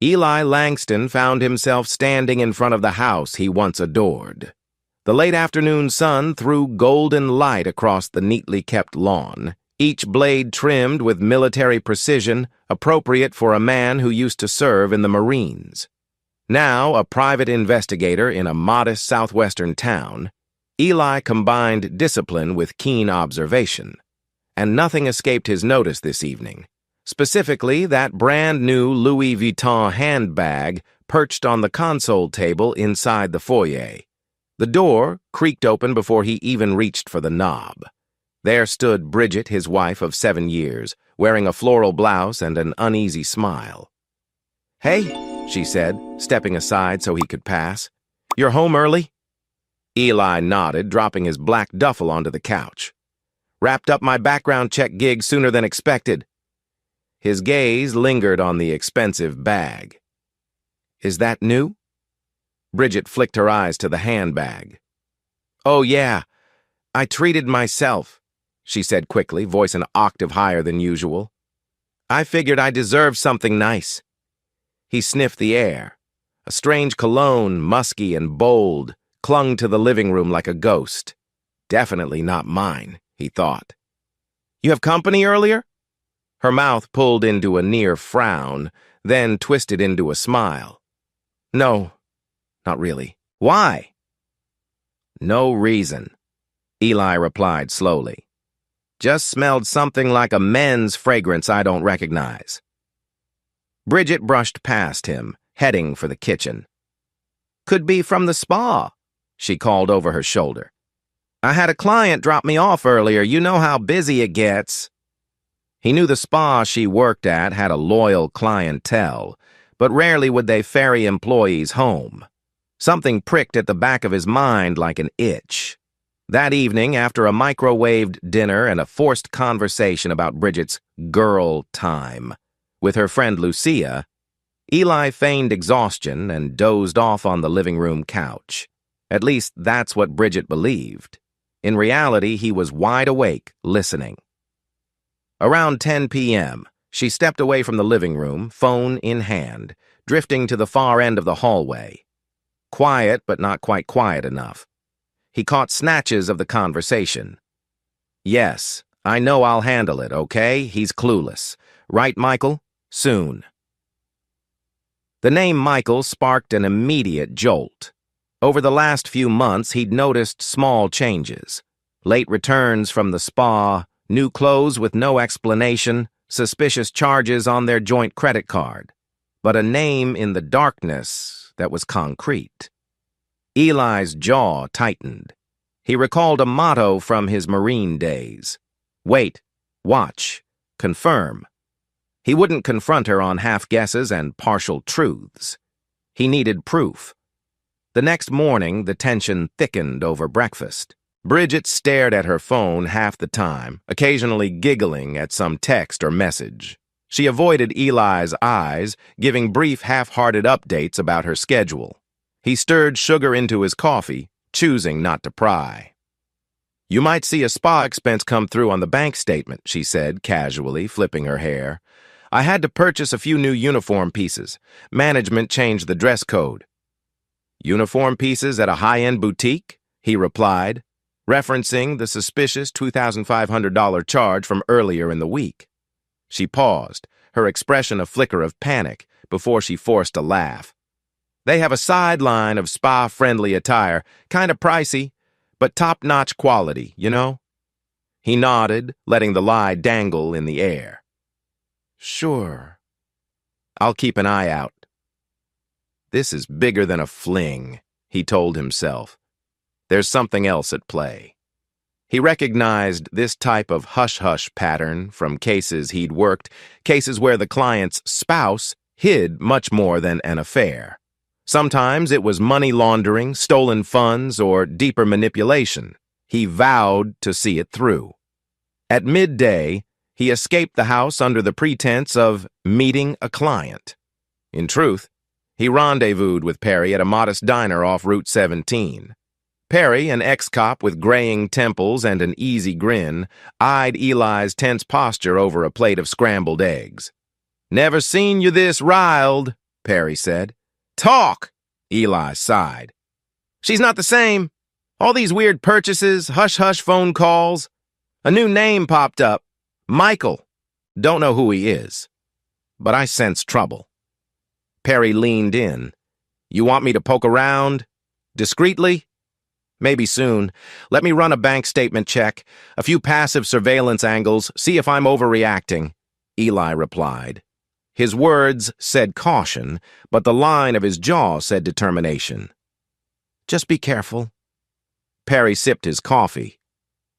Eli Langston found himself standing in front of the house he once adored. The late afternoon sun threw golden light across the neatly kept lawn, each blade trimmed with military precision appropriate for a man who used to serve in the Marines. Now a private investigator in a modest southwestern town, Eli combined discipline with keen observation. And nothing escaped his notice this evening. Specifically, that brand-new Louis Vuitton handbag perched on the console table inside the foyer. The door creaked open before he even reached for the knob. There stood Bridget, his wife of 7 years, wearing a floral blouse and an uneasy smile. "Hey," she said, stepping aside so he could pass. "You're home early?" Eli nodded, dropping his black duffel onto the couch. "Wrapped up my background check gig sooner than expected." His gaze lingered on the expensive bag. "Is that new?" Bridget flicked her eyes to the handbag. "Oh, yeah. I treated myself," she said quickly, voice an octave higher than usual. "I figured I deserved something nice." He sniffed the air. A strange cologne, musky and bold, clung to the living room like a ghost. Definitely not mine, he thought. "You have company earlier?" Her mouth pulled into a near frown, then twisted into a smile. "No, not really." "Why?" "No reason," Eli replied slowly. "Just smelled something like a men's fragrance I don't recognize." Bridget brushed past him, heading for the kitchen. "Could be from the spa," she called over her shoulder. "I had a client drop me off earlier. You know how busy it gets." He knew the spa she worked at had a loyal clientele, but rarely would they ferry employees home. Something pricked at the back of his mind like an itch. That evening, after a microwaved dinner and a forced conversation about Bridget's girl time with her friend Lucia, Eli feigned exhaustion and dozed off on the living room couch. At least that's what Bridget believed. In reality, he was wide awake, listening. Around 10 p.m., she stepped away from the living room, phone in hand, drifting to the far end of the hallway. Quiet, but not quite quiet enough. He caught snatches of the conversation. "Yes, I know I'll handle it, okay? He's clueless. Right, Michael? Soon." The name Michael sparked an immediate jolt. Over the last few months, he'd noticed small changes. Late returns from the spa, new clothes with no explanation, suspicious charges on their joint credit card. But a name in the darkness that was concrete. Eli's jaw tightened. He recalled a motto from his Marine days. Wait, watch, confirm. He wouldn't confront her on half-guesses and partial truths. He needed proof. The next morning, the tension thickened over breakfast. Bridget stared at her phone half the time, occasionally giggling at some text or message. She avoided Eli's eyes, giving brief half-hearted updates about her schedule. He stirred sugar into his coffee, choosing not to pry. "You might see a spa expense come through on the bank statement," she said, casually, flipping her hair. "I had to purchase a few new uniform pieces. Management changed the dress code." "Uniform pieces at a high-end boutique?" he replied, referencing the suspicious $2,500 charge from earlier in the week. She paused, her expression a flicker of panic, before she forced a laugh. "They have a sideline of spa-friendly attire, kind of pricey, but top-notch quality, you know?" He nodded, letting the lie dangle in the air. "Sure. I'll keep an eye out." This is bigger than a fling, he told himself. There's something else at play. He recognized this type of hush-hush pattern from cases he'd worked, cases where the client's spouse hid much more than an affair. Sometimes it was money laundering, stolen funds, or deeper manipulation. He vowed to see it through. At midday, he escaped the house under the pretense of meeting a client. In truth, he rendezvoused with Perry at a modest diner off Route 17. Perry, an ex-cop with graying temples and an easy grin, eyed Eli's tense posture over a plate of scrambled eggs. "Never seen you this riled," Perry said. Talk, Eli sighed. She's not the same. All these weird purchases, hush-hush phone calls. A new name popped up. Michael. Don't know who he is. But I sense trouble. Perry leaned in. You want me to poke around? Discreetly? Maybe soon. Let me run a bank statement check, a few passive surveillance angles, see if I'm overreacting, Eli replied. His words said caution, but the line of his jaw said determination. Just be careful. Perry sipped his coffee.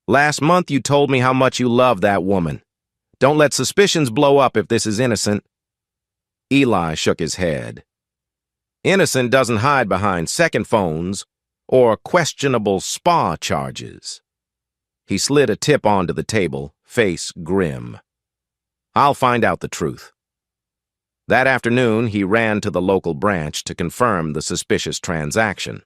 Last month you told me how much you love that woman. Don't let suspicions blow up if this is innocent. Eli shook his head. Innocent doesn't hide behind second phones or questionable spa charges. He slid a tip onto the table, face grim. I'll find out the truth. That afternoon, he ran to the local branch to confirm the suspicious transaction.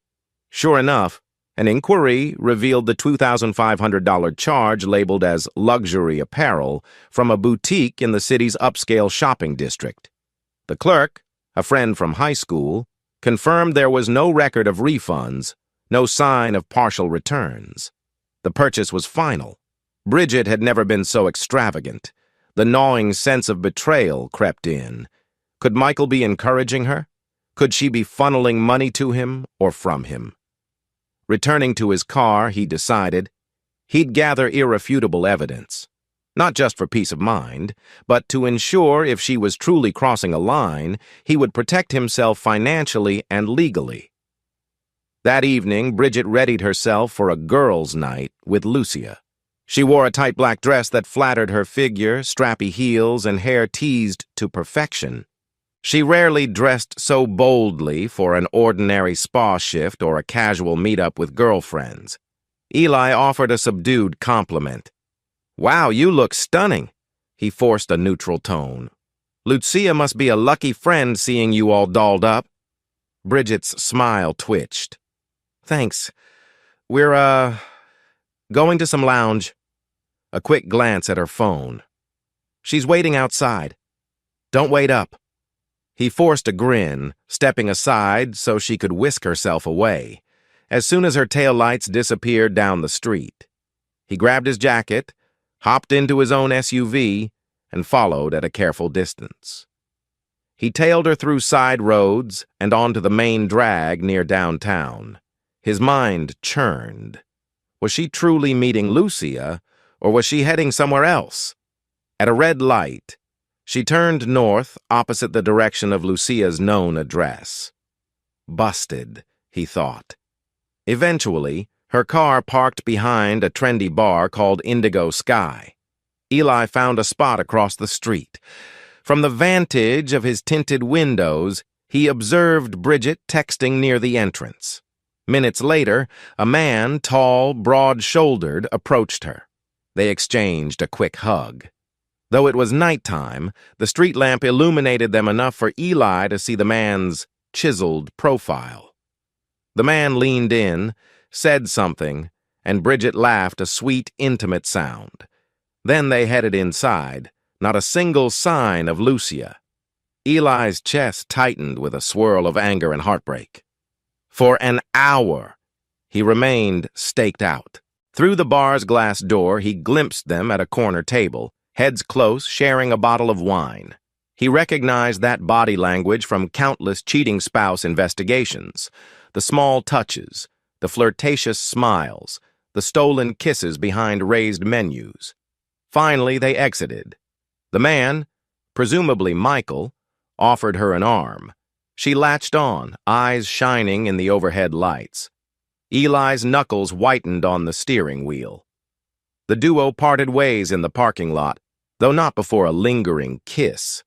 Sure enough, an inquiry revealed the $2,500 charge labeled as luxury apparel from a boutique in the city's upscale shopping district. The clerk, a friend from high school, confirmed there was no record of refunds, no sign of partial returns. The purchase was final. Bridget had never been so extravagant. The gnawing sense of betrayal crept in. Could Michael be encouraging her? Could she be funneling money to him or from him? Returning to his car, he decided he'd gather irrefutable evidence, not just for peace of mind, but to ensure if she was truly crossing a line, he would protect himself financially and legally. That evening, Bridget readied herself for a girls' night with Lucia. She wore a tight black dress that flattered her figure, strappy heels, and hair teased to perfection. She rarely dressed so boldly for an ordinary spa shift or a casual meetup with girlfriends. Eli offered a subdued compliment. Wow, you look stunning. He forced a neutral tone. Lucia must be a lucky friend seeing you all dolled up. Bridget's smile twitched. Thanks. We're, going to some lounge. A quick glance at her phone. She's waiting outside. Don't wait up. He forced a grin, stepping aside so she could whisk herself away, as soon as her taillights disappeared down the street. He grabbed his jacket, hopped into his own SUV, and followed at a careful distance. He tailed her through side roads and onto the main drag near downtown. His mind churned. Was she truly meeting Lucia, or was she heading somewhere else? At a red light, she turned north opposite the direction of Lucia's known address. Busted, he thought. Eventually, her car parked behind a trendy bar called Indigo Sky. Eli found a spot across the street. From the vantage of his tinted windows, he observed Bridget texting near the entrance. Minutes later, a man, tall, broad-shouldered, approached her. They exchanged a quick hug. Though it was nighttime, the street lamp illuminated them enough for Eli to see the man's chiseled profile. The man leaned in, said something, and Bridget laughed a sweet, intimate sound. Then they headed inside, not a single sign of Lucia. Eli's chest tightened with a swirl of anger and heartbreak. For an hour, he remained staked out. Through the bar's glass door, he glimpsed them at a corner table, heads close, sharing a bottle of wine. He recognized that body language from countless cheating spouse investigations. The small touches, the flirtatious smiles, the stolen kisses behind raised menus. Finally, they exited. The man, presumably Michael, offered her an arm. She latched on, eyes shining in the overhead lights. Eli's knuckles whitened on the steering wheel. The duo parted ways in the parking lot, though not before a lingering kiss.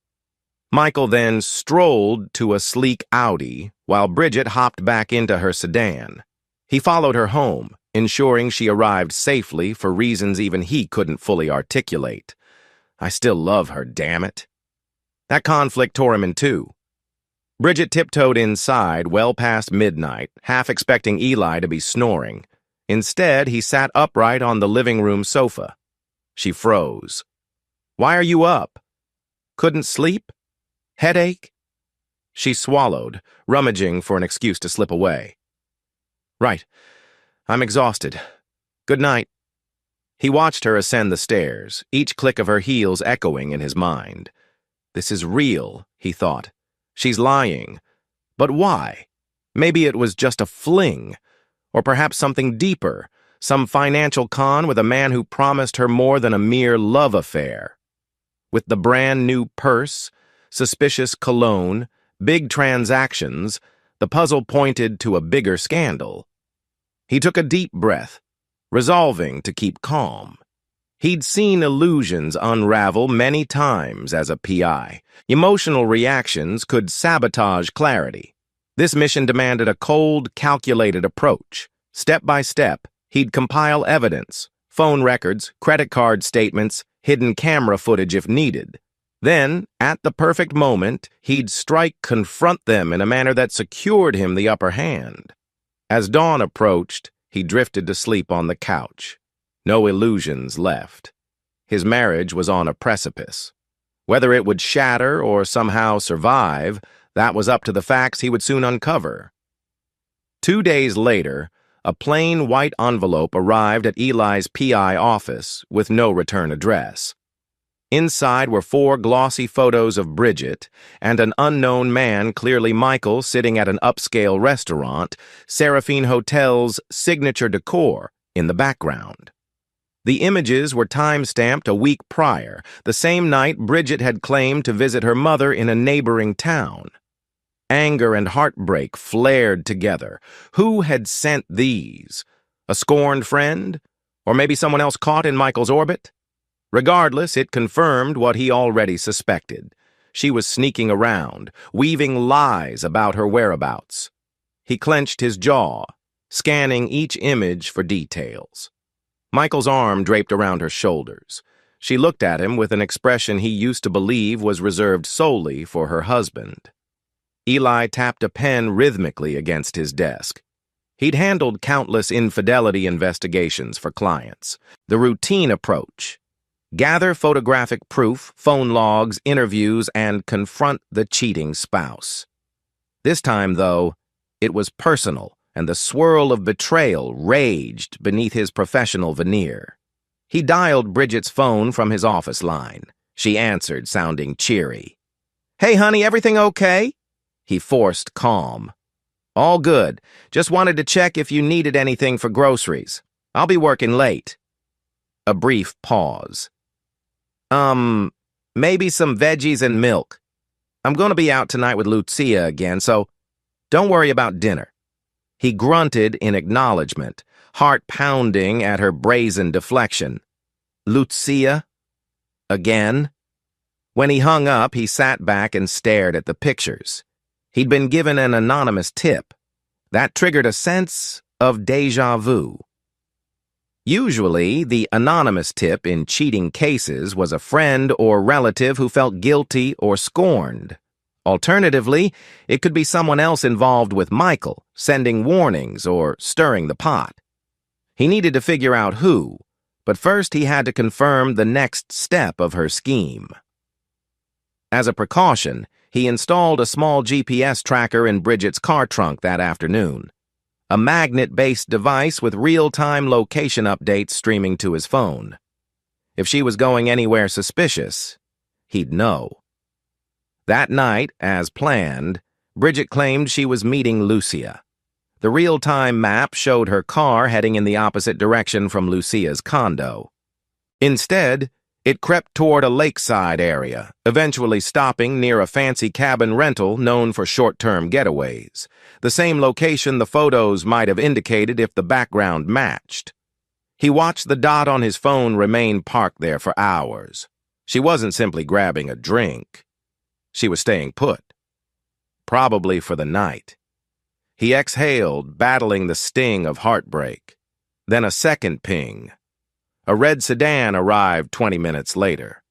Michael then strolled to a sleek Audi, while Bridget hopped back into her sedan. He followed her home, ensuring she arrived safely for reasons even he couldn't fully articulate. I still love her, damn it. That conflict tore him in two. Bridget tiptoed inside well past midnight, half expecting Eli to be snoring. Instead, he sat upright on the living room sofa. She froze. Why are you up? Couldn't sleep? Headache? She swallowed, rummaging for an excuse to slip away. Right. I'm exhausted. Good night. He watched her ascend the stairs, each click of her heels echoing in his mind. This is real, he thought. She's lying. But why? Maybe it was just a fling, or perhaps something deeper, some financial con with a man who promised her more than a mere love affair. With the brand new purse, suspicious cologne, big transactions, the puzzle pointed to a bigger scandal. He took a deep breath, resolving to keep calm. He'd seen illusions unravel many times as a PI. Emotional reactions could sabotage clarity. This mission demanded a cold, calculated approach. Step by step, he'd compile evidence, phone records, credit card statements, hidden camera footage if needed. Then, at the perfect moment, he'd confront them in a manner that secured him the upper hand. As dawn approached, he drifted to sleep on the couch. No illusions left. His marriage was on a precipice. Whether it would shatter or somehow survive, that was up to the facts he would soon uncover. 2 days later, a plain white envelope arrived at Eli's PI office with no return address. Inside were 4 glossy photos of Bridget and an unknown man, clearly Michael, sitting at an upscale restaurant, Seraphine Hotel's signature decor, in the background. The images were time-stamped a week prior, the same night Bridget had claimed to visit her mother in a neighboring town. Anger and heartbreak flared together. Who had sent these? A scorned friend? Or maybe someone else caught in Michael's orbit? Regardless, it confirmed what he already suspected. She was sneaking around, weaving lies about her whereabouts. He clenched his jaw, scanning each image for details. Michael's arm draped around her shoulders. She looked at him with an expression he used to believe was reserved solely for her husband. Eli tapped a pen rhythmically against his desk. He'd handled countless infidelity investigations for clients. The routine approach: gather photographic proof, phone logs, interviews, and confront the cheating spouse. This time, though, it was personal, and the swirl of betrayal raged beneath his professional veneer. He dialed Bridget's phone from his office line. She answered, sounding cheery. "Hey, honey, everything okay?" He forced calm. "All good. Just wanted to check if you needed anything for groceries. I'll be working late." A brief pause. Maybe some veggies and milk. I'm going to be out tonight with Lucia again, so don't worry about dinner." He grunted in acknowledgement, heart pounding at her brazen deflection. Lucia? Again? When he hung up, he sat back and stared at the pictures. He'd been given an anonymous tip. That triggered a sense of déjà vu. Usually, the anonymous tip in cheating cases was a friend or relative who felt guilty or scorned. Alternatively, it could be someone else involved with Michael, sending warnings or stirring the pot. He needed to figure out who, but first he had to confirm the next step of her scheme. As a precaution, he installed a small GPS tracker in Bridget's car trunk that afternoon. A magnet-based device with real-time location updates streaming to his phone. If she was going anywhere suspicious, he'd know. That night, as planned, Bridget claimed she was meeting Lucia. The real-time map showed her car heading in the opposite direction from Lucia's condo. Instead, it crept toward a lakeside area, eventually stopping near a fancy cabin rental known for short-term getaways, the same location the photos might have indicated if the background matched. He watched the dot on his phone remain parked there for hours. She wasn't simply grabbing a drink. She was staying put. Probably for the night. He exhaled, battling the sting of heartbreak. Then a second ping. A red sedan arrived 20 minutes later.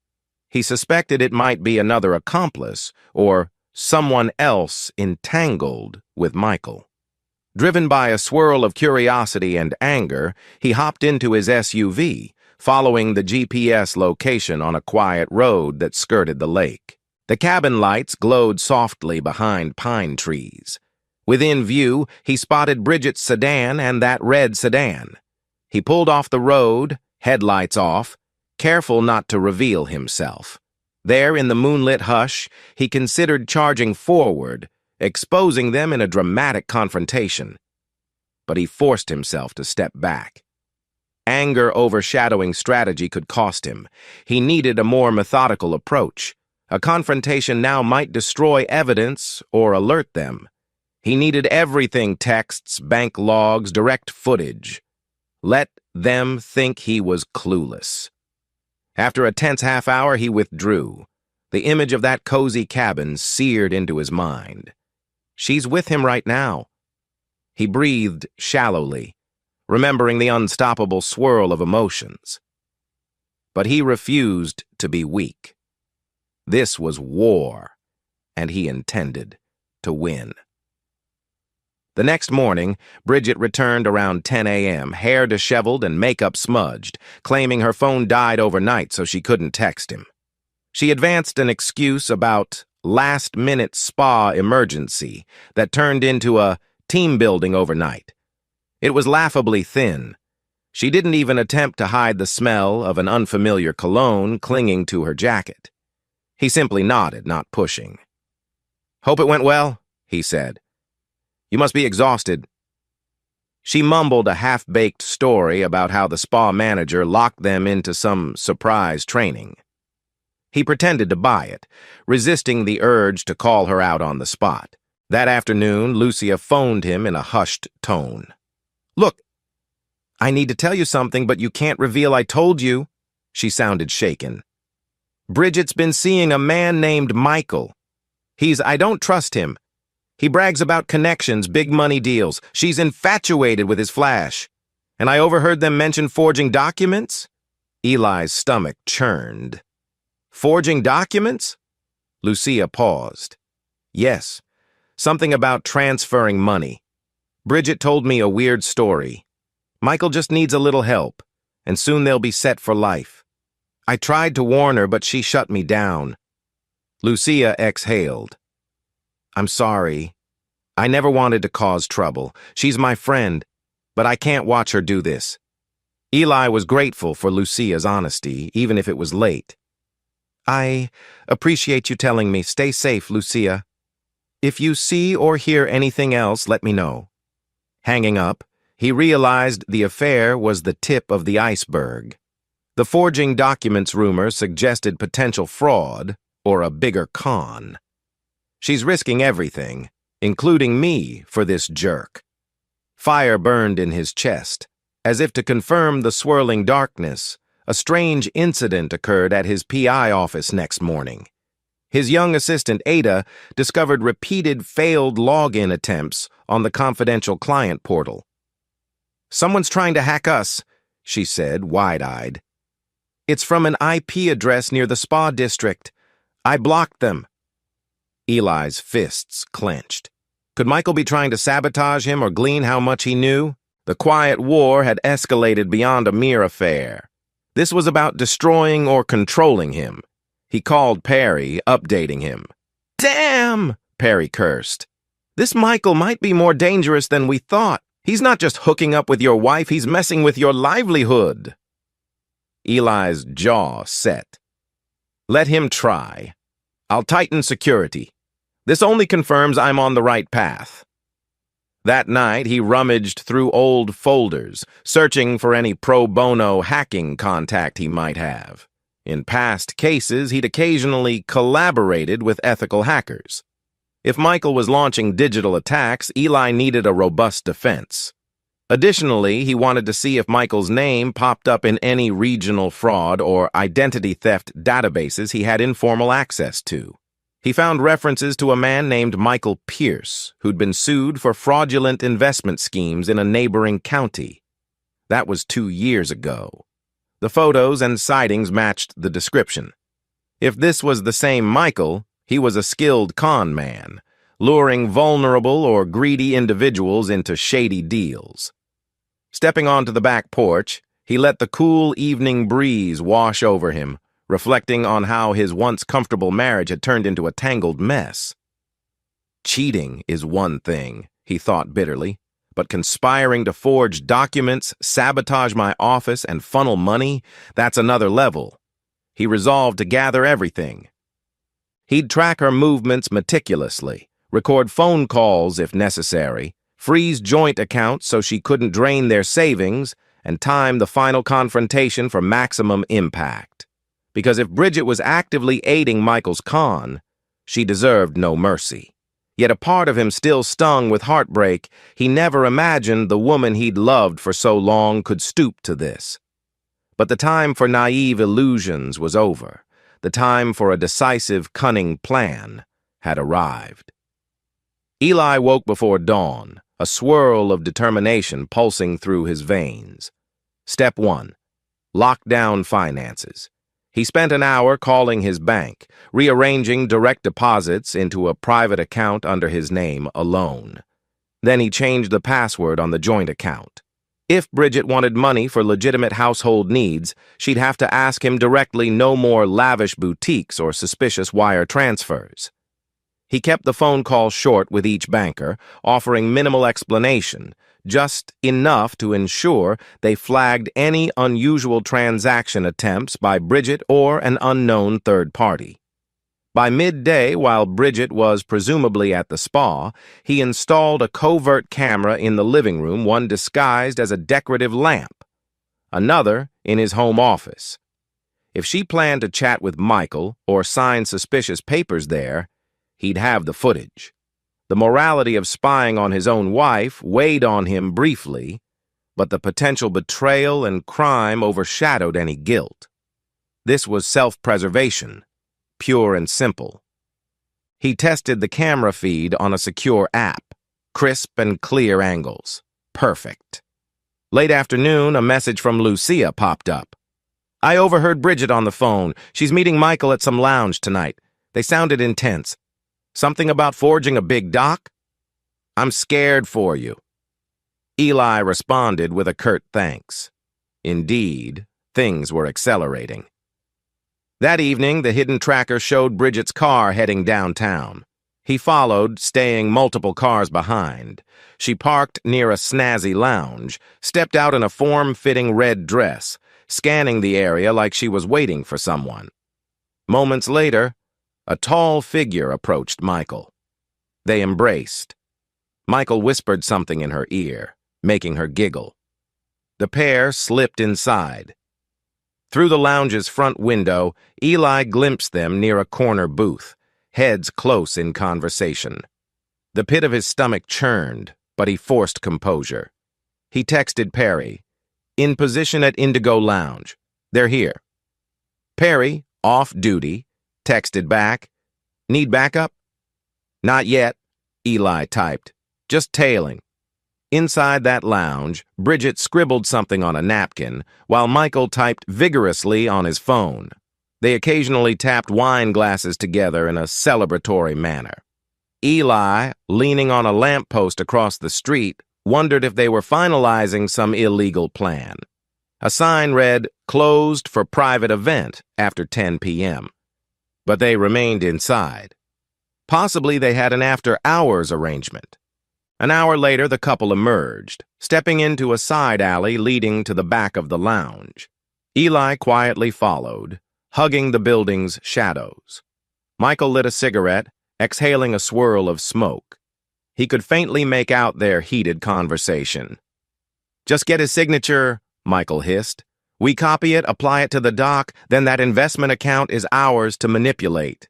He suspected it might be another accomplice, or someone else entangled with Michael. Driven by a swirl of curiosity and anger, he hopped into his SUV, following the GPS location on a quiet road that skirted the lake. The cabin lights glowed softly behind pine trees. Within view, he spotted Bridget's sedan and that red sedan. He pulled off the road, headlights off, careful not to reveal himself. There, in the moonlit hush, he considered charging forward, exposing them in a dramatic confrontation. But he forced himself to step back. Anger overshadowing strategy could cost him. He needed a more methodical approach. A confrontation now might destroy evidence or alert them. He needed everything: texts, bank logs, direct footage. Let them think he was clueless. After a tense half hour, he withdrew. The image of that cozy cabin seared into his mind. She's with him right now. He breathed shallowly, remembering the unstoppable swirl of emotions. But he refused to be weak. This was war, and he intended to win. The next morning, Bridget returned around 10 a.m., hair disheveled and makeup smudged, claiming her phone died overnight so she couldn't text him. She advanced an excuse about last-minute spa emergency that turned into a team building overnight. It was laughably thin. She didn't even attempt to hide the smell of an unfamiliar cologne clinging to her jacket. He simply nodded, not pushing. "Hope it went well," he said. "You must be exhausted." She mumbled a half-baked story about how the spa manager locked them into some surprise training. He pretended to buy it, resisting the urge to call her out on the spot. That afternoon, Lucia phoned him in a hushed tone. "Look, I need to tell you something, but you can't reveal I told you." She sounded shaken. "Bridget's been seeing a man named Michael. I don't trust him. He brags about connections, big money deals. She's infatuated with his flash. And I overheard them mention forging documents?" Eli's stomach churned. "Forging documents?" Lucia paused. "Yes, something about transferring money. Bridget told me a weird story. Michael just needs a little help, and soon they'll be set for life. I tried to warn her, but she shut me down." Lucia exhaled. "I'm sorry. I never wanted to cause trouble. She's my friend, but I can't watch her do this." Eli was grateful for Lucia's honesty, even if it was late. "I appreciate you telling me. Stay safe, Lucia. If you see or hear anything else, let me know." Hanging up, he realized the affair was the tip of the iceberg. The forging documents rumor suggested potential fraud or a bigger con. She's risking everything, including me, for this jerk. Fire burned in his chest. As if to confirm the swirling darkness, a strange incident occurred at his PI office next morning. His young assistant, Ada, discovered repeated failed login attempts on the confidential client portal. "Someone's trying to hack us," she said, wide-eyed. "It's from an IP address near the spa district. I blocked them." Eli's fists clenched. Could Michael be trying to sabotage him or glean how much he knew? The quiet war had escalated beyond a mere affair. This was about destroying or controlling him. He called Perry, updating him. "Damn!" Perry cursed. "This Michael might be more dangerous than we thought. He's not just hooking up with your wife, he's messing with your livelihood." Eli's jaw set. "Let him try. I'll tighten security. This only confirms I'm on the right path." That night, he rummaged through old folders, searching for any pro bono hacking contact he might have. In past cases, he'd occasionally collaborated with ethical hackers. If Michael was launching digital attacks, Eli needed a robust defense. Additionally, he wanted to see if Michael's name popped up in any regional fraud or identity theft databases he had informal access to. He found references to a man named Michael Pierce, who'd been sued for fraudulent investment schemes in a neighboring county. That was 2 years ago. The photos and sightings matched the description. If this was the same Michael, he was a skilled con man, luring vulnerable or greedy individuals into shady deals. Stepping onto the back porch, he let the cool evening breeze wash over him, reflecting on how his once comfortable marriage had turned into a tangled mess. Cheating is one thing, he thought bitterly, but conspiring to forge documents, sabotage my office, and funnel money, that's another level. He resolved to gather everything. He'd track her movements meticulously, record phone calls if necessary, freeze joint accounts so she couldn't drain their savings, and time the final confrontation for maximum impact. Because if Bridget was actively aiding Michael's con, she deserved no mercy. Yet a part of him still stung with heartbreak. He never imagined the woman he'd loved for so long could stoop to this. But the time for naive illusions was over. The time for a decisive, cunning plan had arrived. Eli woke before dawn, a swirl of determination pulsing through his veins. Step 1. Lock down finances. He spent an hour calling his bank, rearranging direct deposits into a private account under his name alone. Then he changed the password on the joint account. If Bridget wanted money for legitimate household needs, she'd have to ask him directly, no more lavish boutiques or suspicious wire transfers. He kept the phone call short with each banker, offering minimal explanation, just enough to ensure they flagged any unusual transaction attempts by Bridget or an unknown third party. By midday, while Bridget was presumably at the spa, he installed a covert camera in the living room, one disguised as a decorative lamp, another in his home office. If she planned to chat with Michael or sign suspicious papers there, he'd have the footage. The morality of spying on his own wife weighed on him briefly, but the potential betrayal and crime overshadowed any guilt. This was self-preservation, pure and simple. He tested the camera feed on a secure app, crisp and clear angles. Perfect. Late afternoon, a message from Lucia popped up. I overheard Bridget on the phone. She's meeting Michael at some lounge tonight. They sounded intense. Something about forging a big doc? I'm scared for you. Eli responded with a curt thanks. Indeed, things were accelerating. That evening, the hidden tracker showed Bridget's car heading downtown. He followed, staying multiple cars behind. She parked near a snazzy lounge, stepped out in a form-fitting red dress, scanning the area like she was waiting for someone. Moments later, a tall figure approached Michael. They embraced. Michael whispered something in her ear, making her giggle. The pair slipped inside. Through the lounge's front window, Eli glimpsed them near a corner booth, heads close in conversation. The pit of his stomach churned, but he forced composure. He texted Perry, in position at Indigo Lounge. They're here. Perry, off duty, texted back, need backup? Not yet, Eli typed, just tailing. Inside that lounge, Bridget scribbled something on a napkin, while Michael typed vigorously on his phone. They occasionally tapped wine glasses together in a celebratory manner. Eli, leaning on a lamppost across the street, wondered if they were finalizing some illegal plan. A sign read, closed for private event after 10 p.m. But they remained inside. Possibly they had an after-hours arrangement. An hour later, the couple emerged, stepping into a side alley leading to the back of the lounge. Eli quietly followed, hugging the building's shadows. Michael lit a cigarette, exhaling a swirl of smoke. He could faintly make out their heated conversation. Just get his signature, Michael hissed. We copy it, apply it to the doc, then that investment account is ours to manipulate.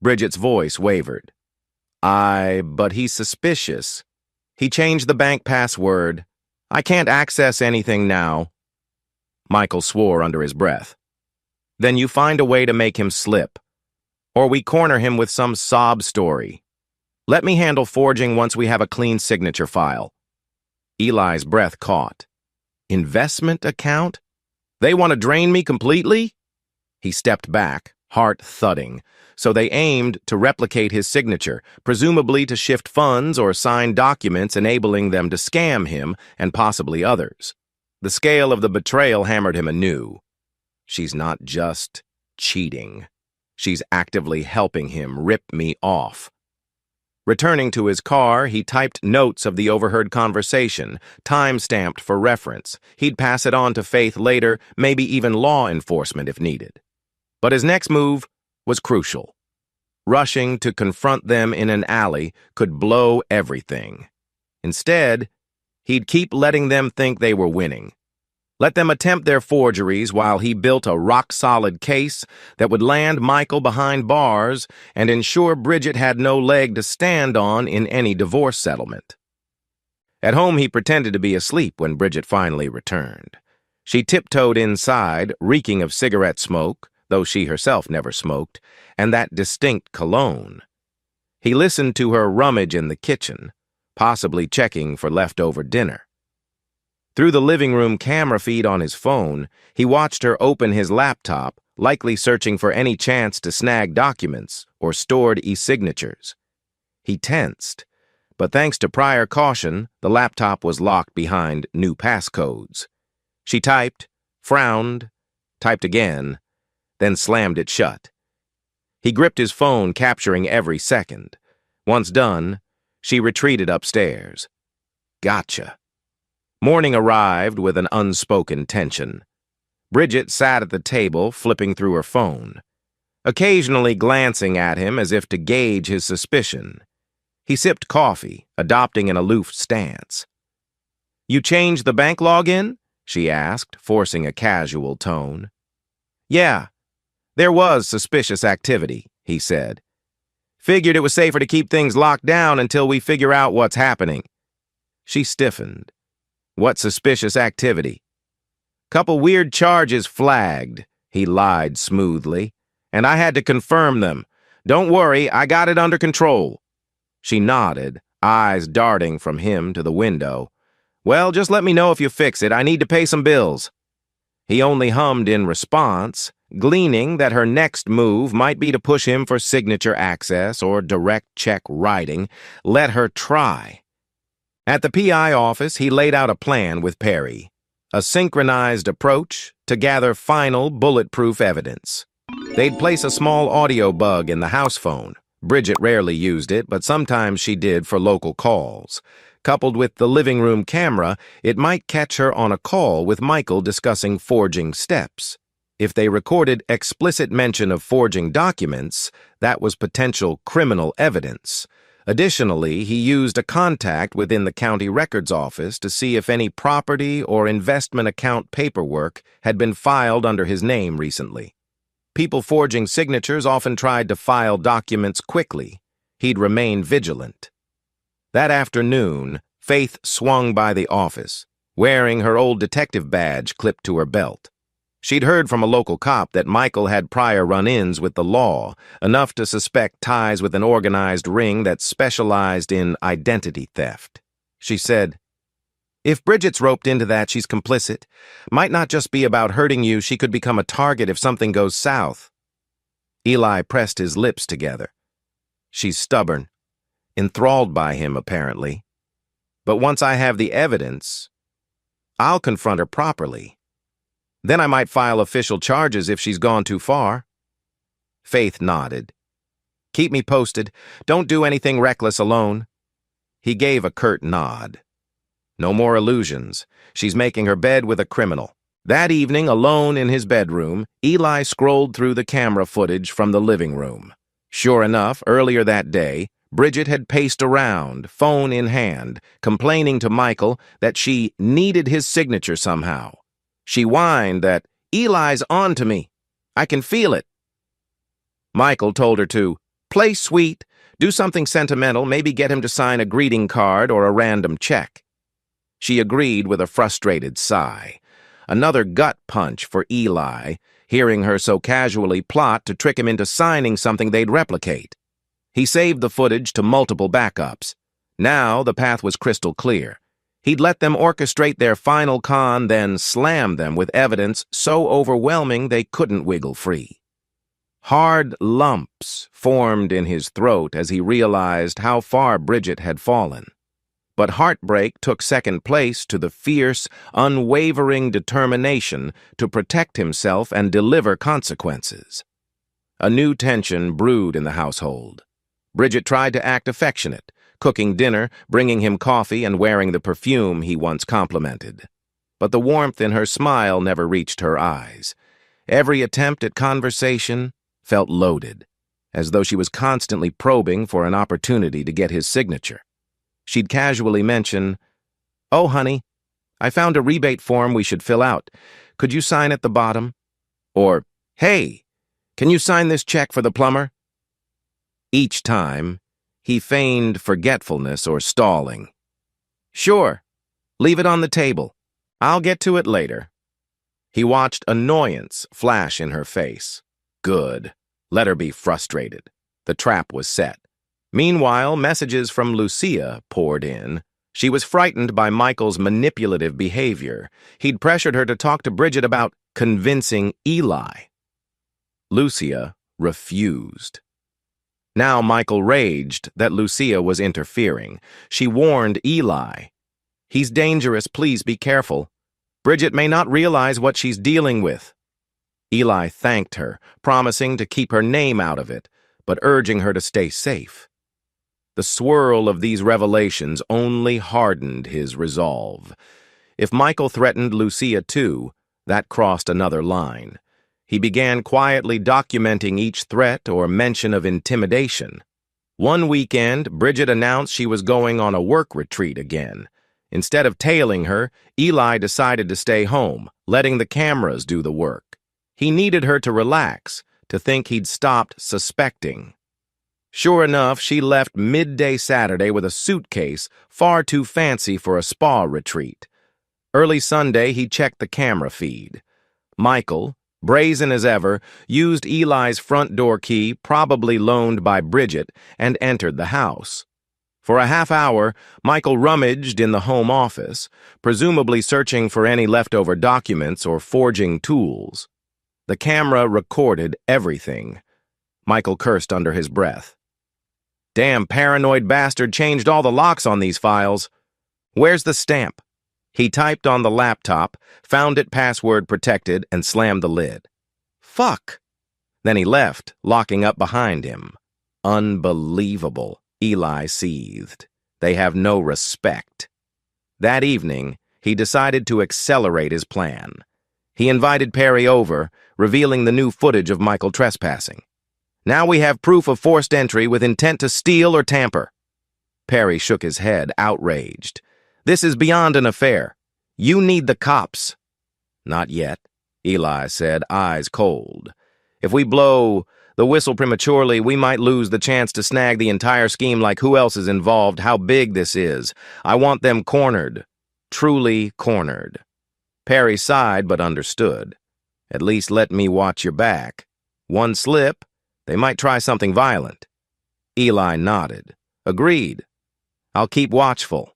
Bridget's voice wavered. But he's suspicious. He changed the bank password. I can't access anything now. Michael swore under his breath. Then you find a way to make him slip. Or we corner him with some sob story. Let me handle forging once we have a clean signature file. Eli's breath caught. Investment account? They want to drain me completely? He stepped back, heart thudding, so they aimed to replicate his signature, presumably to shift funds or sign documents enabling them to scam him and possibly others. The scale of the betrayal hammered him anew. She's not just cheating. She's actively helping him rip me off. Returning to his car, he typed notes of the overheard conversation, time-stamped for reference. He'd pass it on to Faith later, maybe even law enforcement if needed. But his next move was crucial. Rushing to confront them in an alley could blow everything. Instead, he'd keep letting them think they were winning. Let them attempt their forgeries while he built a rock-solid case that would land Michael behind bars and ensure Bridget had no leg to stand on in any divorce settlement. At home, he pretended to be asleep when Bridget finally returned. She tiptoed inside, reeking of cigarette smoke, though she herself never smoked, and that distinct cologne. He listened to her rummage in the kitchen, possibly checking for leftover dinner. Through the living room camera feed on his phone, he watched her open his laptop, likely searching for any chance to snag documents or stored e-signatures. He tensed, but thanks to prior caution, the laptop was locked behind new passcodes. She typed, frowned, typed again, then slammed it shut. He gripped his phone, capturing every second. Once done, she retreated upstairs. Gotcha. Morning arrived with an unspoken tension. Bridget sat at the table, flipping through her phone, occasionally glancing at him as if to gauge his suspicion. He sipped coffee, adopting an aloof stance. "You changed the bank login?" she asked, forcing a casual tone. "Yeah, there was suspicious activity," he said. "Figured it was safer to keep things locked down until we figure out what's happening." She stiffened. "What suspicious activity?" "Couple weird charges flagged," he lied smoothly, "and I had to confirm them. Don't worry, I got it under control." She nodded, eyes darting from him to the window. "Well, just let me know if you fix it. I need to pay some bills." He only hummed in response, gleaning that her next move might be to push him for signature access or direct check writing. Let her try. At the PI office, he laid out a plan with Perry, a synchronized approach to gather final bulletproof evidence. They'd place a small audio bug in the house phone. Bridget rarely used it, but sometimes she did for local calls. Coupled with the living room camera, it might catch her on a call with Michael discussing forging steps. If they recorded explicit mention of forging documents, that was potential criminal evidence. Additionally, he used a contact within the county records office to see if any property or investment account paperwork had been filed under his name recently. People forging signatures often tried to file documents quickly. He'd remain vigilant. That afternoon, Faith swung by the office, wearing her old detective badge clipped to her belt. She'd heard from a local cop that Michael had prior run-ins with the law, enough to suspect ties with an organized ring that specialized in identity theft. She said, "If Bridget's roped into that, she's complicit. Might not just be about hurting you, she could become a target if something goes south." Eli pressed his lips together. "She's stubborn, enthralled by him, apparently. But once I have the evidence, I'll confront her properly. Then I might file official charges if she's gone too far." Faith nodded. "Keep me posted. Don't do anything reckless alone." He gave a curt nod. No more illusions. She's making her bed with a criminal. That evening, alone in his bedroom, Eli scrolled through the camera footage from the living room. Sure enough, earlier that day, Bridget had paced around, phone in hand, complaining to Michael that she needed his signature somehow. She whined that, "Eli's on to me. I can feel it." Michael told her to play sweet, do something sentimental, maybe get him to sign a greeting card or a random check. She agreed with a frustrated sigh. Another gut punch for Eli, hearing her so casually plot to trick him into signing something they'd replicate. He saved the footage to multiple backups. Now the path was crystal clear. He'd let them orchestrate their final con, then slam them with evidence so overwhelming they couldn't wiggle free. Hard lumps formed in his throat as he realized how far Bridget had fallen. But heartbreak took second place to the fierce, unwavering determination to protect himself and deliver consequences. A new tension brewed in the household. Bridget tried to act affectionate, cooking dinner, bringing him coffee, and wearing the perfume he once complimented. But the warmth in her smile never reached her eyes. Every attempt at conversation felt loaded, as though she was constantly probing for an opportunity to get his signature. She'd casually mention, "Oh, honey, I found a rebate form we should fill out. Could you sign at the bottom?" Or, "Hey, can you sign this check for the plumber?" Each time, he feigned forgetfulness or stalling. "Sure, leave it on the table. I'll get to it later." He watched annoyance flash in her face. Good. Let her be frustrated. The trap was set. Meanwhile, messages from Lucia poured in. She was frightened by Michael's manipulative behavior. He'd pressured her to talk to Bridget about convincing Eli. Lucia refused. Now Michael raged that Lucia was interfering. She warned Eli. "He's dangerous, please be careful. Bridget may not realize what she's dealing with." Eli thanked her, promising to keep her name out of it, but urging her to stay safe. The swirl of these revelations only hardened his resolve. If Michael threatened Lucia too, that crossed another line. He began quietly documenting each threat or mention of intimidation. One weekend, Bridget announced she was going on a work retreat again. Instead of tailing her, Eli decided to stay home, letting the cameras do the work. He needed her to relax, to think he'd stopped suspecting. Sure enough, she left midday Saturday with a suitcase far too fancy for a spa retreat. Early Sunday, he checked the camera feed. Michael, brazen as ever, used Eli's front door key, probably loaned by Bridget, and entered the house. For a half hour, Michael rummaged in the home office, presumably searching for any leftover documents or forging tools. The camera recorded everything. Michael cursed under his breath. "Damn paranoid bastard changed all the locks on these files. Where's the stamp?" He typed on the laptop, found it password protected, and slammed the lid. "Fuck!" Then he left, locking up behind him. Unbelievable, Eli seethed. They have no respect. That evening, he decided to accelerate his plan. He invited Perry over, revealing the new footage of Michael trespassing. "Now we have proof of forced entry with intent to steal or tamper." Perry shook his head, outraged. "This is beyond an affair. You need the cops." "Not yet," Eli said, eyes cold. "If we blow the whistle prematurely, we might lose the chance to snag the entire scheme. Like, who else is involved, how big this is. I want them cornered. Truly cornered." Perry sighed but understood. "At least let me watch your back. One slip, they might try something violent." Eli nodded. "Agreed. I'll keep watchful."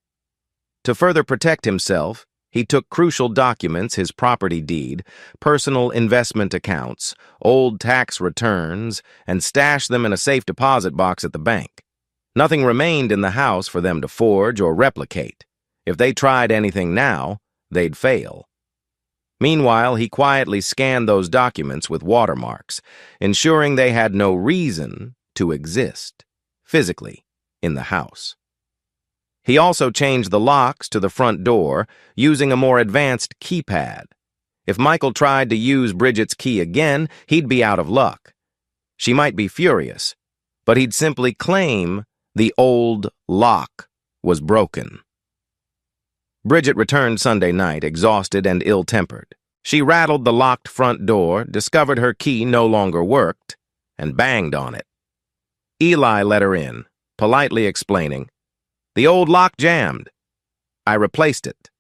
To further protect himself, he took crucial documents, his property deed, personal investment accounts, old tax returns, and stashed them in a safe deposit box at the bank. Nothing remained in the house for them to forge or replicate. If they tried anything now, they'd fail. Meanwhile, he quietly scanned those documents with watermarks, ensuring they had no reason to exist, physically, in the house. He also changed the locks to the front door, using a more advanced keypad. If Michael tried to use Bridget's key again, he'd be out of luck. She might be furious, but he'd simply claim the old lock was broken. Bridget returned Sunday night, exhausted and ill-tempered. She rattled the locked front door, discovered her key no longer worked, and banged on it. Eli let her in, politely explaining, "The old lock jammed. I replaced it.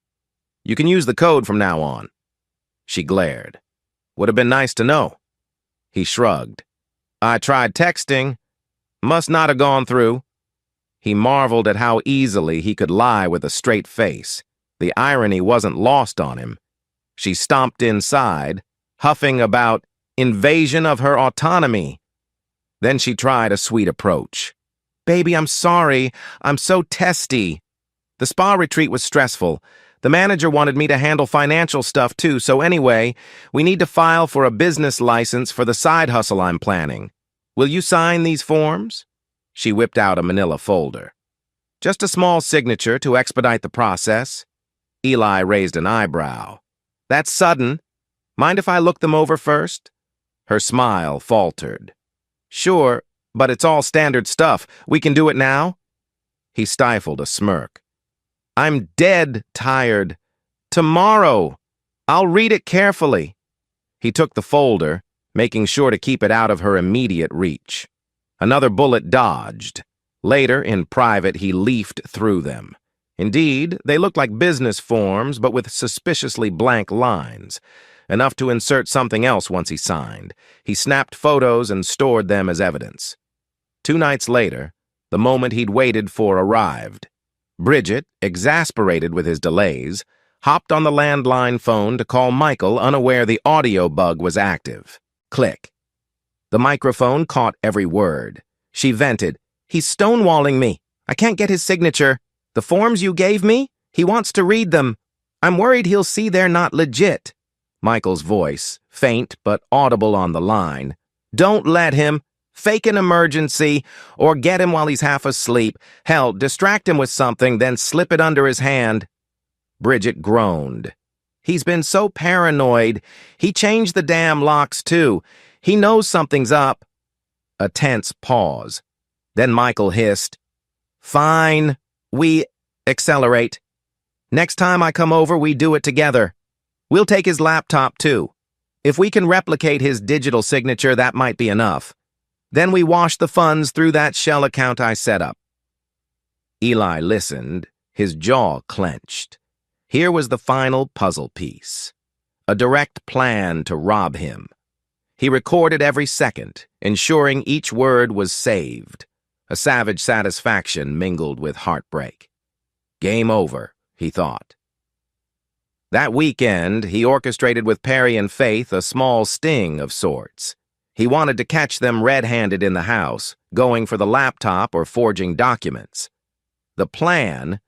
You can use the code from now on." She glared. "Would have been nice to know." He shrugged. "I tried texting. Must not have gone through." He marveled at how easily he could lie with a straight face. The irony wasn't lost on him. She stomped inside, huffing about invasion of her autonomy. Then she tried a sweet approach. "Baby, I'm sorry. I'm so testy. The spa retreat was stressful. The manager wanted me to handle financial stuff too, so anyway, we need to file for a business license for the side hustle I'm planning. Will you sign these forms? She whipped out a manila folder. Just a small signature to expedite the process. Eli raised an eyebrow. That's sudden. Mind if I look them over first? Her smile faltered. Sure, but it's all standard stuff. We can do it now? He stifled a smirk. I'm dead tired. Tomorrow. I'll read it carefully. He took the folder, making sure to keep it out of her immediate reach. Another bullet dodged. Later, in private, he leafed through them. Indeed, they looked like business forms, but with suspiciously blank lines. Enough to insert something else once he signed. He snapped photos and stored them as evidence. 2 nights later, the moment he'd waited for arrived. Bridget, exasperated with his delays, hopped on the landline phone to call Michael, unaware the audio bug was active. Click. The microphone caught every word. She vented, He's stonewalling me. I can't get his signature. The forms you gave me? He wants to read them. I'm worried he'll see they're not legit. Michael's voice, faint but audible on the line. Don't let him. Fake an emergency, or get him while he's half asleep. Hell, distract him with something, then slip it under his hand. Bridget groaned. He's been so paranoid. He changed the damn locks, too. He knows something's up. A tense pause. Then Michael hissed, Fine. We accelerate. Next time I come over, we do it together. We'll take his laptop, too. If we can replicate his digital signature, that might be enough. Then we wash the funds through that shell account I set up. Eli listened, his jaw clenched. Here was the final puzzle piece. A direct plan to rob him. He recorded every second, ensuring each word was saved. A savage satisfaction mingled with heartbreak. Game over, he thought. That weekend, he orchestrated with Perry and Faith a small sting of sorts. He wanted to catch them red-handed in the house, going for the laptop or forging documents. The plan?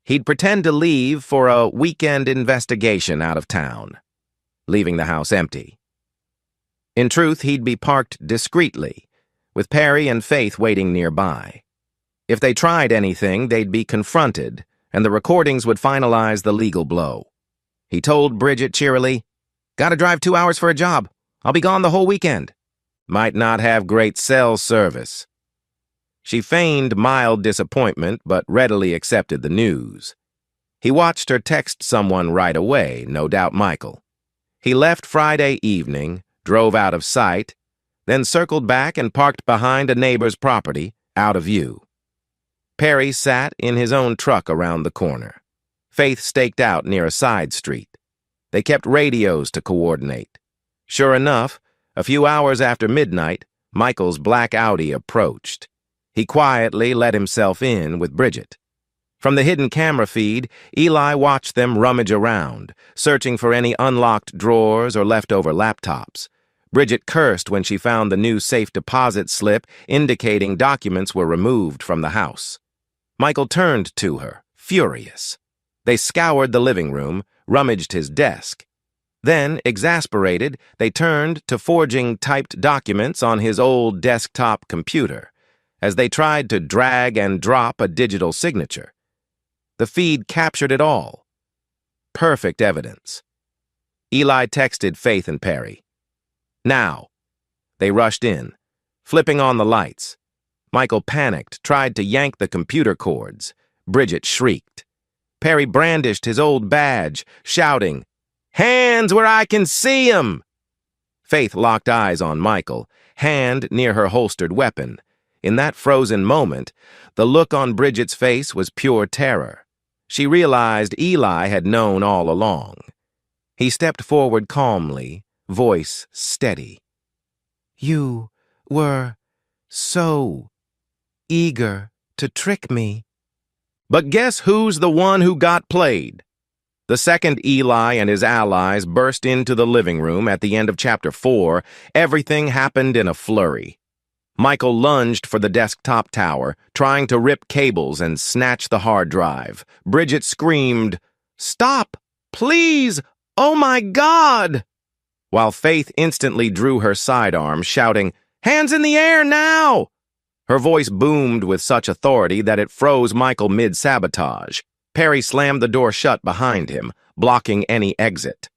He'd pretend to leave for a weekend investigation out of town, leaving the house empty. In truth, he'd be parked discreetly, with Perry and Faith waiting nearby. If they tried anything, they'd be confronted, and the recordings would finalize the legal blow. He told Bridget cheerily, Gotta drive 2 hours for a job. I'll be gone the whole weekend. Might not have great cell service. She feigned mild disappointment, but readily accepted the news. He watched her text someone right away, no doubt Michael. He left Friday evening, drove out of sight, then circled back and parked behind a neighbor's property, out of view. Perry sat in his own truck around the corner. Faith staked out near a side street. They kept radios to coordinate. Sure enough, a few hours after midnight, Michael's black Audi approached. He quietly let himself in with Bridget. From the hidden camera feed, Eli watched them rummage around, searching for any unlocked drawers or leftover laptops. Bridget cursed when she found the new safe deposit slip indicating documents were removed from the house. Michael turned to her, furious. They scoured the living room, rummaged his desk. Then, exasperated, they turned to forging typed documents on his old desktop computer, as they tried to drag and drop a digital signature. The feed captured it all. Perfect evidence. Eli texted Faith and Perry. Now. They rushed in, flipping on the lights. Michael panicked, tried to yank the computer cords. Bridget shrieked. Perry brandished his old badge, shouting, Hands where I can see 'em! Faith locked eyes on Michael, hand near her holstered weapon. In that frozen moment, the look on Bridget's face was pure terror. She realized Eli had known all along. He stepped forward calmly, voice steady. You were so eager to trick me. But guess who's the one who got played? The second Eli and his allies burst into the living room at the end of Chapter 4, everything happened in a flurry. Michael lunged for the desktop tower, trying to rip cables and snatch the hard drive. Bridget screamed, "Stop! Please! Oh my God!" While Faith instantly drew her sidearm, shouting, "Hands in the air now!" Her voice boomed with such authority that it froze Michael mid-sabotage. Perry slammed the door shut behind him, blocking any exit.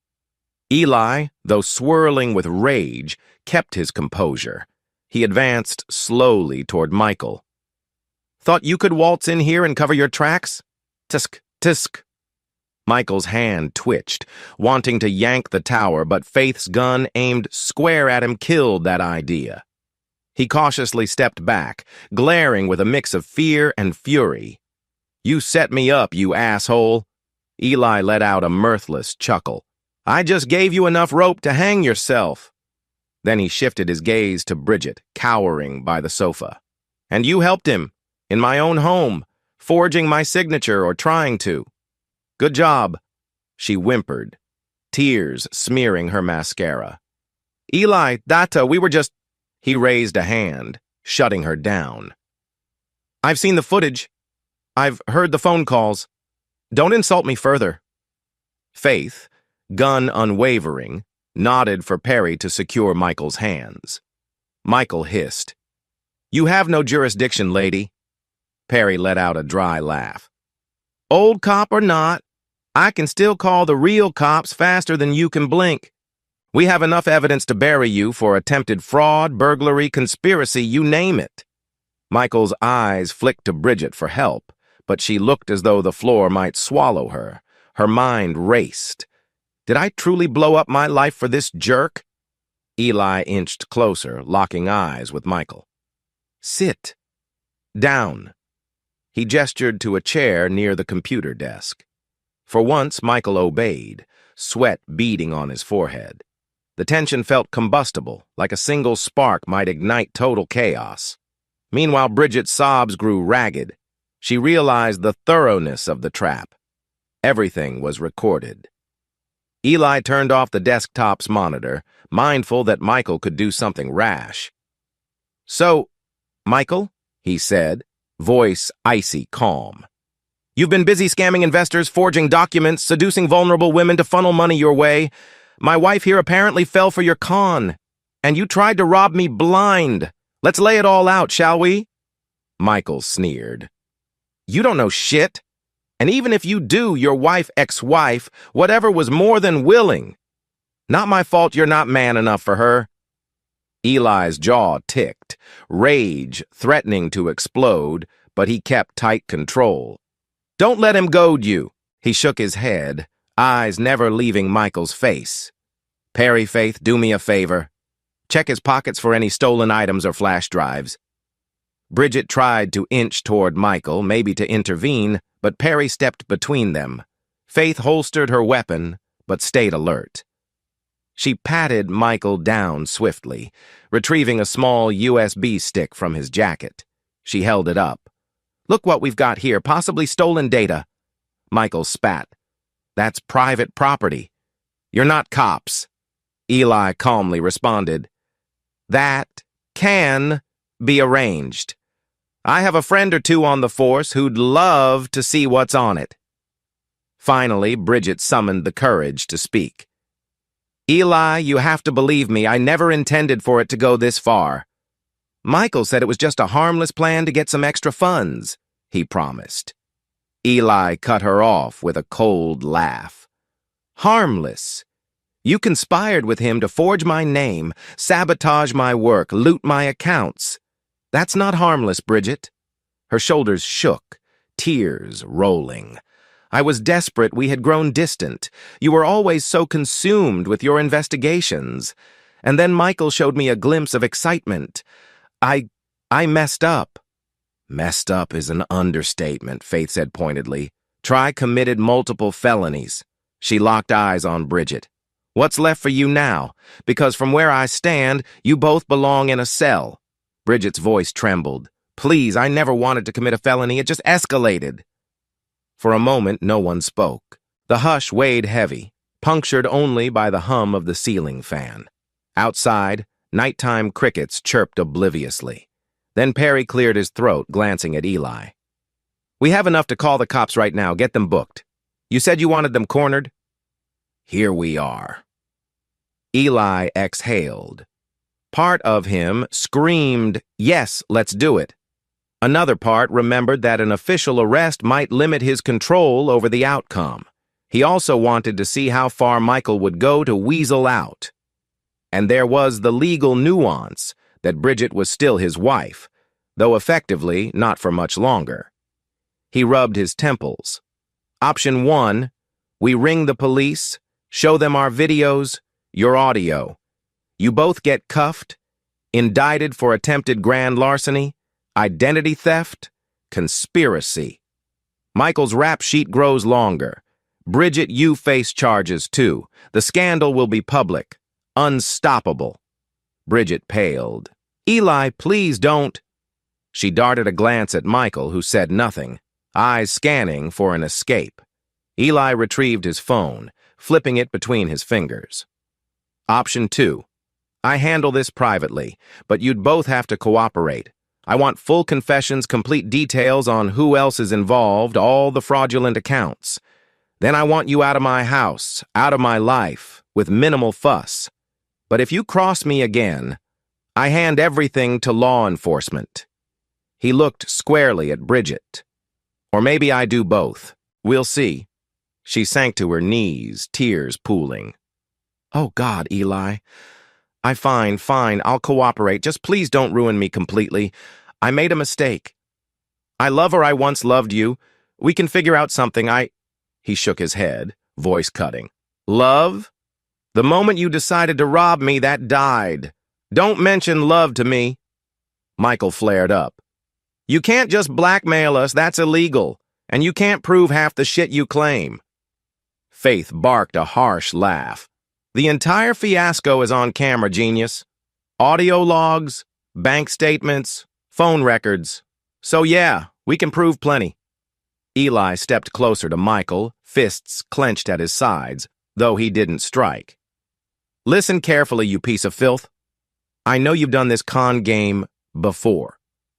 Eli, though swirling with rage, kept his composure. He advanced slowly toward Michael. "Thought you could waltz in here and cover your tracks?" Tisk, tisk. Michael's hand twitched, wanting to yank the tower, but Faith's gun aimed square at him killed that idea. He cautiously stepped back, glaring with a mix of fear and fury. "You set me up, you asshole." Eli let out a mirthless chuckle. "I just gave you enough rope to hang yourself." Then he shifted his gaze to Bridget, cowering by the sofa. "And you helped him, in my own home, forging my signature or trying to. Good job," she whimpered, tears smearing her mascara. "Eli, Data, we were just—" He raised a hand, shutting her down. "I've seen the footage. I've heard the phone calls. Don't insult me further." Faith, gun unwavering, nodded for Perry to secure Michael's hands. Michael hissed, "You have no jurisdiction, lady." Perry let out a dry laugh. "Old cop or not, I can still call the real cops faster than you can blink. We have enough evidence to bury you for attempted fraud, burglary, conspiracy, you name it." Michael's eyes flicked to Bridget for help, but she looked as though the floor might swallow her. Her mind raced. Did I truly blow up my life for this jerk? Eli inched closer, locking eyes with Michael. "Sit. Down." He gestured to a chair near the computer desk. For once, Michael obeyed, sweat beading on his forehead. The tension felt combustible, like a single spark might ignite total chaos. Meanwhile, Bridget's sobs grew ragged. She realized the thoroughness of the trap. Everything was recorded. Eli turned off the desktop's monitor, mindful that Michael could do something rash. "So, Michael," he said, voice icy calm, "you've been busy scamming investors, forging documents, seducing vulnerable women to funnel money your way. My wife here apparently fell for your con, and you tried to rob me blind. Let's lay it all out, shall we?" Michael sneered. "You don't know shit. And even if you do, your wife, ex-wife, whatever was more than willing. Not my fault you're not man enough for her." Eli's jaw ticked, rage threatening to explode, but he kept tight control. "Don't let him goad you." He shook his head, eyes never leaving Michael's face. "Perry, Faith, do me a favor. Check his pockets for any stolen items or flash drives." Bridget tried to inch toward Michael, maybe to intervene, but Perry stepped between them. Faith holstered her weapon, but stayed alert. She patted Michael down swiftly, retrieving a small USB stick from his jacket. She held it up. "Look what we've got here, possibly stolen data." Michael spat. "That's private property. You're not cops." Eli calmly responded, "That can be arranged. I have a friend or two on the force who'd love to see what's on it." Finally, Bridget summoned the courage to speak. "Eli, you have to believe me, I never intended for it to go this far. Michael said it was just a harmless plan to get some extra funds," he promised. Eli cut her off with a cold laugh. "Harmless? You conspired with him to forge my name, sabotage my work, loot my accounts. That's not harmless, Bridget." Her shoulders shook, tears rolling. "I was desperate. We had grown distant. You were always so consumed with your investigations. And then Michael showed me a glimpse of excitement. I messed up." "Messed up is an understatement," Faith said pointedly. "Try committed multiple felonies." She locked eyes on Bridget. "What's left for you now? Because from where I stand, you both belong in a cell." Bridget's voice trembled. "Please, I never wanted to commit a felony. It just escalated." For a moment, no one spoke. The hush weighed heavy, punctured only by the hum of the ceiling fan. Outside, nighttime crickets chirped obliviously. Then Perry cleared his throat, glancing at Eli. "We have enough to call the cops right now. Get them booked." You said you wanted them cornered? Here we are. Eli exhaled. Part of him screamed, "Yes, let's do it." Another part remembered that an official arrest might limit his control over the outcome. He also wanted to see how far Michael would go to weasel out. And there was the legal nuance that Bridget was still his wife, though effectively not for much longer. He rubbed his temples. Option 1, we ring the police, show them our videos, your audio. You both get cuffed, indicted for attempted grand larceny, identity theft, conspiracy. Michael's rap sheet grows longer. Bridget, you face charges too. The scandal will be public. Unstoppable. Bridget paled. Eli, please don't. She darted a glance at Michael, who said nothing, eyes scanning for an escape. Eli retrieved his phone, flipping it between his fingers. Option 2. I handle this privately, but you'd both have to cooperate. I want full confessions, complete details on who else is involved, all the fraudulent accounts. Then I want you out of my house, out of my life, with minimal fuss. But if you cross me again, I hand everything to law enforcement. He looked squarely at Bridget. Or maybe I do both. We'll see. She sank to her knees, tears pooling. Oh, God, Eli. Fine, I'll cooperate. Just please don't ruin me completely. I made a mistake. I love her. I once loved you. We can figure out something. He shook his head, voice cutting. Love? The moment you decided to rob me, that died. Don't mention love to me. Michael flared up. You can't just blackmail us. That's illegal. And you can't prove half the shit you claim. Faith barked a harsh laugh. The entire fiasco is on camera, genius. Audio logs, bank statements, phone records. So yeah, we can prove plenty. Eli stepped closer to Michael, fists clenched at his sides, though he didn't strike. Listen carefully, you piece of filth. I know you've done this con game before.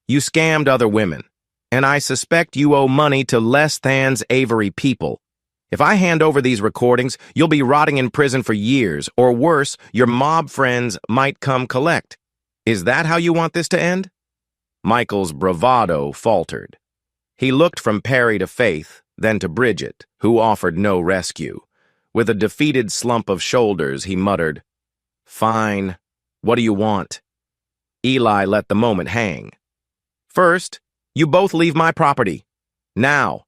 You scammed other women, and I suspect you owe money to less than Avery people. If I hand over these recordings, you'll be rotting in prison for years, or worse, your mob friends might come collect. Is that how you want this to end? Michael's bravado faltered. He looked from Perry to Faith, then to Bridget, who offered no rescue. With a defeated slump of shoulders, he muttered, Fine. What do you want? Eli let the moment hang. First, you both leave my property. Now.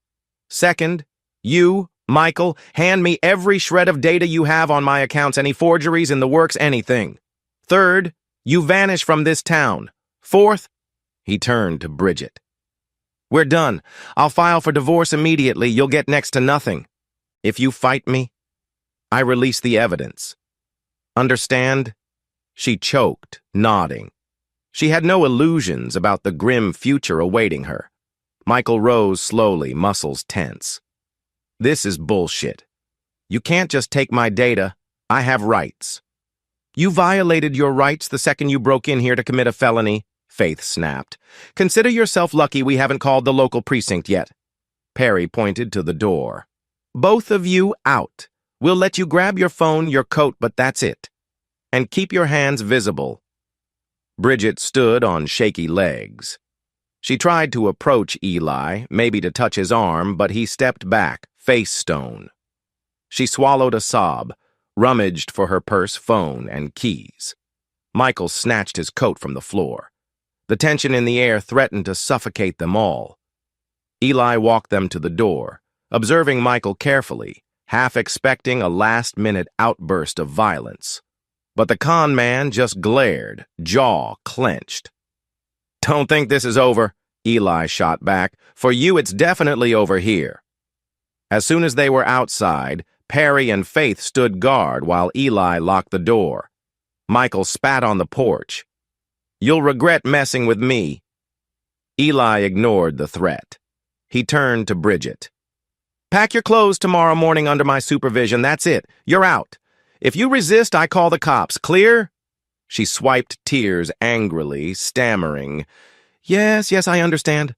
Second, you, Michael, hand me every shred of data you have on my accounts, any forgeries in the works, anything. Third, you vanish from this town. Fourth, he turned to Bridget. We're done. I'll file for divorce immediately. You'll get next to nothing. If you fight me, I release the evidence. Understand? She choked, nodding. She had no illusions about the grim future awaiting her. Michael rose slowly, muscles tense. This is bullshit. You can't just take my data. I have rights. You violated your rights the second you broke in here to commit a felony, Faith snapped. Consider yourself lucky we haven't called the local precinct yet. Perry pointed to the door. Both of you out. We'll let you grab your phone, your coat, but that's it. And keep your hands visible. Bridget stood on shaky legs. She tried to approach Eli, maybe to touch his arm, but he stepped back, face stone. She swallowed a sob, rummaged for her purse, phone, and keys. Michael snatched his coat from the floor. The tension in the air threatened to suffocate them all. Eli walked them to the door, observing Michael carefully, half expecting a last-minute outburst of violence. But the con man just glared, jaw clenched. Don't think this is over, Eli shot back. For you, it's definitely over here. As soon as they were outside, Perry and Faith stood guard while Eli locked the door. Michael spat on the porch. You'll regret messing with me. Eli ignored the threat. He turned to Bridget. Pack your clothes tomorrow morning under my supervision. That's it. You're out. If you resist, I call the cops. Clear? She swiped tears angrily, stammering. Yes, I understand.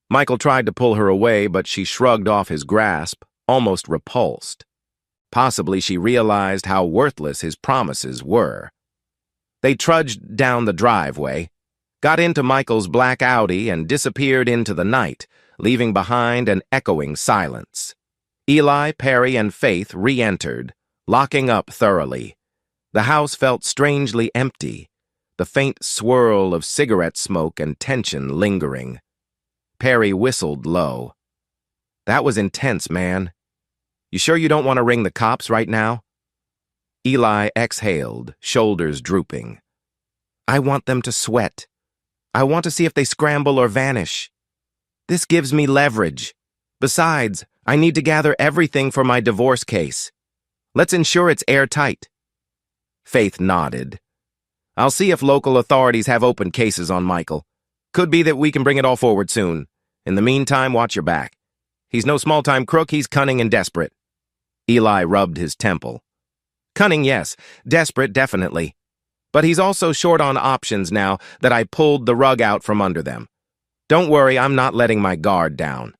Michael tried to pull her away, but she shrugged off his grasp, almost repulsed. Possibly she realized how worthless his promises were. They trudged down the driveway, got into Michael's black Audi, and disappeared into the night, leaving behind an echoing silence. Eli, Perry, and Faith re-entered, locking up thoroughly. The house felt strangely empty, the faint swirl of cigarette smoke and tension lingering. Perry whistled low. "That was intense, man. You sure you don't want to ring the cops right now?" Eli exhaled, shoulders drooping. "I want them to sweat. I want to see if they scramble or vanish. This gives me leverage. Besides, I need to gather everything for my divorce case. Let's ensure it's airtight." Faith nodded. "I'll see if local authorities have open cases on Michael. Could be that we can bring it all forward soon. In the meantime, watch your back. He's no small-time crook, he's cunning and desperate." Eli rubbed his temple. "Cunning, yes. Desperate, definitely. But he's also short on options now that I pulled the rug out from under them. Don't worry, I'm not letting my guard down."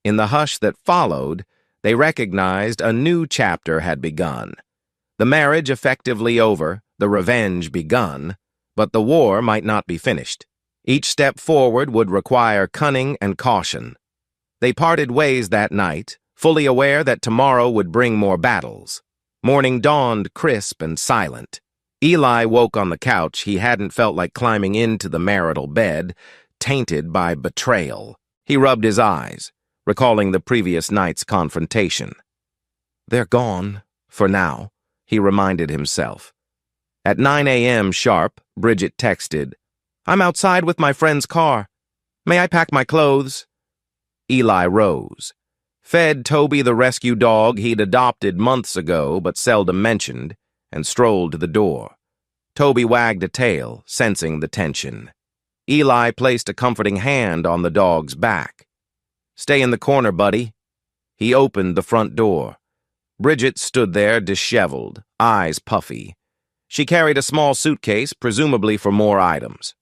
In the hush that followed, they recognized a new chapter had begun. The marriage effectively over, the revenge begun, but the war might not be finished. Each step forward would require cunning and caution. They parted ways that night, fully aware that tomorrow would bring more battles. Morning dawned crisp and silent. Eli woke on the couch. He hadn't felt like climbing into the marital bed, tainted by betrayal. He rubbed his eyes, recalling the previous night's confrontation. "They're gone, for now," he reminded himself. At 9 a.m. sharp, Bridget texted, "I'm outside with my friend's car. May I pack my clothes?" Eli rose, fed Toby the rescue dog he'd adopted months ago but seldom mentioned, and strolled to the door. Toby wagged a tail, sensing the tension. Eli placed a comforting hand on the dog's back. "Stay in the corner, buddy." He opened the front door. Bridget stood there disheveled, eyes puffy. She carried a small suitcase, presumably for more items.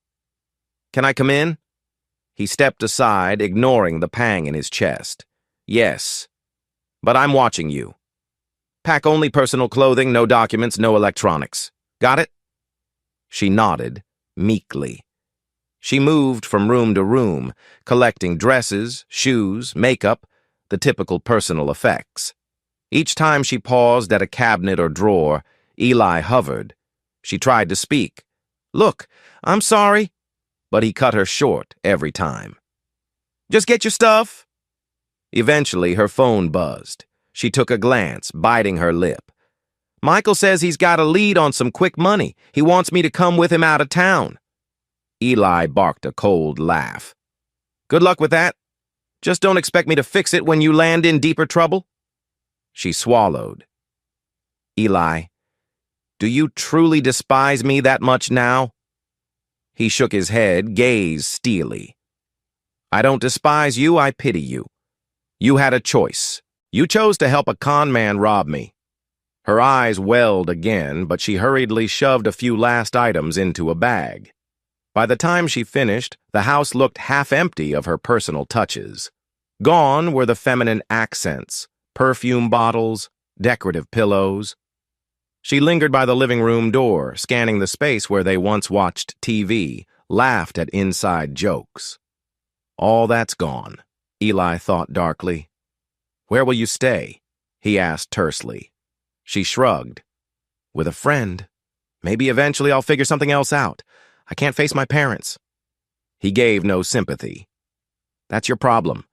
"Can I come in?" He stepped aside, ignoring the pang in his chest. "Yes, but I'm watching you. Pack only personal clothing, no documents, no electronics. Got it?" She nodded, meekly. She moved from room to room, collecting dresses, shoes, makeup, the typical personal effects. Each time she paused at a cabinet or drawer, Eli hovered. She tried to speak. "Look, I'm sorry," but he cut her short every time. "Just get your stuff." Eventually, her phone buzzed. She took a glance, biting her lip. "Michael says he's got a lead on some quick money. He wants me to come with him out of town." Eli barked a cold laugh. "Good luck with that. Just don't expect me to fix it when you land in deeper trouble." She swallowed. "Eli, do you truly despise me that much now?" He shook his head, gaze steely. "I don't despise you, I pity you. You had a choice. You chose to help a con man rob me." Her eyes welled again, but she hurriedly shoved a few last items into a bag. By the time she finished, the house looked half empty of her personal touches. Gone were the feminine accents, perfume bottles, decorative pillows. She lingered by the living room door, scanning the space where they once watched TV, laughed at inside jokes. All that's gone, Eli thought darkly. "Where will you stay?" he asked tersely. She shrugged. "With a friend. Maybe eventually I'll figure something else out. I can't face my parents." He gave no sympathy. "That's your problem.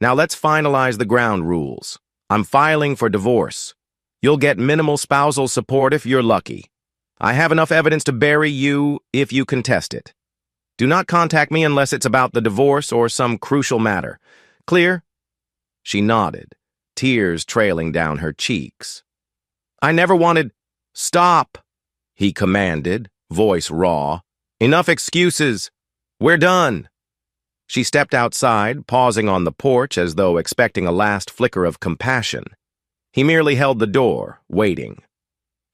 Now let's finalize the ground rules. I'm filing for divorce. You'll get minimal spousal support if you're lucky. I have enough evidence to bury you if you contest it. Do not contact me unless it's about the divorce or some crucial matter. Clear?" She nodded, tears trailing down her cheeks. "I never wanted—" "Stop," he commanded, voice raw. "Enough excuses. We're done." She stepped outside, pausing on the porch as though expecting a last flicker of compassion. He merely held the door, waiting.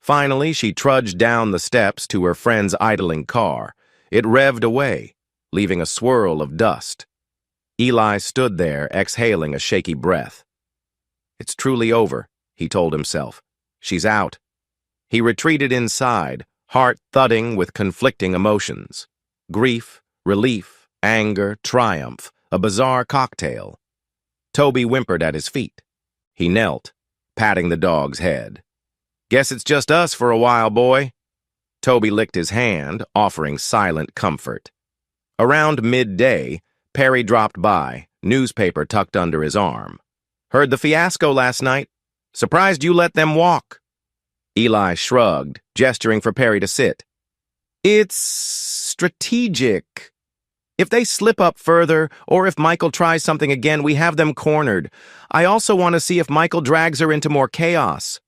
Finally, she trudged down the steps to her friend's idling car. It revved away, leaving a swirl of dust. Eli stood there, exhaling a shaky breath. It's truly over, he told himself. She's out. He retreated inside, heart thudding with conflicting emotions. Grief, relief, anger, triumph, a bizarre cocktail. Toby whimpered at his feet. He knelt, patting the dog's head. Guess it's just us for a while, boy. Toby licked his hand, offering silent comfort. Around midday, Perry dropped by, newspaper tucked under his arm. Heard the fiasco last night. Surprised you let them walk. Eli shrugged, gesturing for Perry to sit. It's strategic. If they slip up further, or if Michael tries something again, we have them cornered. I also want to see if Michael drags her into more chaos.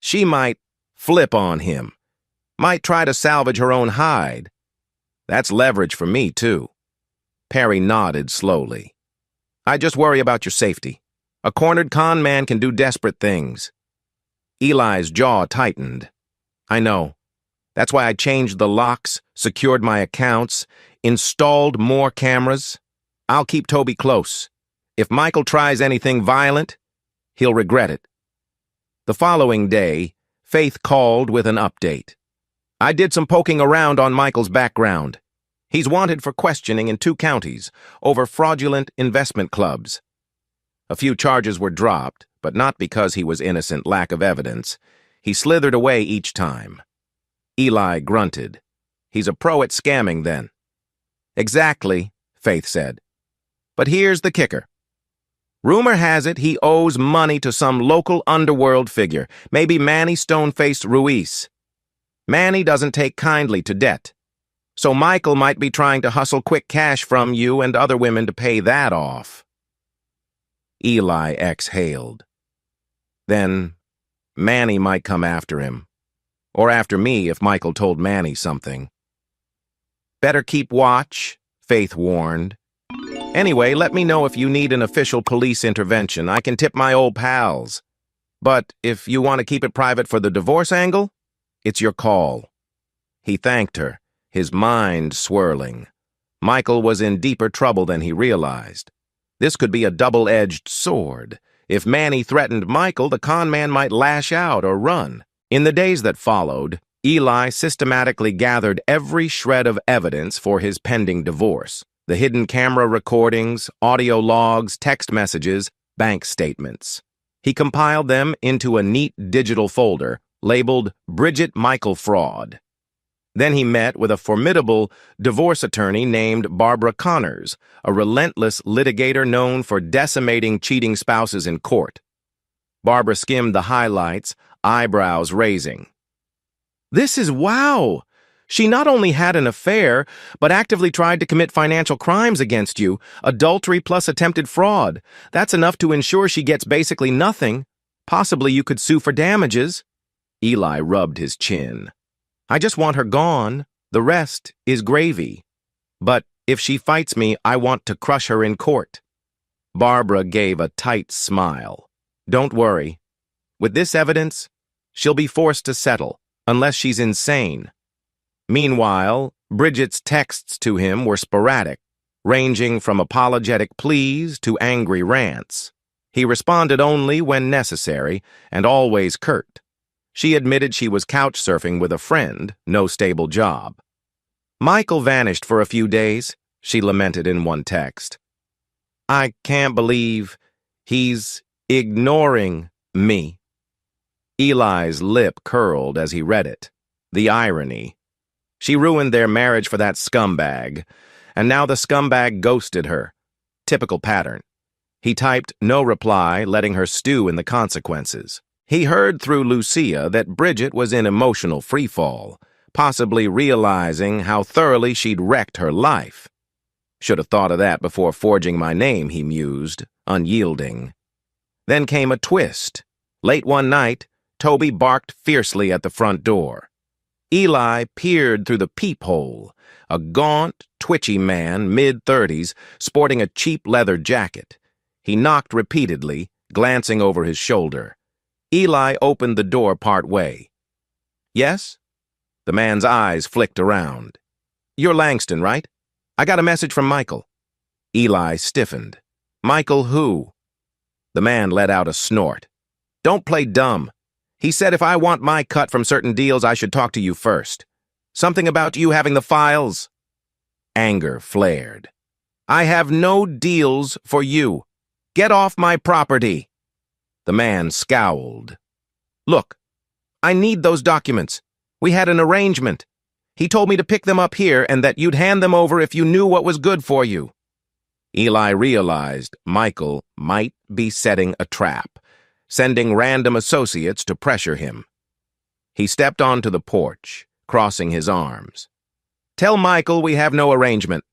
She might flip on him. Might try to salvage her own hide. That's leverage for me, too. Perry nodded slowly. I just worry about your safety. A cornered con man can do desperate things. Eli's jaw tightened. I know. That's why I changed the locks, secured my accounts, installed more cameras. I'll keep Toby close. If Michael tries anything violent, he'll regret it. The following day, Faith called with an update. I did some poking around on Michael's background. He's wanted for questioning in 2 counties over fraudulent investment clubs. A few charges were dropped, but not because he was innocent, lack of evidence. He slithered away each time. Eli grunted. He's a pro at scamming, then. Exactly, Faith said. But here's the kicker. Rumor has it he owes money to some local underworld figure, maybe Manny Stone-Faced Ruiz. Manny doesn't take kindly to debt. So Michael might be trying to hustle quick cash from you and other women to pay that off. Eli exhaled. Then Manny might come after him. Or after me if Michael told Manny something. Better keep watch, Faith warned. Anyway, let me know if you need an official police intervention. I can tip my old pals. But if you want to keep it private for the divorce angle, it's your call. He thanked her, his mind swirling. Michael was in deeper trouble than he realized. This could be a double-edged sword. If Manny threatened Michael, the con man might lash out or run. In the days that followed, Eli systematically gathered every shred of evidence for his pending divorce. The hidden camera recordings, audio logs, text messages, bank statements. He compiled them into a neat digital folder labeled Bridget Michael Fraud. Then he met with a formidable divorce attorney named Barbara Connors, a relentless litigator known for decimating cheating spouses in court. Barbara skimmed the highlights, eyebrows raising. This is wow! She not only had an affair, but actively tried to commit financial crimes against you, adultery plus attempted fraud. That's enough to ensure she gets basically nothing. Possibly you could sue for damages. Eli rubbed his chin. I just want her gone. The rest is gravy. But if she fights me, I want to crush her in court. Barbara gave a tight smile. Don't worry. With this evidence, she'll be forced to settle, unless she's insane. Meanwhile, Bridget's texts to him were sporadic, ranging from apologetic pleas to angry rants. He responded only when necessary, and always curt. She admitted she was couch surfing with a friend, no stable job. Michael vanished for a few days, she lamented in one text. I can't believe he's ignoring me. Eli's lip curled as he read it. The irony. She ruined their marriage for that scumbag, and now the scumbag ghosted her. Typical pattern. He typed no reply, letting her stew in the consequences. He heard through Lucia that Bridget was in emotional freefall, possibly realizing how thoroughly she'd wrecked her life. Should have thought of that before forging my name, he mused, unyielding. Then came a twist. Late one night, Toby barked fiercely at the front door. Eli peered through the peephole, a gaunt, twitchy man, mid-30s, sporting a cheap leather jacket. He knocked repeatedly, glancing over his shoulder. Eli opened the door part way. Yes? The man's eyes flicked around. You're Langston, right? I got a message from Michael. Eli stiffened. Michael who? The man let out a snort. Don't play dumb. He said if I want my cut from certain deals, I should talk to you first. Something about you having the files? Anger flared. I have no deals for you. Get off my property. The man scowled. Look, I need those documents. We had an arrangement. He told me to pick them up here and that you'd hand them over if you knew what was good for you. Eli realized Michael might be setting a trap, sending random associates to pressure him. He stepped onto the porch, crossing his arms. Tell Michael we have no arrangement.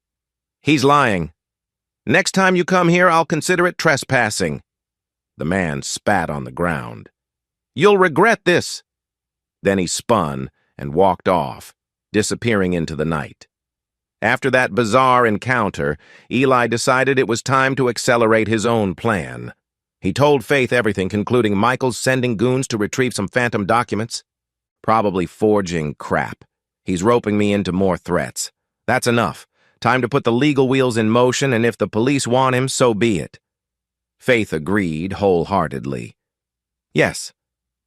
He's lying. Next time you come here, I'll consider it trespassing. The man spat on the ground. You'll regret this. Then he spun and walked off, disappearing into the night. After that bizarre encounter, Eli decided it was time to accelerate his own plan. He told Faith everything, concluding Michael's sending goons to retrieve some phantom documents. Probably forging crap. He's roping me into more threats. That's enough. Time to put the legal wheels in motion, and if the police want him, so be it. Faith agreed wholeheartedly. Yes,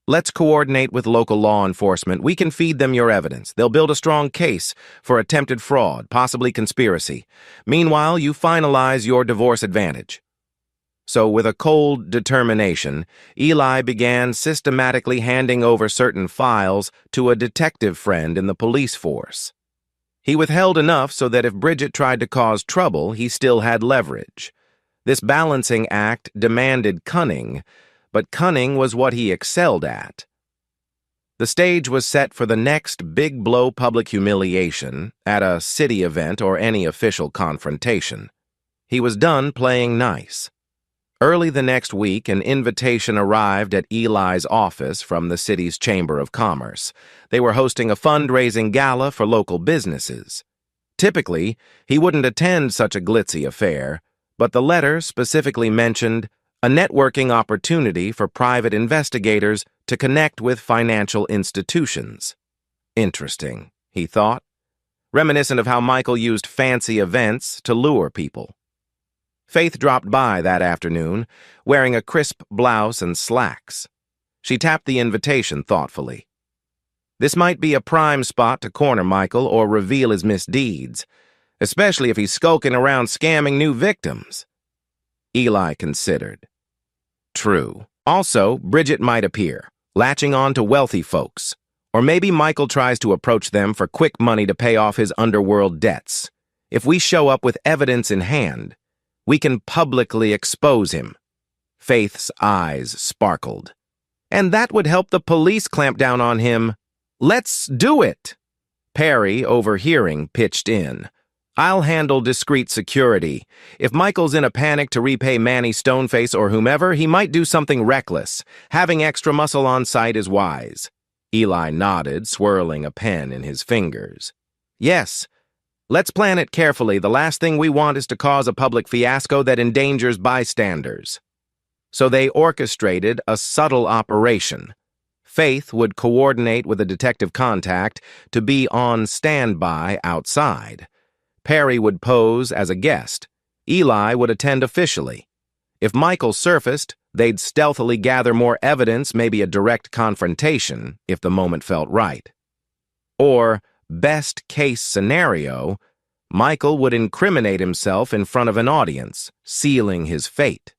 let's coordinate with local law enforcement. We can feed them your evidence. They'll build a strong case for attempted fraud, possibly conspiracy. Meanwhile, you finalize your divorce advantage. So with a cold determination, Eli began systematically handing over certain files to a detective friend in the police force. He withheld enough so that if Bridget tried to cause trouble, he still had leverage. This balancing act demanded cunning, but cunning was what he excelled at. The stage was set for the next big blow public humiliation at a city event or any official confrontation. He was done playing nice. Early the next week, an invitation arrived at Eli's office from the city's Chamber of Commerce. They were hosting a fundraising gala for local businesses. Typically, he wouldn't attend such a glitzy affair, but the letter specifically mentioned a networking opportunity for private investigators to connect with financial institutions. Interesting, he thought, reminiscent of how Michael used fancy events to lure people. Faith dropped by that afternoon, wearing a crisp blouse and slacks. She tapped the invitation thoughtfully. This might be a prime spot to corner Michael or reveal his misdeeds, especially if he's skulking around scamming new victims. Eli considered. True. Also, Bridget might appear, latching on to wealthy folks. Or maybe Michael tries to approach them for quick money to pay off his underworld debts. If we show up with evidence in hand, we can publicly expose him. Faith's eyes sparkled. And that would help the police clamp down on him. Let's do it! Perry, overhearing, pitched in. I'll handle discreet security. If Michael's in a panic to repay Manny Stoneface or whomever, he might do something reckless. Having extra muscle on site is wise. Eli nodded, swirling a pen in his fingers. Yes. Let's plan it carefully. The last thing we want is to cause a public fiasco that endangers bystanders. So they orchestrated a subtle operation. Faith would coordinate with a detective contact to be on standby outside. Perry would pose as a guest. Eli would attend officially. If Michael surfaced, they'd stealthily gather more evidence, maybe a direct confrontation, if the moment felt right. Or, best case scenario, Michael would incriminate himself in front of an audience, sealing his fate.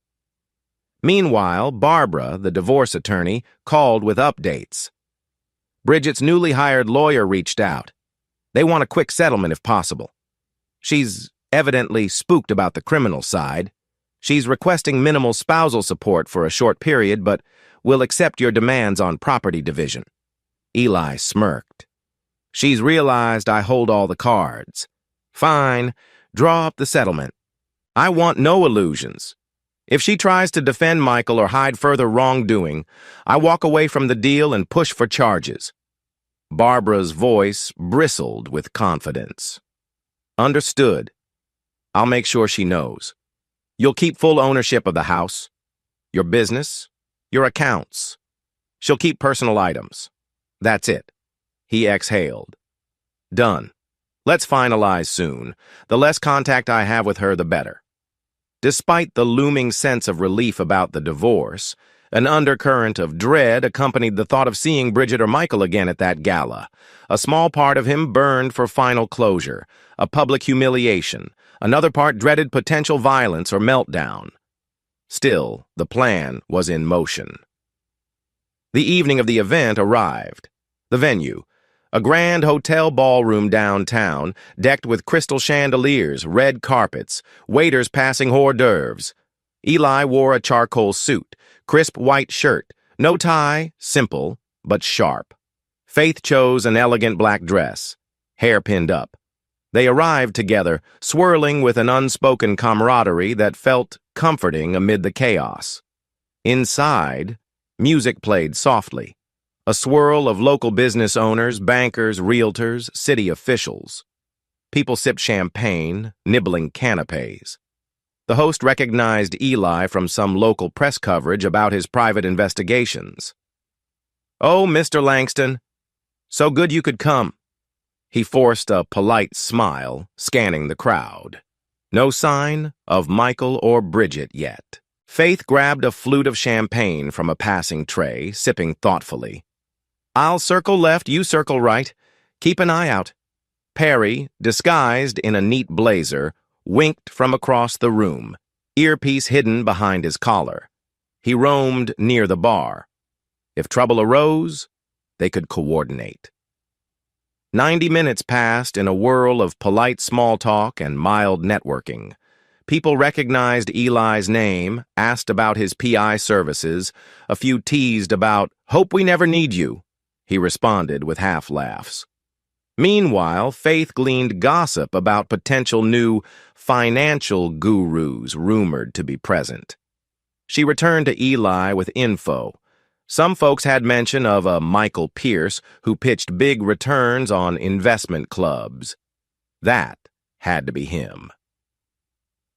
Meanwhile, Barbara, the divorce attorney, called with updates. Bridget's newly hired lawyer reached out. They want a quick settlement if possible. She's evidently spooked about the criminal side. She's requesting minimal spousal support for a short period, but will accept your demands on property division. Eli smirked. She's realized I hold all the cards. Fine, draw up the settlement. I want no illusions. If she tries to defend Michael or hide further wrongdoing, I walk away from the deal and push for charges. Barbara's voice bristled with confidence. Understood. I'll make sure she knows. You'll keep full ownership of the house, your business, your accounts. She'll keep personal items. That's it. He exhaled. Done. Let's finalize soon. The less contact I have with her, the better. Despite the looming sense of relief about the divorce, an undercurrent of dread accompanied the thought of seeing Bridget or Michael again at that gala. A small part of him burned for final closure, a public humiliation. Another part dreaded potential violence or meltdown. Still, the plan was in motion. The evening of the event arrived. The venue, a grand hotel ballroom downtown, decked with crystal chandeliers, red carpets, waiters passing hors d'oeuvres. Eli wore a charcoal suit, crisp white shirt, no tie, simple, but sharp. Faith chose an elegant black dress, hair pinned up. They arrived together, swirling with an unspoken camaraderie that felt comforting amid the chaos. Inside, music played softly. A swirl of local business owners, bankers, realtors, city officials. People sipped champagne, nibbling canapes. The host recognized Eli from some local press coverage about his private investigations. "Oh, Mr. Langston, so good you could come." He forced a polite smile, scanning the crowd. No sign of Michael or Bridget yet. Faith grabbed a flute of champagne from a passing tray, sipping thoughtfully. "I'll circle left, you circle right. Keep an eye out." Perry, disguised in a neat blazer, winked from across the room, earpiece hidden behind his collar. He roamed near the bar. If trouble arose, they could coordinate. 90 minutes passed in a whirl of polite small talk and mild networking. People recognized Eli's name, asked about his PI services, a few teased about, "Hope we never need you." He responded with half-laughs. Meanwhile, Faith gleaned gossip about potential new financial gurus rumored to be present. She returned to Eli with info. Some folks had mention of a Michael Pierce who pitched big returns on investment clubs. That had to be him.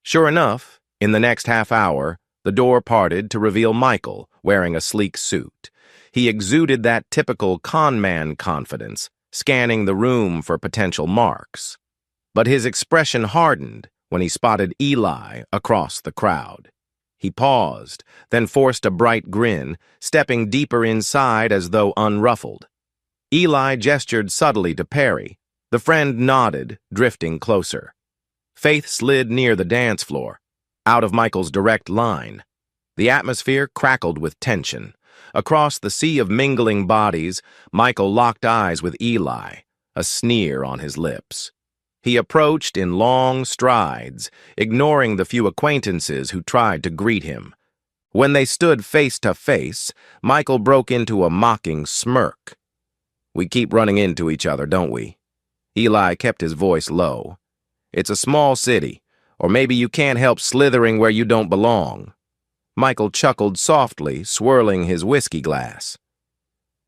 Sure enough, in the next half hour, the door parted to reveal Michael, wearing a sleek suit. He exuded that typical con-man confidence, scanning the room for potential marks. But his expression hardened when he spotted Eli across the crowd. He paused, then forced a bright grin, stepping deeper inside as though unruffled. Eli gestured subtly to Perry. The friend nodded, drifting closer. Faith slid near the dance floor, out of Michael's direct line. The atmosphere crackled with tension. Across the sea of mingling bodies, Michael locked eyes with Eli, a sneer on his lips. He approached in long strides, ignoring the few acquaintances who tried to greet him. When they stood face to face, Michael broke into a mocking smirk. "We keep running into each other, don't we?" Eli kept his voice low. "It's a small city, or maybe you can't help slithering where you don't belong." Michael chuckled softly, swirling his whiskey glass.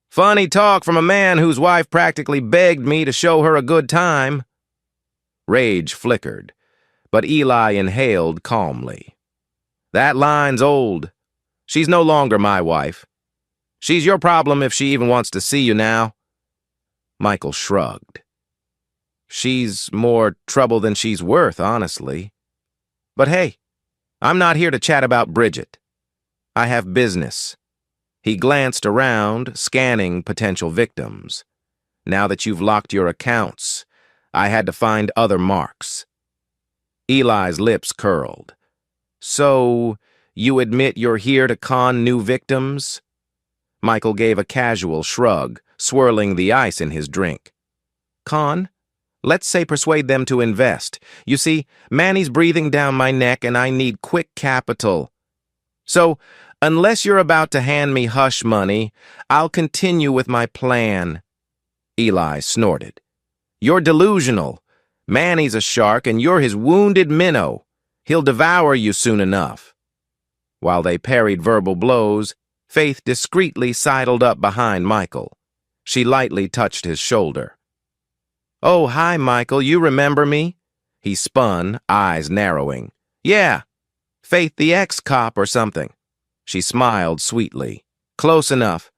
"Funny talk from a man whose wife practically begged me to show her a good time." Rage flickered, but Eli inhaled calmly. "That line's old. She's no longer my wife. She's your problem if she even wants to see you now." Michael shrugged. "She's more trouble than she's worth, honestly. But hey, I'm not here to chat about Bridget. I have business." He glanced around, scanning potential victims. "Now that you've locked your accounts, I had to find other marks." Eli's lips curled. "So, you admit you're here to con new victims?" Michael gave a casual shrug, swirling the ice in his drink. "Con? Let's say persuade them to invest. You see, Manny's breathing down my neck and I need quick capital. So, unless you're about to hand me hush money, I'll continue with my plan." Eli snorted. "You're delusional. Manny's a shark and you're his wounded minnow. He'll devour you soon enough." While they parried verbal blows, Faith discreetly sidled up behind Michael. She lightly touched his shoulder. "Oh, hi, Michael, you remember me?" He spun, eyes narrowing. "Yeah, Faith the ex-cop or something." She smiled sweetly. "Close enough.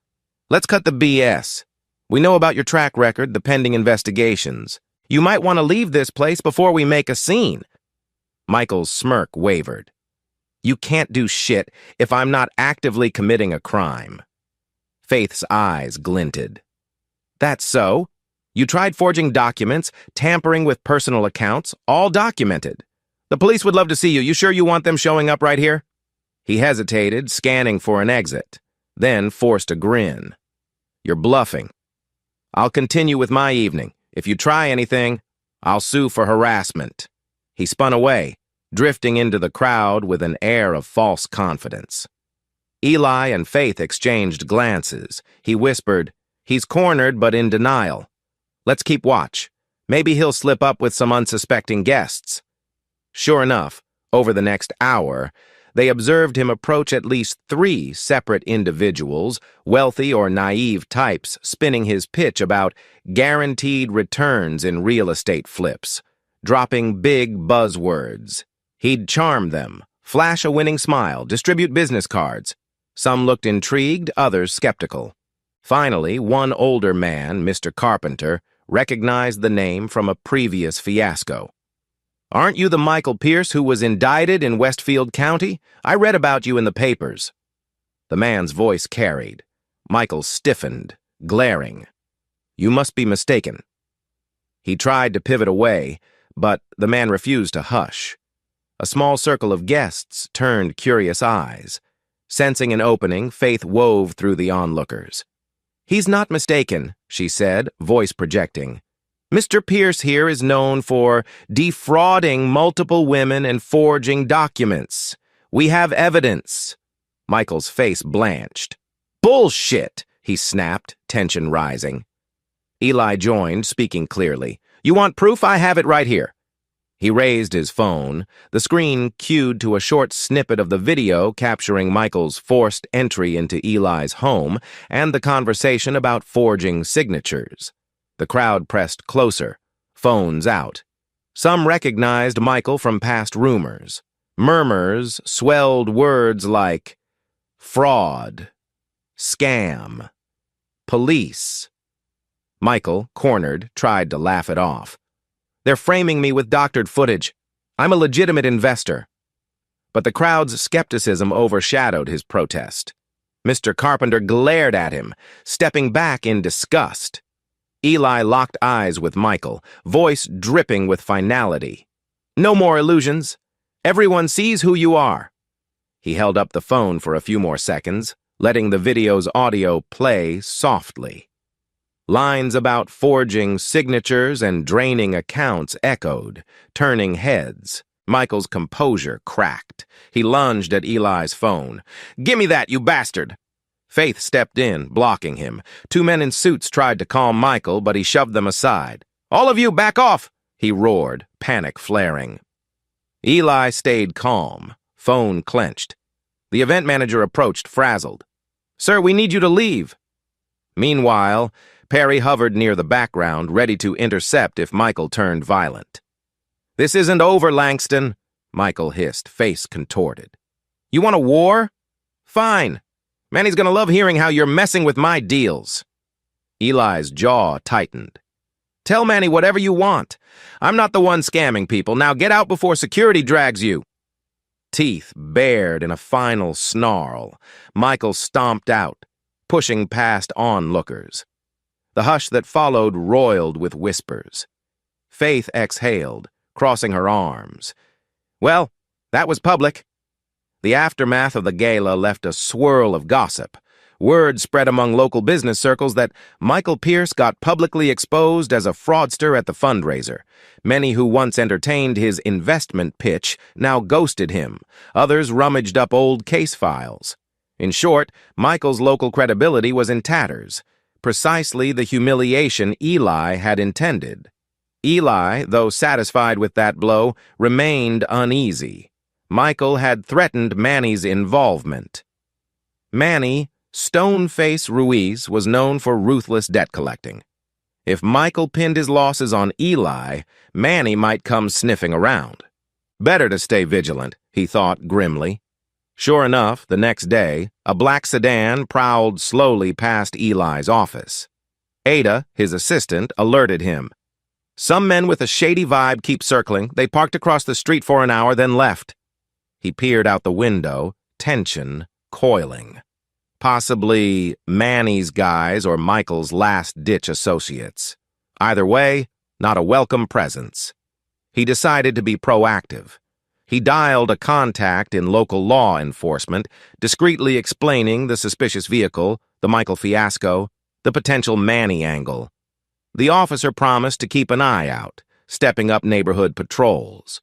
Let's cut the BS. We know about your track record, the pending investigations. You might want to leave this place before we make a scene." Michael's smirk wavered. You can't do shit if I'm not actively committing a crime. Faith's eyes glinted. That's so. You tried forging documents, tampering with personal accounts, all documented. The police would love to see you. You sure you want them showing up right here? He hesitated, scanning for an exit, then forced a grin. You're bluffing. I'll continue with my evening. If you try anything, I'll sue for harassment. He spun away, drifting into the crowd with an air of false confidence. Eli and Faith exchanged glances. He whispered, "He's cornered but in denial. Let's keep watch. Maybe he'll slip up with some unsuspecting guests." Sure enough, over the next hour, they observed him approach at least 3 separate individuals, wealthy or naive types, spinning his pitch about guaranteed returns in real estate flips, dropping big buzzwords. He'd charm them, flash a winning smile, distribute business cards. Some looked intrigued, others skeptical. Finally, one older man, Mr. Carpenter, recognized the name from a previous fiasco. "Aren't you the Michael Pierce who was indicted in Westfield County? I read about you in the papers." The man's voice carried. Michael stiffened, glaring. "You must be mistaken." He tried to pivot away, but the man refused to hush. A small circle of guests turned curious eyes. Sensing an opening, Faith wove through the onlookers. "He's not mistaken," she said, voice projecting. "Mr. Pierce here is known for defrauding multiple women and forging documents. We have evidence." Michael's face blanched. "Bullshit," he snapped, tension rising. Eli joined, speaking clearly. "You want proof? I have it right here." He raised his phone. The screen cued to a short snippet of the video capturing Michael's forced entry into Eli's home and the conversation about forging signatures. The crowd pressed closer, phones out. Some recognized Michael from past rumors. Murmurs swelled words like fraud, scam, police. Michael, cornered, tried to laugh it off. "They're framing me with doctored footage. I'm a legitimate investor." But the crowd's skepticism overshadowed his protest. Mr. Carpenter glared at him, stepping back in disgust. Eli locked eyes with Michael, voice dripping with finality. "No more illusions. Everyone sees who you are." He held up the phone for a few more seconds, letting the video's audio play softly. Lines about forging signatures and draining accounts echoed, turning heads. Michael's composure cracked. He lunged at Eli's phone. "Gimme that, you bastard!" Faith stepped in, blocking him. 2 men in suits tried to calm Michael, but he shoved them aside. "All of you, back off!" he roared, panic flaring. Eli stayed calm, phone clenched. The event manager approached, frazzled. "Sir, we need you to leave." Meanwhile, Perry hovered near the background, ready to intercept if Michael turned violent. "This isn't over, Langston," Michael hissed, face contorted. "You want a war? Fine. Manny's gonna love hearing how you're messing with my deals." Eli's jaw tightened. "Tell Manny whatever you want. I'm not the one scamming people. Now get out before security drags you." Teeth bared in a final snarl, Michael stomped out, pushing past onlookers. The hush that followed roiled with whispers. Faith exhaled, crossing her arms. Well, that was public. The aftermath of the gala left a swirl of gossip. Word spread among local business circles that Michael Pierce got publicly exposed as a fraudster at the fundraiser. Many who once entertained his investment pitch now ghosted him. Others rummaged up old case files. In short, Michael's local credibility was in tatters. Precisely the humiliation Eli had intended. Eli, though satisfied with that blow, remained uneasy. Michael had threatened Manny's involvement. Manny, Stoneface Ruiz, was known for ruthless debt collecting. If Michael pinned his losses on Eli, Manny might come sniffing around. Better to stay vigilant, he thought grimly. Sure enough, the next day, a black sedan prowled slowly past Eli's office. Ada, his assistant, alerted him. "Some men with a shady vibe keep circling. They parked across the street for an hour, then left." He peered out the window, tension coiling. Possibly Manny's guys or Michael's last-ditch associates. Either way, not a welcome presence. He decided to be proactive. He dialed a contact in local law enforcement, discreetly explaining the suspicious vehicle, the Michael fiasco, the potential Manny angle. The officer promised to keep an eye out, stepping up neighborhood patrols.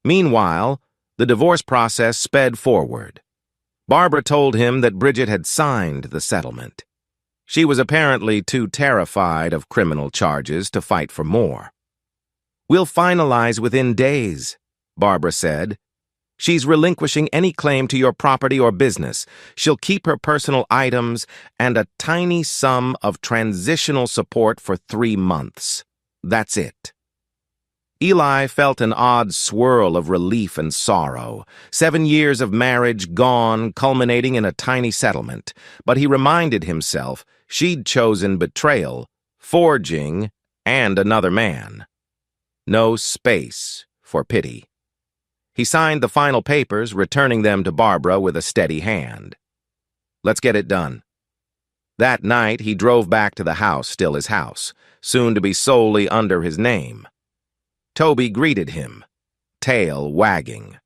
Meanwhile, the divorce process sped forward. Barbara told him that Bridget had signed the settlement. She was apparently too terrified of criminal charges to fight for more. "We'll finalize within days," Barbara said. "She's relinquishing any claim to your property or business. She'll keep her personal items and a tiny sum of transitional support for 3 months. That's it." Eli felt an odd swirl of relief and sorrow. 7 years of marriage gone, culminating in a tiny settlement. But he reminded himself she'd chosen betrayal, forging, and another man. No space for pity. He signed the final papers, returning them to Barbara with a steady hand. "Let's get it done." That night, he drove back to the house, still his house, soon to be solely under his name. Toby greeted him, tail wagging.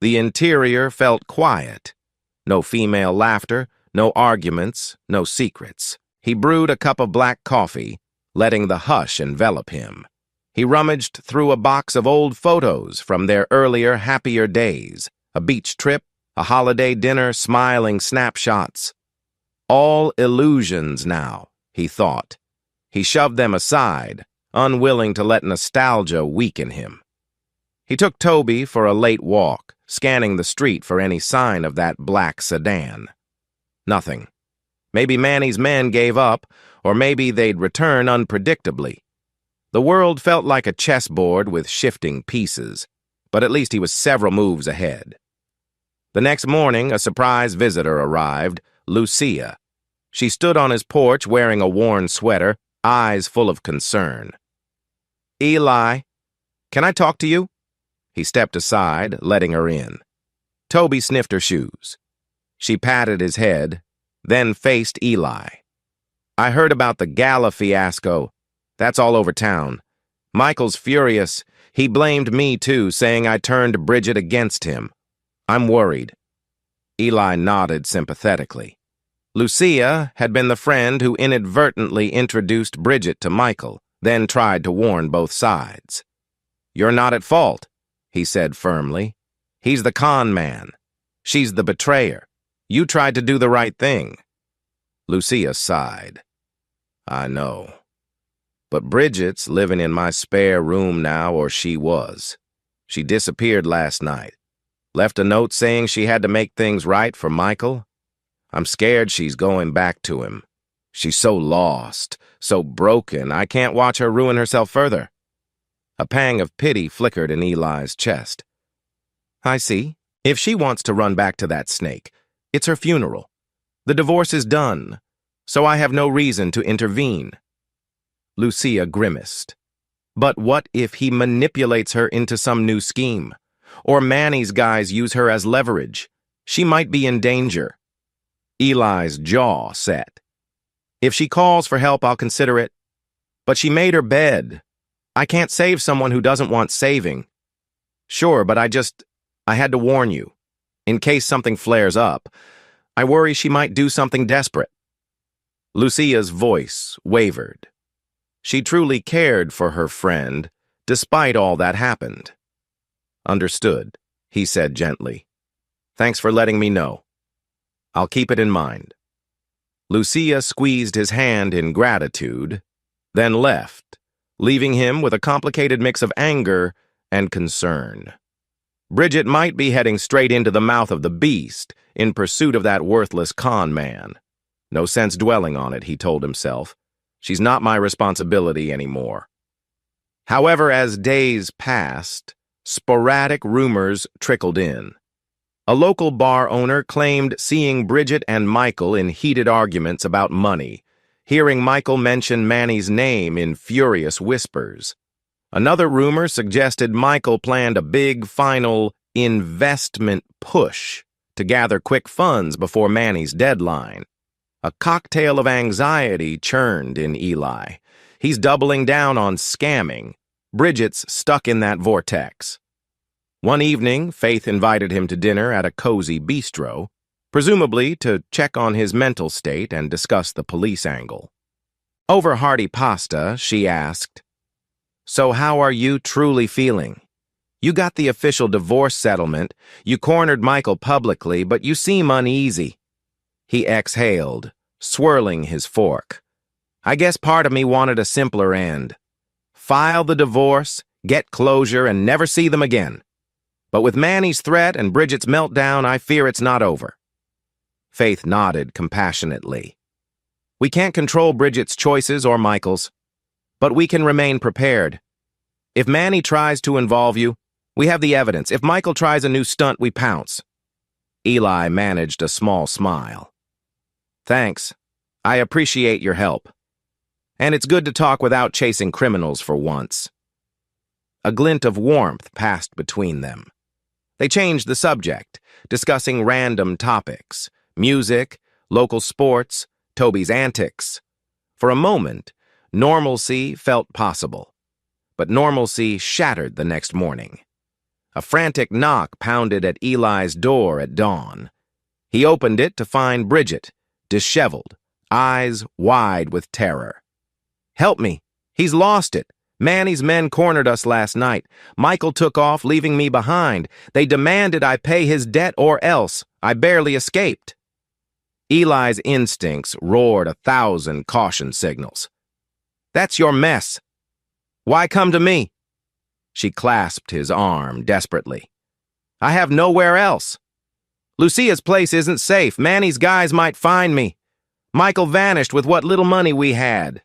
The interior felt quiet. No female laughter, no arguments, no secrets. He brewed a cup of black coffee, letting the hush envelop him. He rummaged through a box of old photos from their earlier, happier days, a beach trip, a holiday dinner, smiling snapshots. All illusions now, he thought. He shoved them aside, unwilling to let nostalgia weaken him. He took Toby for a late walk, scanning the street for any sign of that black sedan. Nothing. Maybe Manny's men gave up, or maybe they'd return unpredictably. The world felt like a chessboard with shifting pieces, but at least he was several moves ahead. The next morning, a surprise visitor arrived, Lucia. She stood on his porch wearing a worn sweater, eyes full of concern. "Eli, can I talk to you?" He stepped aside, letting her in. Toby sniffed her shoes. She patted his head, then faced Eli. "I heard about the gala fiasco. That's all over town. Michael's furious. He blamed me too, saying I turned Bridget against him. I'm worried." Eli nodded sympathetically. Lucia had been the friend who inadvertently introduced Bridget to Michael, then tried to warn both sides. "You're not at fault," he said firmly. "He's the con man. She's the betrayer. You tried to do the right thing." Lucia sighed. "I know. But Bridget's living in my spare room now, or she was. She disappeared last night. Left a note saying she had to make things right for Michael. I'm scared she's going back to him. She's so lost, so broken, I can't watch her ruin herself further." A pang of pity flickered in Eli's chest. "I see. If she wants to run back to that snake, it's her funeral. The divorce is done, so I have no reason to intervene." Lucia grimaced. "But what if he manipulates her into some new scheme? Or Manny's guys use her as leverage? She might be in danger." Eli's jaw set. "If she calls for help, I'll consider it. But she made her bed. I can't save someone who doesn't want saving." "Sure, but I had to warn you. In case something flares up, I worry she might do something desperate." Lucia's voice wavered. She truly cared for her friend, despite all that happened. "Understood," he said gently. "Thanks for letting me know. I'll keep it in mind." Lucia squeezed his hand in gratitude, then left, leaving him with a complicated mix of anger and concern. Bridget might be heading straight into the mouth of the beast in pursuit of that worthless con man. No sense dwelling on it, he told himself. She's not my responsibility anymore. However, as days passed, sporadic rumors trickled in. A local bar owner claimed seeing Bridget and Michael in heated arguments about money, hearing Michael mention Manny's name in furious whispers. Another rumor suggested Michael planned a big, final investment push to gather quick funds before Manny's deadline. A cocktail of anxiety churned in Eli. He's doubling down on scamming. Bridget's stuck in that vortex. One evening, Faith invited him to dinner at a cozy bistro, presumably to check on his mental state and discuss the police angle. Over hearty pasta, she asked, "So how are you truly feeling? You got the official divorce settlement, you cornered Michael publicly, but you seem uneasy." He exhaled, swirling his fork. "I guess part of me wanted a simpler end. File the divorce, get closure, and never see them again. But with Manny's threat and Bridget's meltdown, I fear it's not over." Faith nodded compassionately. "We can't control Bridget's choices or Michael's, but we can remain prepared. If Manny tries to involve you, we have the evidence. If Michael tries a new stunt, we pounce." Eli managed a small smile. "Thanks. I appreciate your help. And it's good to talk without chasing criminals for once." A glint of warmth passed between them. They changed the subject, discussing random topics: music, local sports, Toby's antics. For a moment, normalcy felt possible. But normalcy shattered the next morning. A frantic knock pounded at Eli's door at dawn. He opened it to find Bridget, disheveled, eyes wide with terror. "Help me. He's lost it. Manny's men cornered us last night. Michael took off, leaving me behind. They demanded I pay his debt or else. I barely escaped." Eli's instincts roared 1,000 caution signals. "That's your mess. Why come to me?" She clasped his arm desperately. "I have nowhere else. Lucia's place isn't safe. Manny's guys might find me. Michael vanished with what little money we had.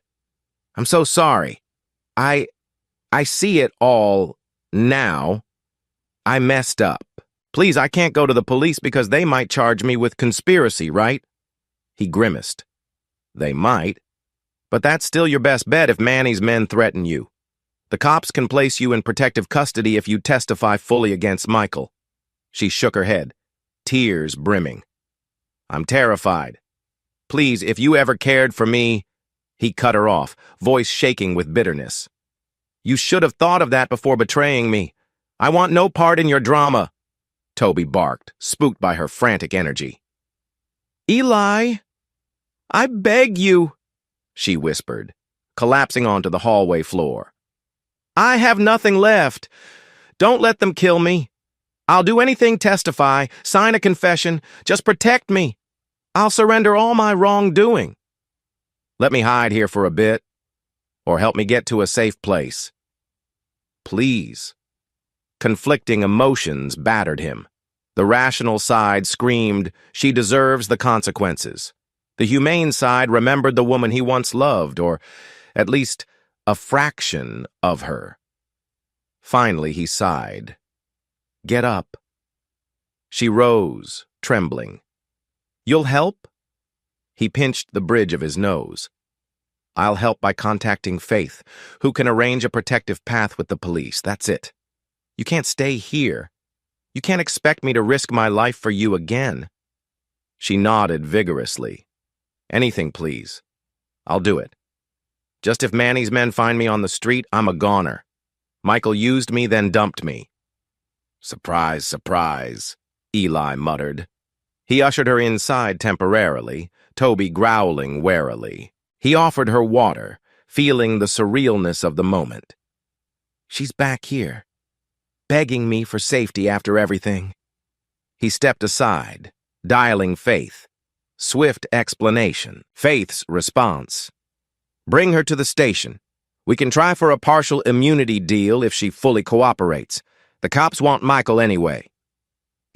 I'm so sorry. I see it all now. I messed up. Please, I can't go to the police because they might charge me with conspiracy, right?" He grimaced. "They might. But that's still your best bet if Manny's men threaten you. The cops can place you in protective custody if you testify fully against Michael." She shook her head, tears brimming. "I'm terrified. Please, if you ever cared for me—" He cut her off, voice shaking with bitterness. "You should have thought of that before betraying me. I want no part in your drama," Toby barked, spooked by her frantic energy. "Eli, I beg you," she whispered, collapsing onto the hallway floor. "I have nothing left. Don't let them kill me. I'll do anything, testify, sign a confession. Just protect me. I'll surrender all my wrongdoing. Let me hide here for a bit, or help me get to a safe place. Please." Conflicting emotions battered him. The rational side screamed, she deserves the consequences. The humane side remembered the woman he once loved, or at least a fraction of her. Finally, he sighed. "Get up." She rose, trembling. "You'll help?" He pinched the bridge of his nose. "I'll help by contacting Faith, who can arrange a protective path with the police. That's it. You can't stay here. You can't expect me to risk my life for you again." She nodded vigorously. "Anything, please. I'll do it. Just if Manny's men find me on the street, I'm a goner. Michael used me, then dumped me." "Surprise, surprise," Eli muttered. He ushered her inside temporarily, Toby growling warily. He offered her water, feeling the surrealness of the moment. "She's back here, begging me for safety after everything." He stepped aside, dialing Faith. Swift explanation. Faith's response. "Bring her to the station. We can try for a partial immunity deal if she fully cooperates. The cops want Michael anyway."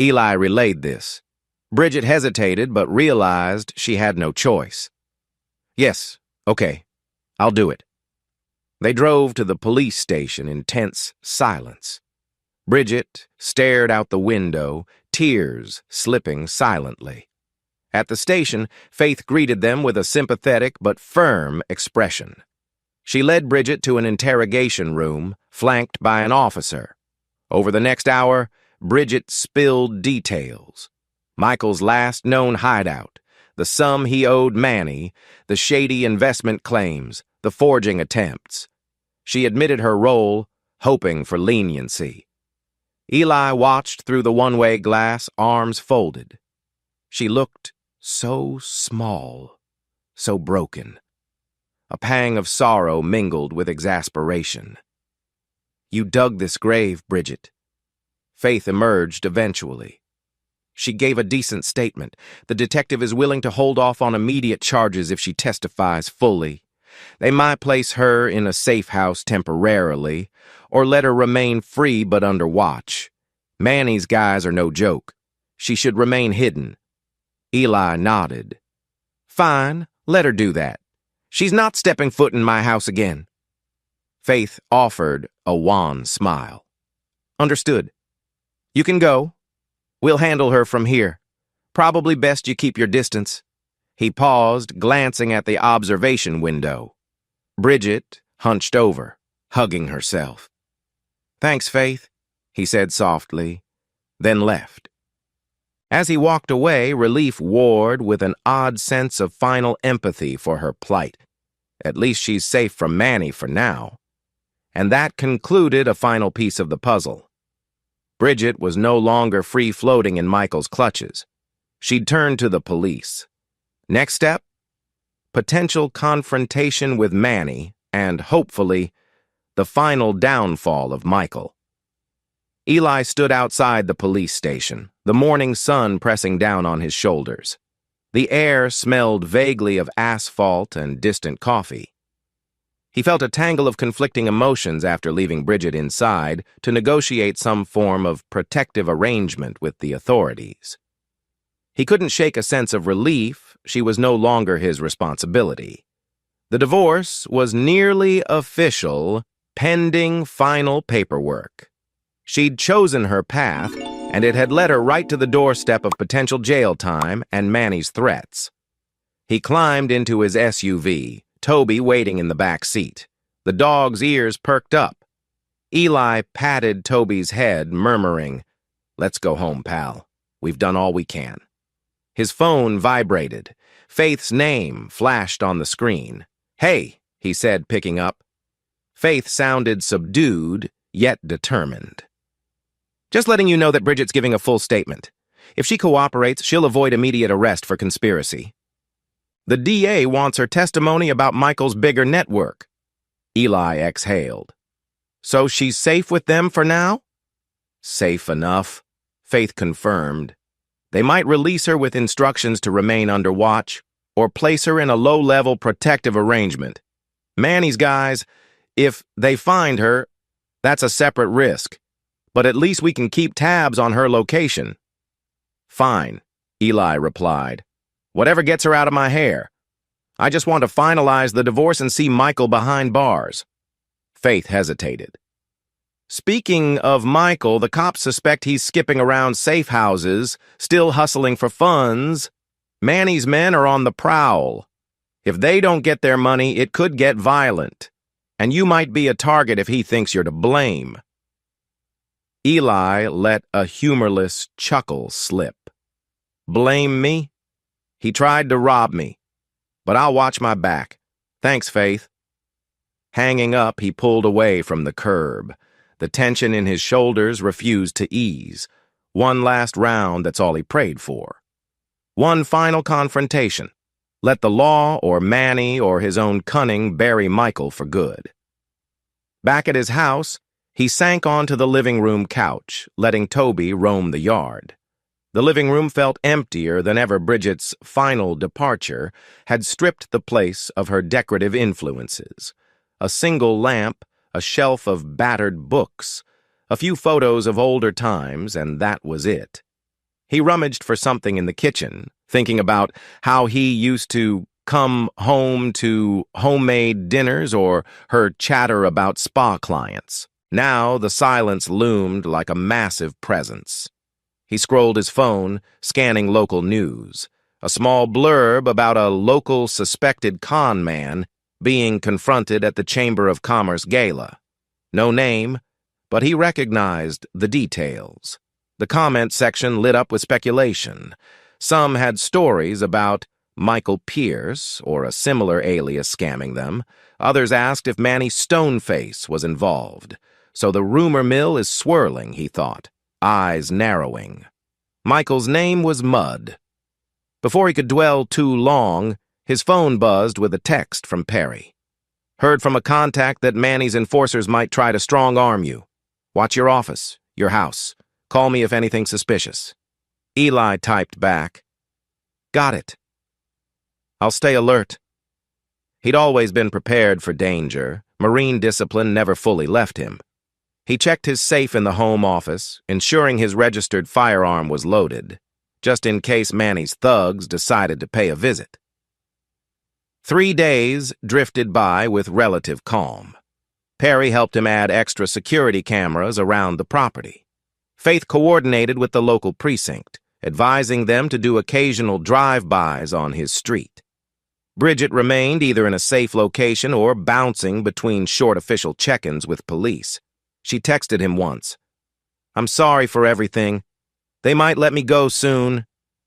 Eli relayed this. Bridget hesitated but realized she had no choice. "Yes, okay, I'll do it." They drove to the police station in tense silence. Bridget stared out the window, tears slipping silently. At the station, Faith greeted them with a sympathetic but firm expression. She led Bridget to an interrogation room, flanked by an officer. Over the next hour, Bridget spilled details. Michael's last known hideout, the sum he owed Manny, the shady investment claims, the forging attempts. She admitted her role, hoping for leniency. Eli watched through the one-way glass, arms folded. She looked so small, so broken. A pang of sorrow mingled with exasperation. "You dug this grave, Bridget." Faith emerged eventually. She gave a decent statement. "The detective is willing to hold off on immediate charges if she testifies fully. They might place her in a safe house temporarily, or let her remain free but under watch. Manny's guys are no joke. She should remain hidden." Eli nodded. "Fine, let her do that. She's not stepping foot in my house again." Faith offered a wan smile. "Understood. You can go. We'll handle her from here. Probably best you keep your distance." He paused, glancing at the observation window. Bridget hunched over, hugging herself. "Thanks, Faith," he said softly, then left. As he walked away, relief warred with an odd sense of final empathy for her plight. At least she's safe from Manny for now. And that concluded a final piece of the puzzle. Bridget was no longer free-floating in Michael's clutches. She'd turned to the police. Next step? Potential confrontation with Manny and, hopefully, the final downfall of Michael. Eli stood outside the police station, the morning sun pressing down on his shoulders. The air smelled vaguely of asphalt and distant coffee. He felt a tangle of conflicting emotions after leaving Bridget inside to negotiate some form of protective arrangement with the authorities. He couldn't shake a sense of relief. She was no longer his responsibility. The divorce was nearly official, pending final paperwork. She'd chosen her path, and it had led her right to the doorstep of potential jail time and Manny's threats. He climbed into his SUV, Toby waiting in the back seat. The dog's ears perked up. Eli patted Toby's head, murmuring, "Let's go home, pal. We've done all we can." His phone vibrated. Faith's name flashed on the screen. "Hey," he said, picking up. Faith sounded subdued, yet determined. "Just letting you know that Bridget's giving a full statement. If she cooperates, she'll avoid immediate arrest for conspiracy. The DA wants her testimony about Michael's bigger network." Eli exhaled. "So she's safe with them for now?" "Safe enough," Faith confirmed. "They might release her with instructions to remain under watch, or place her in a low-level protective arrangement. Manny's guys, if they find her, that's a separate risk. But at least we can keep tabs on her location." "Fine," Eli replied. "Whatever gets her out of my hair. I just want to finalize the divorce and see Michael behind bars." Faith hesitated. "Speaking of Michael, the cops suspect he's skipping around safe houses, still hustling for funds. Manny's men are on the prowl. If they don't get their money, it could get violent. And you might be a target if he thinks you're to blame." Eli let a humorless chuckle slip. "Blame me? He tried to rob me. But I'll watch my back. Thanks, Faith." Hanging up, he pulled away from the curb. The tension in his shoulders refused to ease. One last round, that's all he prayed for. One final confrontation. Let the law or Manny or his own cunning bury Michael for good. Back at his house, he sank onto the living room couch, letting Toby roam the yard. The living room felt emptier than ever. Bridget's final departure had stripped the place of her decorative influences. A single lamp, a shelf of battered books, a few photos of older times, and that was it. He rummaged for something in the kitchen, thinking about how he used to come home to homemade dinners or her chatter about spa clients. Now the silence loomed like a massive presence. He scrolled his phone, scanning local news. A small blurb about a local suspected con man being confronted at the Chamber of Commerce gala. No name, but he recognized the details. The comment section lit up with speculation. Some had stories about Michael Pierce or a similar alias scamming them. Others asked if Manny Stoneface was involved. So the rumor mill is swirling, he thought, eyes narrowing. Michael's name was Mud. Before he could dwell too long, his phone buzzed with a text from Perry. Heard from a contact that Manny's enforcers might try to strong-arm you. Watch your office, your house. Call me if anything suspicious. Eli typed back, "Got it. I'll stay alert." He'd always been prepared for danger. Marine discipline never fully left him. He checked his safe in the home office, ensuring his registered firearm was loaded, just in case Manny's thugs decided to pay a visit. 3 days drifted by with relative calm. Perry helped him add extra security cameras around the property. Faith coordinated with the local precinct, advising them to do occasional drive-bys on his street. Bridget remained either in a safe location or bouncing between short official check-ins with police. She texted him once, "I'm sorry for everything. They might let me go soon.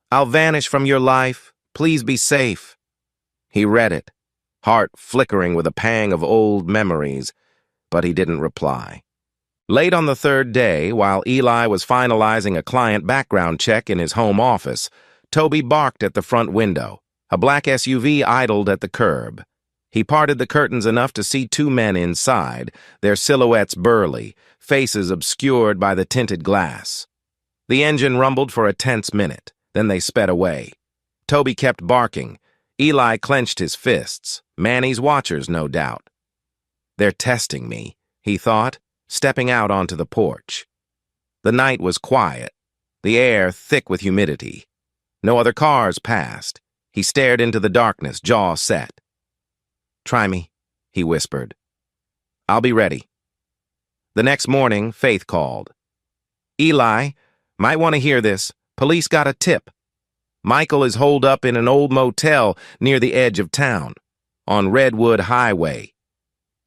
I'll vanish from your life. Please be safe." He read it, heart flickering with a pang of old memories, but he didn't reply. Late on the 3rd day, while Eli was finalizing a client background check in his home office, Toby barked at the front window. A black SUV idled at the curb. He parted the curtains enough to see 2 men inside, their silhouettes burly, faces obscured by the tinted glass. The engine rumbled for a tense minute, then they sped away. Toby kept barking. Eli clenched his fists. Manny's watchers, no doubt. "They're testing me," he thought, stepping out onto the porch. The night was quiet, the air thick with humidity. No other cars passed. He stared into the darkness, jaw set. "Try me," he whispered. "I'll be ready." The next morning, Faith called. "Eli, might want to hear this. Police got a tip. Michael is holed up in an old motel near the edge of town, on Redwood Highway.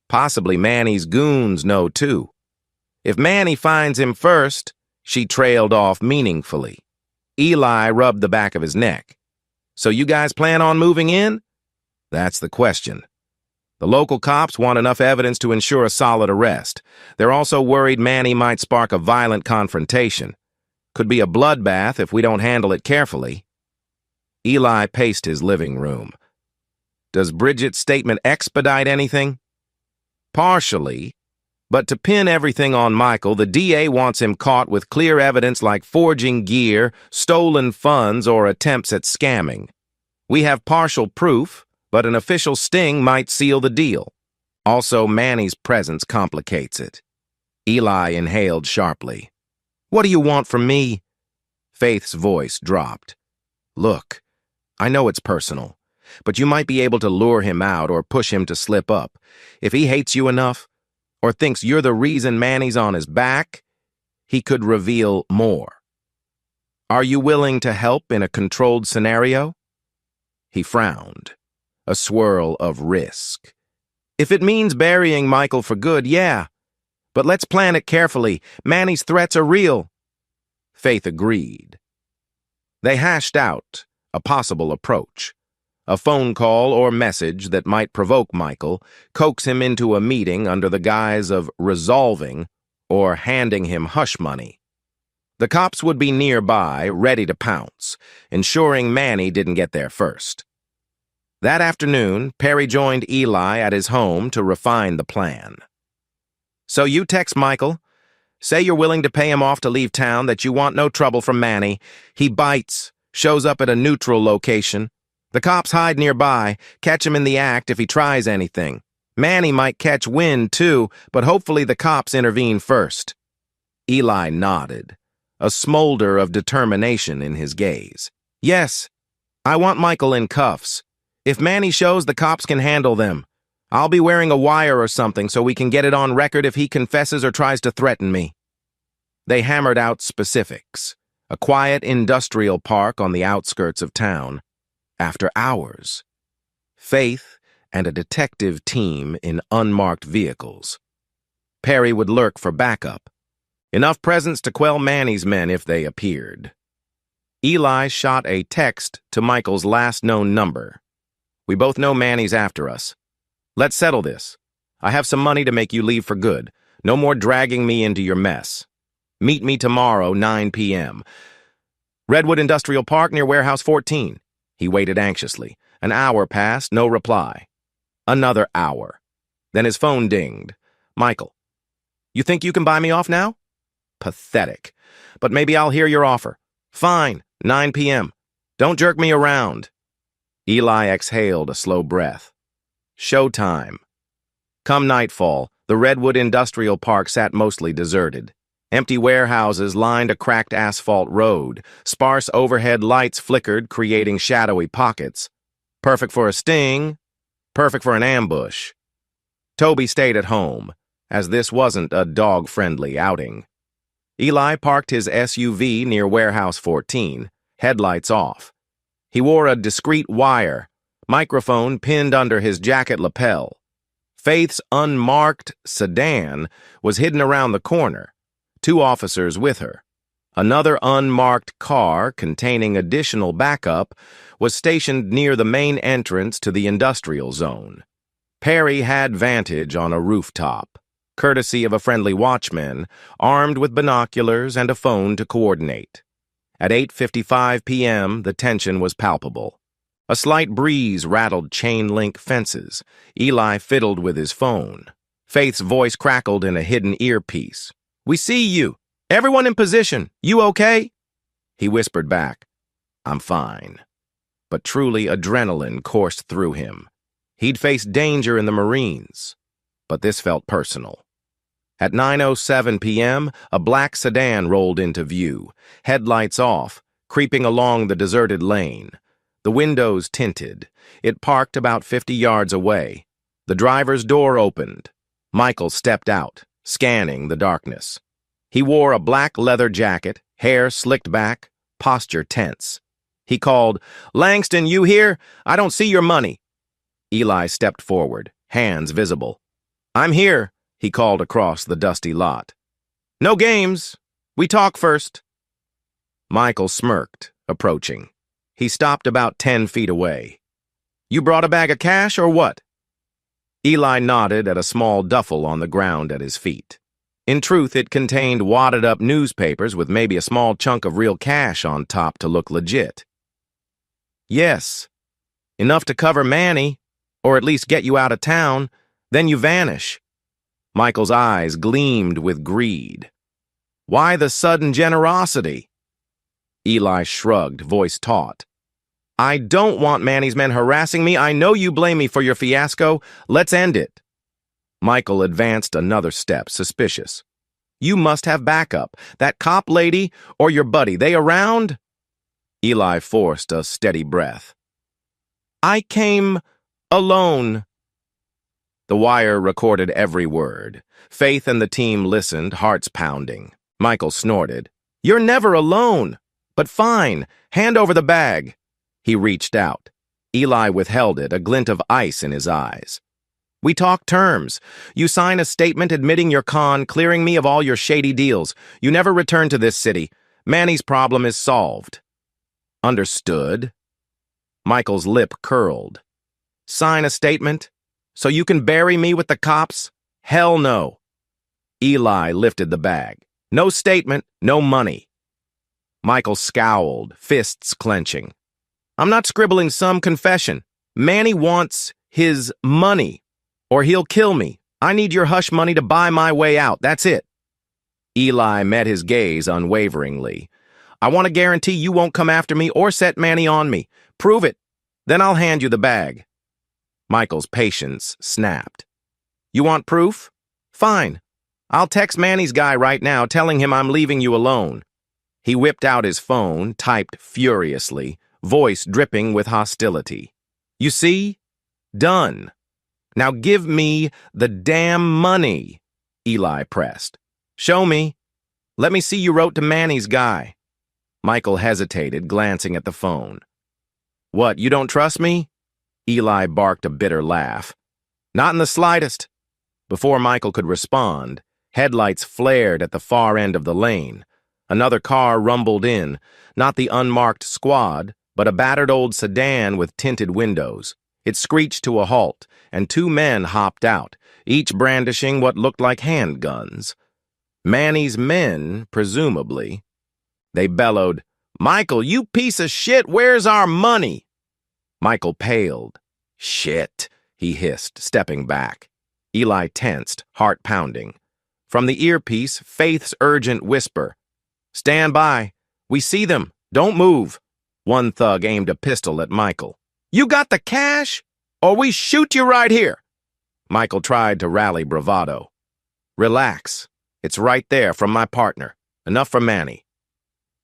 Possibly Manny's goons know too. If Manny finds him first," she trailed off meaningfully. Eli rubbed the back of his neck. "So you guys plan on moving in?" "That's the question. The local cops want enough evidence to ensure a solid arrest. They're also worried Manny might spark a violent confrontation. Could be a bloodbath if we don't handle it carefully." Eli paced his living room. "Does Bridget's statement expedite anything?" "Partially. But to pin everything on Michael, the DA wants him caught with clear evidence like forging gear, stolen funds, or attempts at scamming. We have partial proof, but an official sting might seal the deal. Also, Manny's presence complicates it." Eli inhaled sharply. "What do you want from me?" Faith's voice dropped. "Look, I know it's personal, but you might be able to lure him out or push him to slip up. If he hates you enough, or thinks you're the reason Manny's on his back, he could reveal more. Are you willing to help in a controlled scenario?" He frowned, a swirl of risk. "If it means burying Michael for good, yeah. But let's plan it carefully. Manny's threats are real." Faith agreed. They hashed out a possible approach. A phone call or message that might provoke Michael, coax him into a meeting under the guise of resolving or handing him hush money. The cops would be nearby, ready to pounce, ensuring Manny didn't get there first. That afternoon, Perry joined Eli at his home to refine the plan. "So you text Michael. Say you're willing to pay him off to leave town, that you want no trouble from Manny. He bites, shows up at a neutral location. The cops hide nearby, catch him in the act if he tries anything. Manny might catch wind, too, but hopefully the cops intervene first." Eli nodded, a smolder of determination in his gaze. "Yes, I want Michael in cuffs. If Manny shows, the cops can handle them. I'll be wearing a wire or something so we can get it on record if he confesses or tries to threaten me." They hammered out specifics. A quiet industrial park on the outskirts of town. After hours, Faith and a detective team in unmarked vehicles. Perry would lurk for backup. Enough presents to quell Manny's men if they appeared. Eli shot a text to Michael's last known number. We both know Manny's after us. Let's settle this. I have some money to make you leave for good. No more dragging me into your mess. Meet me tomorrow, 9 p.m. Redwood Industrial Park near Warehouse 14. He waited anxiously. An hour passed, no reply. Another hour. Then his phone dinged. Michael, you think you can buy me off now? Pathetic. But maybe I'll hear your offer. Fine, 9 p.m. Don't jerk me around. Eli exhaled a slow breath. Showtime. Come nightfall, the Redwood Industrial Park sat mostly deserted. Empty warehouses lined a cracked asphalt road. Sparse overhead lights flickered, creating shadowy pockets. Perfect for a sting, perfect for an ambush. Toby stayed at home, as this wasn't a dog-friendly outing. Eli parked his SUV near Warehouse 14, headlights off. He wore a discreet wire, microphone pinned under his jacket lapel. Faith's unmarked sedan was hidden around the corner, 2 officers with her. Another unmarked car, containing additional backup, was stationed near the main entrance to the industrial zone. Perry had vantage on a rooftop, courtesy of a friendly watchman, armed with binoculars and a phone to coordinate. At 8:55 p.m., the tension was palpable. A slight breeze rattled chain-link fences. Eli fiddled with his phone. Faith's voice crackled in a hidden earpiece. "We see you. Everyone in position. You okay?" He whispered back, "I'm fine." But truly adrenaline coursed through him. He'd faced danger in the Marines, but this felt personal. At 9:07 p.m., a black sedan rolled into view, headlights off, creeping along the deserted lane. The windows tinted. It parked about 50 yards away. The driver's door opened. Michael stepped out, scanning the darkness. He wore a black leather jacket, hair slicked back, posture tense. He called, "Langston, you here? I don't see your money." Eli stepped forward, hands visible. "I'm here," he called across the dusty lot. "No games. We talk first." Michael smirked, approaching. He stopped about 10 feet away. "You brought a bag of cash or what?" Eli nodded at a small duffel on the ground at his feet. In truth, it contained wadded-up newspapers with maybe a small chunk of real cash on top to look legit. "Yes. Enough to cover Manny, or at least get you out of town. Then you vanish." Michael's eyes gleamed with greed. "Why the sudden generosity?" Eli shrugged, voice taut. "I don't want Manny's men harassing me. I know you blame me for your fiasco. Let's end it." Michael advanced another step, suspicious. "You must have backup. That cop lady or your buddy, they around?" Eli forced a steady breath. "I came alone." The wire recorded every word. Faith and the team listened, hearts pounding. Michael snorted. "You're never alone. But fine, hand over the bag." He reached out. Eli withheld it, a glint of ice in his eyes. "We talk terms. You sign a statement admitting your con, clearing me of all your shady deals. You never return to this city. Manny's problem is solved." "Understood." Michael's lip curled. "Sign a statement? So you can bury me with the cops? Hell no." Eli lifted the bag. "No statement, no money." Michael scowled, fists clenching. "I'm not scribbling some confession. Manny wants his money, or he'll kill me. I need your hush money to buy my way out, that's it." Eli met his gaze unwaveringly. "I want to guarantee you won't come after me or set Manny on me. Prove it. Then I'll hand you the bag." Michael's patience snapped. "You want proof? Fine. I'll text Manny's guy right now telling him I'm leaving you alone." He whipped out his phone, typed furiously, voice dripping with hostility. "You see? Done. Now give me the damn money," Eli pressed. "Show me. Let me see you wrote to Manny's guy." Michael hesitated, glancing at the phone. "What, you don't trust me?" Eli barked a bitter laugh. "Not in the slightest." Before Michael could respond, Headlights flared at the far end of the lane. Another car rumbled in, not the unmarked squad, but a battered old sedan with tinted windows. It screeched to a halt, and two men hopped out, each brandishing what looked like handguns. Manny's men, presumably. They bellowed, "Michael, you piece of shit, where's our money?" Michael paled. "Shit," he hissed, stepping back. Eli tensed, heart pounding. From the earpiece, Faith's urgent whisper, "Stand by. We see them. Don't move." One thug aimed a pistol at Michael. "You got the cash? Or we shoot you right here." Michael tried to rally bravado. "Relax. It's right there from my partner. Enough for Manny."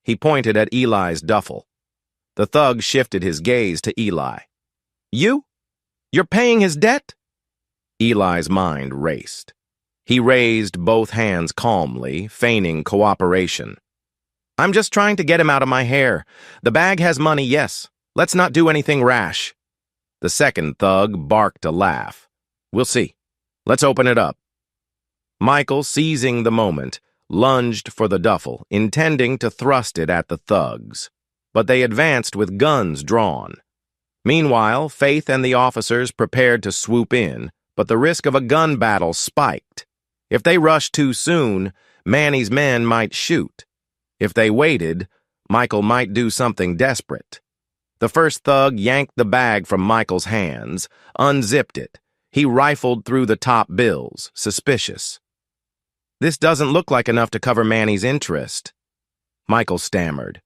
He pointed at Eli's duffel. The thug shifted his gaze to Eli. "You? You're paying his debt?" Eli's mind raced. He raised both hands calmly, feigning cooperation. "I'm just trying to get him out of my hair. The bag has money, yes. Let's not do anything rash." The second thug barked a laugh. "We'll see. Let's open it up." Michael, seizing the moment, lunged for the duffel, intending to thrust it at the thugs. But they advanced with guns drawn. Meanwhile, Faith and the officers prepared to swoop in, but the risk of a gun battle spiked. If they rushed too soon, Manny's men might shoot. If they waited, Michael might do something desperate. The first thug yanked the bag from Michael's hands, unzipped it. He rifled through the top bills, suspicious. "This doesn't look like enough to cover Manny's interest." Michael stammered.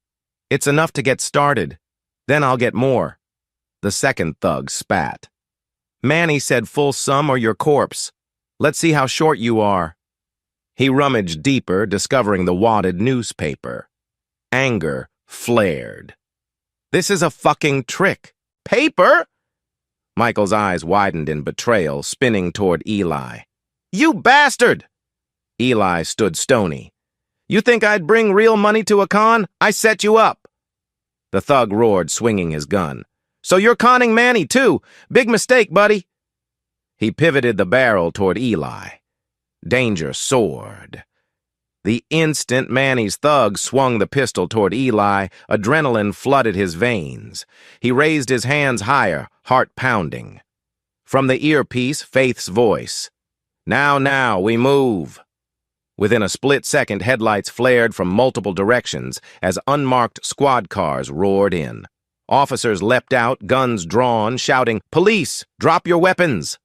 "It's enough to get started. Then I'll get more." The second thug spat. "Manny said full sum or your corpse. Let's see how short you are." He rummaged deeper, discovering the wadded newspaper. Anger flared. "This is a fucking trick. Paper?" Michael's eyes widened in betrayal, spinning toward Eli. "You bastard!" Eli stood stony. "You think I'd bring real money to a con? I set you up." The thug roared, swinging his gun. "So you're conning Manny, too. Big mistake, buddy." He pivoted the barrel toward Eli. Danger soared. The instant Manny's thug swung the pistol toward Eli, adrenaline flooded his veins. He raised his hands higher, heart pounding. From the earpiece, Faith's voice. Now, we move." Within a split second, headlights flared from multiple directions as unmarked squad cars roared in. Officers leapt out, guns drawn, shouting, "Police, drop your weapons!"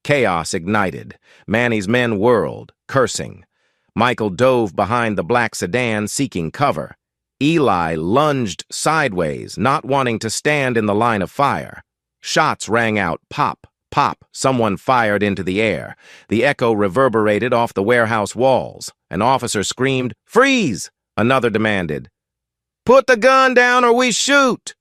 Chaos ignited. Manny's men whirled, cursing. Michael dove behind the black sedan, seeking cover. Eli lunged sideways, not wanting to stand in the line of fire. Shots rang out, pop, pop. Someone fired into the air. The echo reverberated off the warehouse walls. An officer screamed, "Freeze!" Another demanded, "Put the gun down or we shoot!"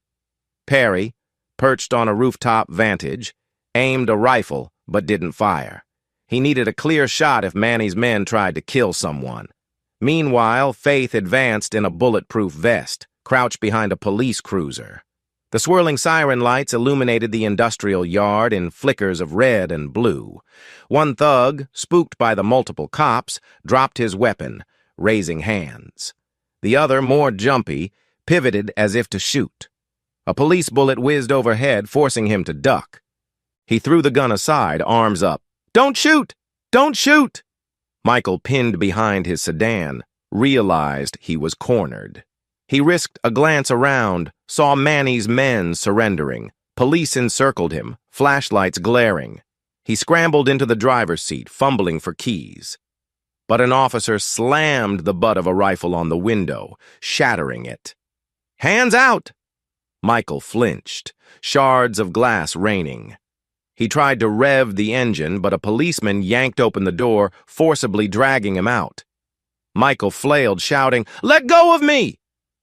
Perry, perched on a rooftop vantage, aimed a rifle but didn't fire. He needed a clear shot if Manny's men tried to kill someone. Meanwhile, Faith advanced in a bulletproof vest, crouched behind a police cruiser. The swirling siren lights illuminated the industrial yard in flickers of red and blue. One thug, spooked by the multiple cops, dropped his weapon, raising hands. The other, more jumpy, pivoted as if to shoot. A police bullet whizzed overhead, forcing him to duck. He threw the gun aside, arms up. "Don't shoot! Don't shoot!" Michael, pinned behind his sedan, realized he was cornered. He risked a glance around, saw Manny's men surrendering. Police encircled him, flashlights glaring. He scrambled into the driver's seat, fumbling for keys. But an officer slammed the butt of a rifle on the window, shattering it. "Hands out!" Michael flinched, shards of glass raining. He tried to rev the engine, but a policeman yanked open the door, forcibly dragging him out. Michael flailed, shouting, "Let go of me!"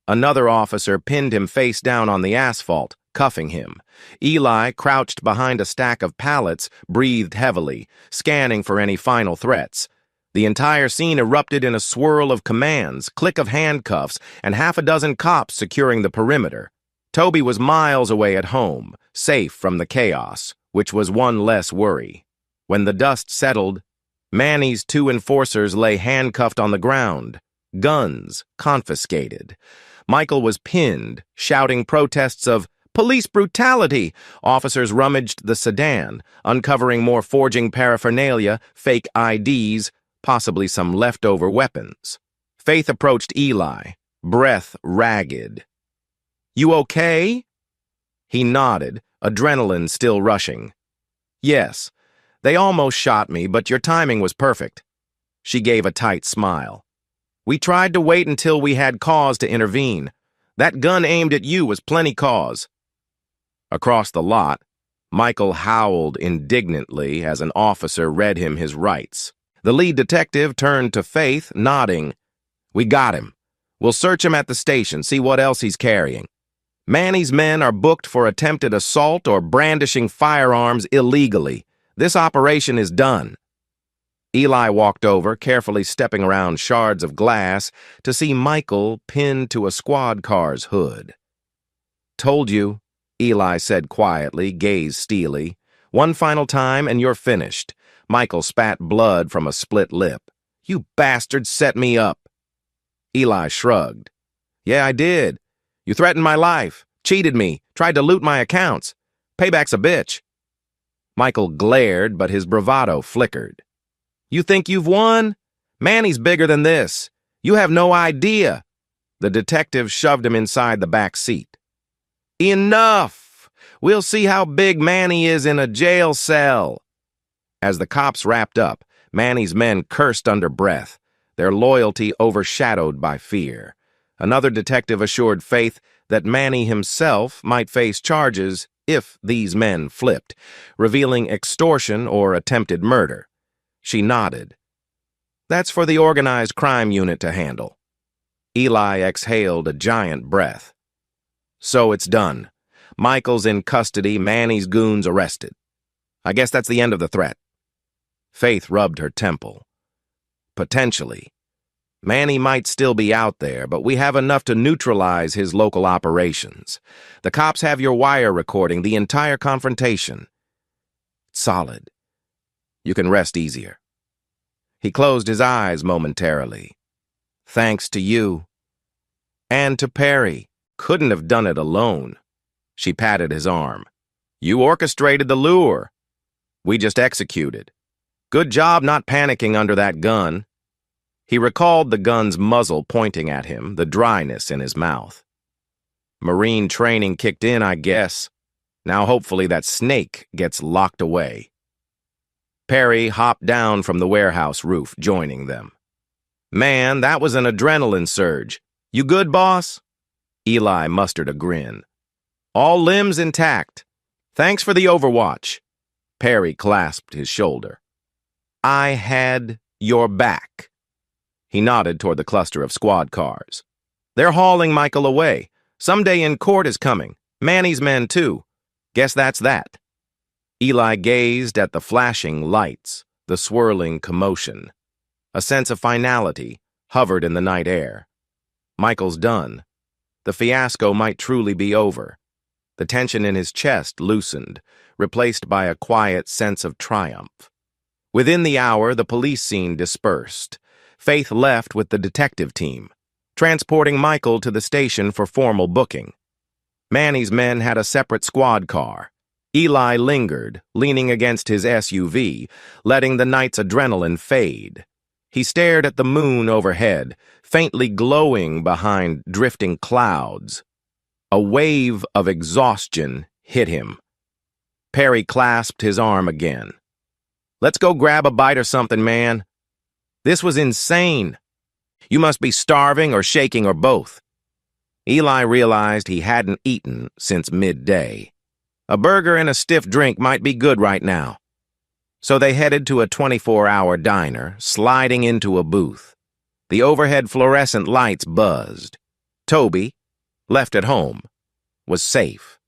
Another officer pinned him face down on the asphalt, cuffing him. Eli, crouched behind a stack of pallets, breathed heavily, scanning for any final threats. The entire scene erupted in a swirl of commands, click of handcuffs, and half a dozen cops securing the perimeter. Toby was miles away at home, safe from the chaos, which was one less worry. When the dust settled, Manny's two enforcers lay handcuffed on the ground, guns confiscated. Michael was pinned, shouting protests of police brutality. Officers rummaged the sedan, uncovering more forging paraphernalia, fake IDs, possibly some leftover weapons. Faith approached Eli, breath ragged. "You okay?" He nodded, adrenaline still rushing. "Yes. They almost shot me, but your timing was perfect." She gave a tight smile. "We tried to wait until we had cause to intervene. That gun aimed at you was plenty cause." Across the lot, Michael howled indignantly as an officer read him his rights. The lead detective turned to Faith, nodding. "We got him. We'll search him at the station, see what else he's carrying. Manny's men are booked for attempted assault or brandishing firearms illegally. This operation is done." Eli walked over, carefully stepping around shards of glass to see Michael pinned to a squad car's hood. "Told you," Eli said quietly, gaze steely. "One final time and you're finished." Michael spat blood from a split lip. "You bastard set me up." Eli shrugged. "Yeah, I did. You threatened my life, cheated me, tried to loot my accounts. Payback's a bitch." Michael glared, but his bravado flickered. "You think you've won? Manny's bigger than this. You have no idea." The detective shoved him inside the back seat. "Enough! We'll see how big Manny is in a jail cell." As the cops wrapped up, Manny's men cursed under breath, their loyalty overshadowed by fear. Another detective assured Faith that Manny himself might face charges if these men flipped, revealing extortion or attempted murder. She nodded. "That's for the organized crime unit to handle." Eli exhaled a giant breath. "So it's done. Michael's in custody, Manny's goons arrested. I guess that's the end of the threat." Faith rubbed her temple. "Potentially. Manny might still be out there, but we have enough to neutralize his local operations. The cops have your wire recording, the entire confrontation. Solid. You can rest easier." He closed his eyes momentarily. "Thanks to you. And to Perry. Couldn't have done it alone." She patted his arm. "You orchestrated the lure. We just executed. Good job not panicking under that gun." He recalled the gun's muzzle pointing at him, the dryness in his mouth. "Marine training kicked in, I guess. Now hopefully that snake gets locked away." Perry hopped down from the warehouse roof, joining them. "Man, that was an adrenaline surge. You good, boss?" Eli mustered a grin. "All limbs intact. Thanks for the overwatch." Perry clasped his shoulder. "I had your back." He nodded toward the cluster of squad cars. "They're hauling Michael away. Someday in court is coming. Manny's men, too. Guess that's that." Eli gazed at the flashing lights, the swirling commotion. A sense of finality hovered in the night air. Michael's done. The fiasco might truly be over. The tension in his chest loosened, replaced by a quiet sense of triumph. Within the hour, the police scene dispersed. Faith left with the detective team, transporting Michael to the station for formal booking. Manny's men had a separate squad car. Eli lingered, leaning against his SUV, letting the night's adrenaline fade. He stared at the moon overhead, faintly glowing behind drifting clouds. A wave of exhaustion hit him. Perry clasped his arm again. "Let's go grab a bite or something, man. This was insane. You must be starving or shaking or both." Eli realized he hadn't eaten since midday. A burger and a stiff drink might be good right now. So they headed to a 24-hour diner, sliding into a booth. The overhead fluorescent lights buzzed. Toby, left at home, was safe.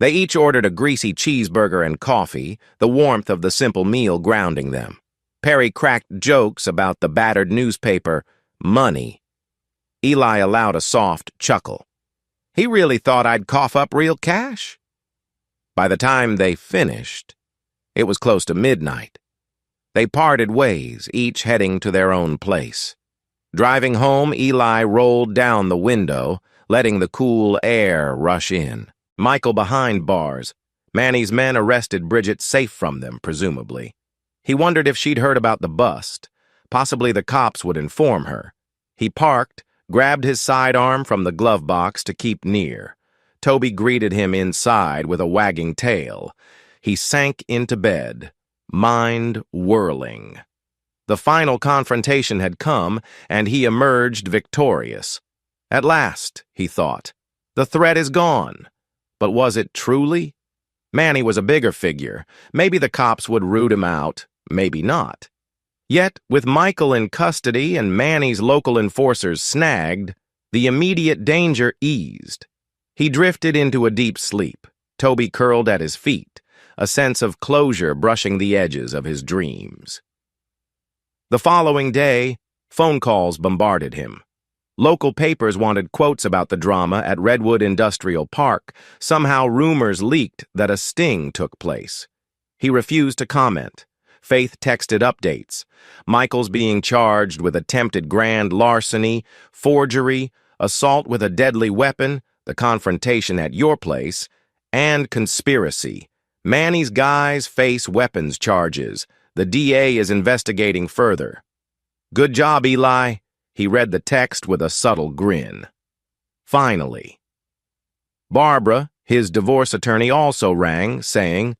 They each ordered a greasy cheeseburger and coffee, the warmth of the simple meal grounding them. Perry cracked jokes about the battered newspaper, money. Eli allowed a soft chuckle. He really thought I'd cough up real cash. By the time they finished, it was close to midnight. They parted ways, each heading to their own place. Driving home, Eli rolled down the window, letting the cool air rush in. Michael behind bars. Manny's men arrested Bridget safe from them, presumably. He wondered if she'd heard about the bust. Possibly the cops would inform her. He parked, grabbed his sidearm from the glove box to keep near. Toby greeted him inside with a wagging tail. He sank into bed, mind whirling. The final confrontation had come, and he emerged victorious. At last, he thought. The threat is gone. But was it truly? Manny was a bigger figure. Maybe the cops would root him out, maybe not. Yet, with Michael in custody and Manny's local enforcers snagged, the immediate danger eased. He drifted into a deep sleep, Toby curled at his feet, a sense of closure brushing the edges of his dreams. The following day, phone calls bombarded him. Local papers wanted quotes about the drama at Redwood Industrial Park. Somehow rumors leaked that a sting took place. He refused to comment. Faith texted updates. Michael's being charged with attempted grand larceny, forgery, assault with a deadly weapon, the confrontation at your place, and conspiracy. Manny's guys face weapons charges. The DA is investigating further. Good job, Eli. He read the text with a subtle grin. Finally. Barbara, his divorce attorney, also rang, saying,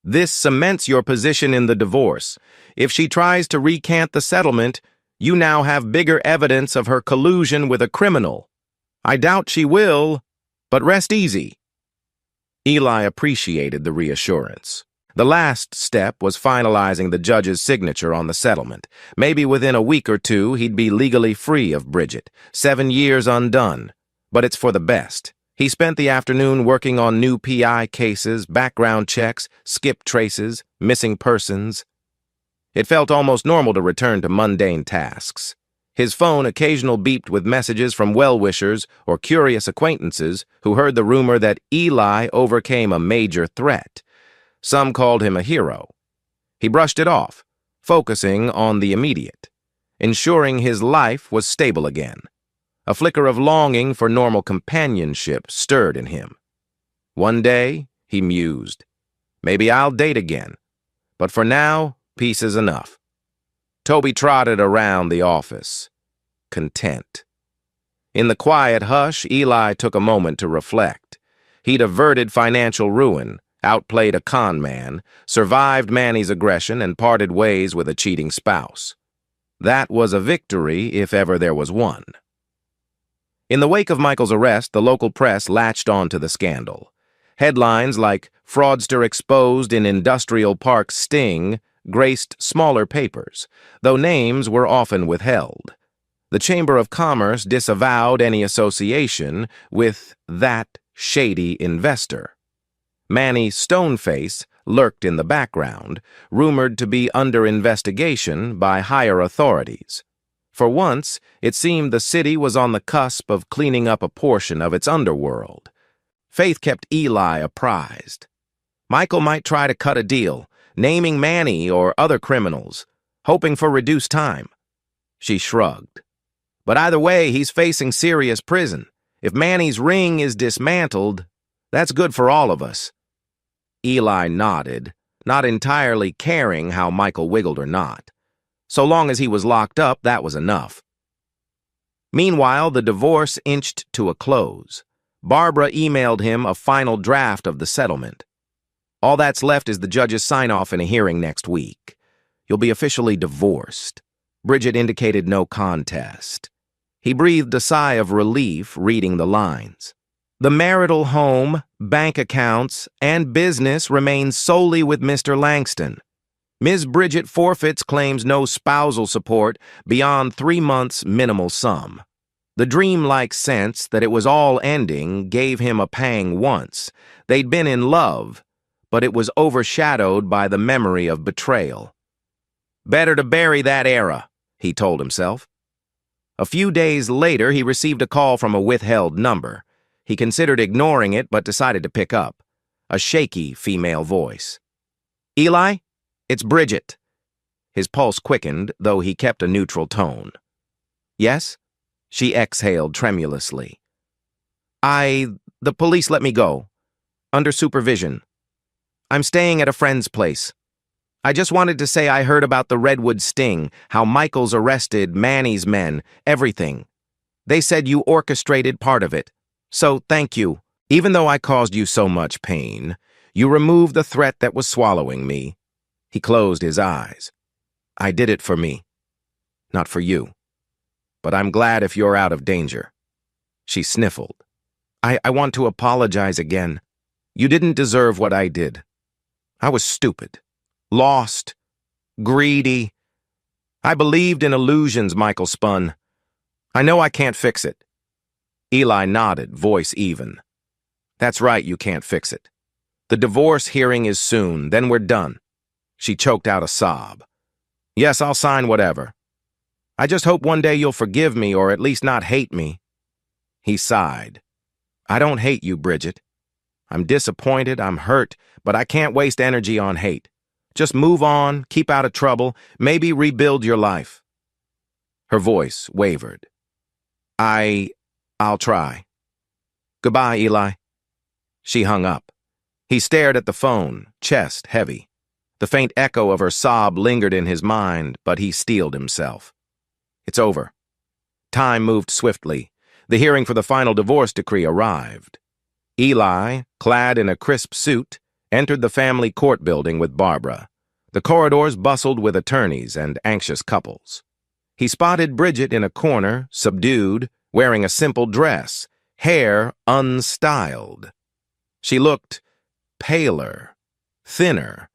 "This cements your position in the divorce. If she tries to recant the settlement, you now have bigger evidence of her collusion with a criminal. I doubt she will, but rest easy." Eli appreciated the reassurance. The last step was finalizing the judge's signature on the settlement. Maybe within a week or two, he'd be legally free of Bridget. 7 years undone. But it's for the best. He spent the afternoon working on new PI cases, background checks, skip traces, missing persons. It felt almost normal to return to mundane tasks. His phone occasionally beeped with messages from well-wishers or curious acquaintances who heard the rumor that Eli overcame a major threat. Some called him a hero. He brushed it off, focusing on the immediate, ensuring his life was stable again. A flicker of longing for normal companionship stirred in him. One day, he mused, maybe I'll date again, but for now, peace is enough. Toby trotted around the office, content. In the quiet hush, Eli took a moment to reflect. He'd averted financial ruin, outplayed a con man, survived Manny's aggression, and parted ways with a cheating spouse. That was a victory, if ever there was one. In the wake of Michael's arrest, the local press latched onto the scandal. Headlines like "Fraudster Exposed in Industrial Park Sting" graced smaller papers, though names were often withheld. The Chamber of Commerce disavowed any association with that shady investor. Manny Stoneface lurked in the background, rumored to be under investigation by higher authorities. For once, it seemed the city was on the cusp of cleaning up a portion of its underworld. Faith kept Eli apprised. Michael might try to cut a deal, naming Manny or other criminals, hoping for reduced time. She shrugged. But either way, he's facing serious prison. If Manny's ring is dismantled, that's good for all of us. Eli nodded, not entirely caring how Michael wiggled or not. So long as he was locked up, that was enough. Meanwhile, the divorce inched to a close. Barbara emailed him a final draft of the settlement. All that's left is the judge's sign-off in a hearing next week. You'll be officially divorced. Bridget indicated no contest. He breathed a sigh of relief reading the lines. The marital home, bank accounts, and business remain solely with Mr. Langston. Ms. Bridget forfeits claims no spousal support beyond 3 months' minimal sum. The dreamlike sense that it was all ending gave him a pang once. They'd been in love, but it was overshadowed by the memory of betrayal. Better to bury that era, he told himself. A few days later, he received a call from a withheld number. He considered ignoring it, but decided to pick up. A shaky female voice. "Eli, it's Bridget." His pulse quickened, though he kept a neutral tone. "Yes?" She exhaled tremulously. The police let me go. Under supervision. I'm staying at a friend's place. I just wanted to say I heard about the Redwood sting, how Michael's arrested Manny's men, everything. They said you orchestrated part of it. So, thank you. Even though I caused you so much pain, you removed the threat that was swallowing me." He closed his eyes. "I did it for me, not for you. But I'm glad if you're out of danger." She sniffled. I want to apologize again. You didn't deserve what I did. I was stupid, lost, greedy. I believed in illusions Michael spun. I know I can't fix it." Eli nodded, voice even. "That's right, you can't fix it. The divorce hearing is soon, then we're done." She choked out a sob. "Yes, I'll sign whatever. I just hope one day you'll forgive me or at least not hate me." He sighed. "I don't hate you, Bridget. I'm disappointed, I'm hurt, but I can't waste energy on hate. Just move on, keep out of trouble, maybe rebuild your life." Her voice wavered. I'll try. Goodbye, Eli." She hung up. He stared at the phone, chest heavy. The faint echo of her sob lingered in his mind, but he steeled himself. It's over. Time moved swiftly. The hearing for the final divorce decree arrived. Eli, clad in a crisp suit, entered the family court building with Barbara. The corridors bustled with attorneys and anxious couples. He spotted Bridget in a corner, subdued, wearing a simple dress, hair unstyled. She looked paler, thinner,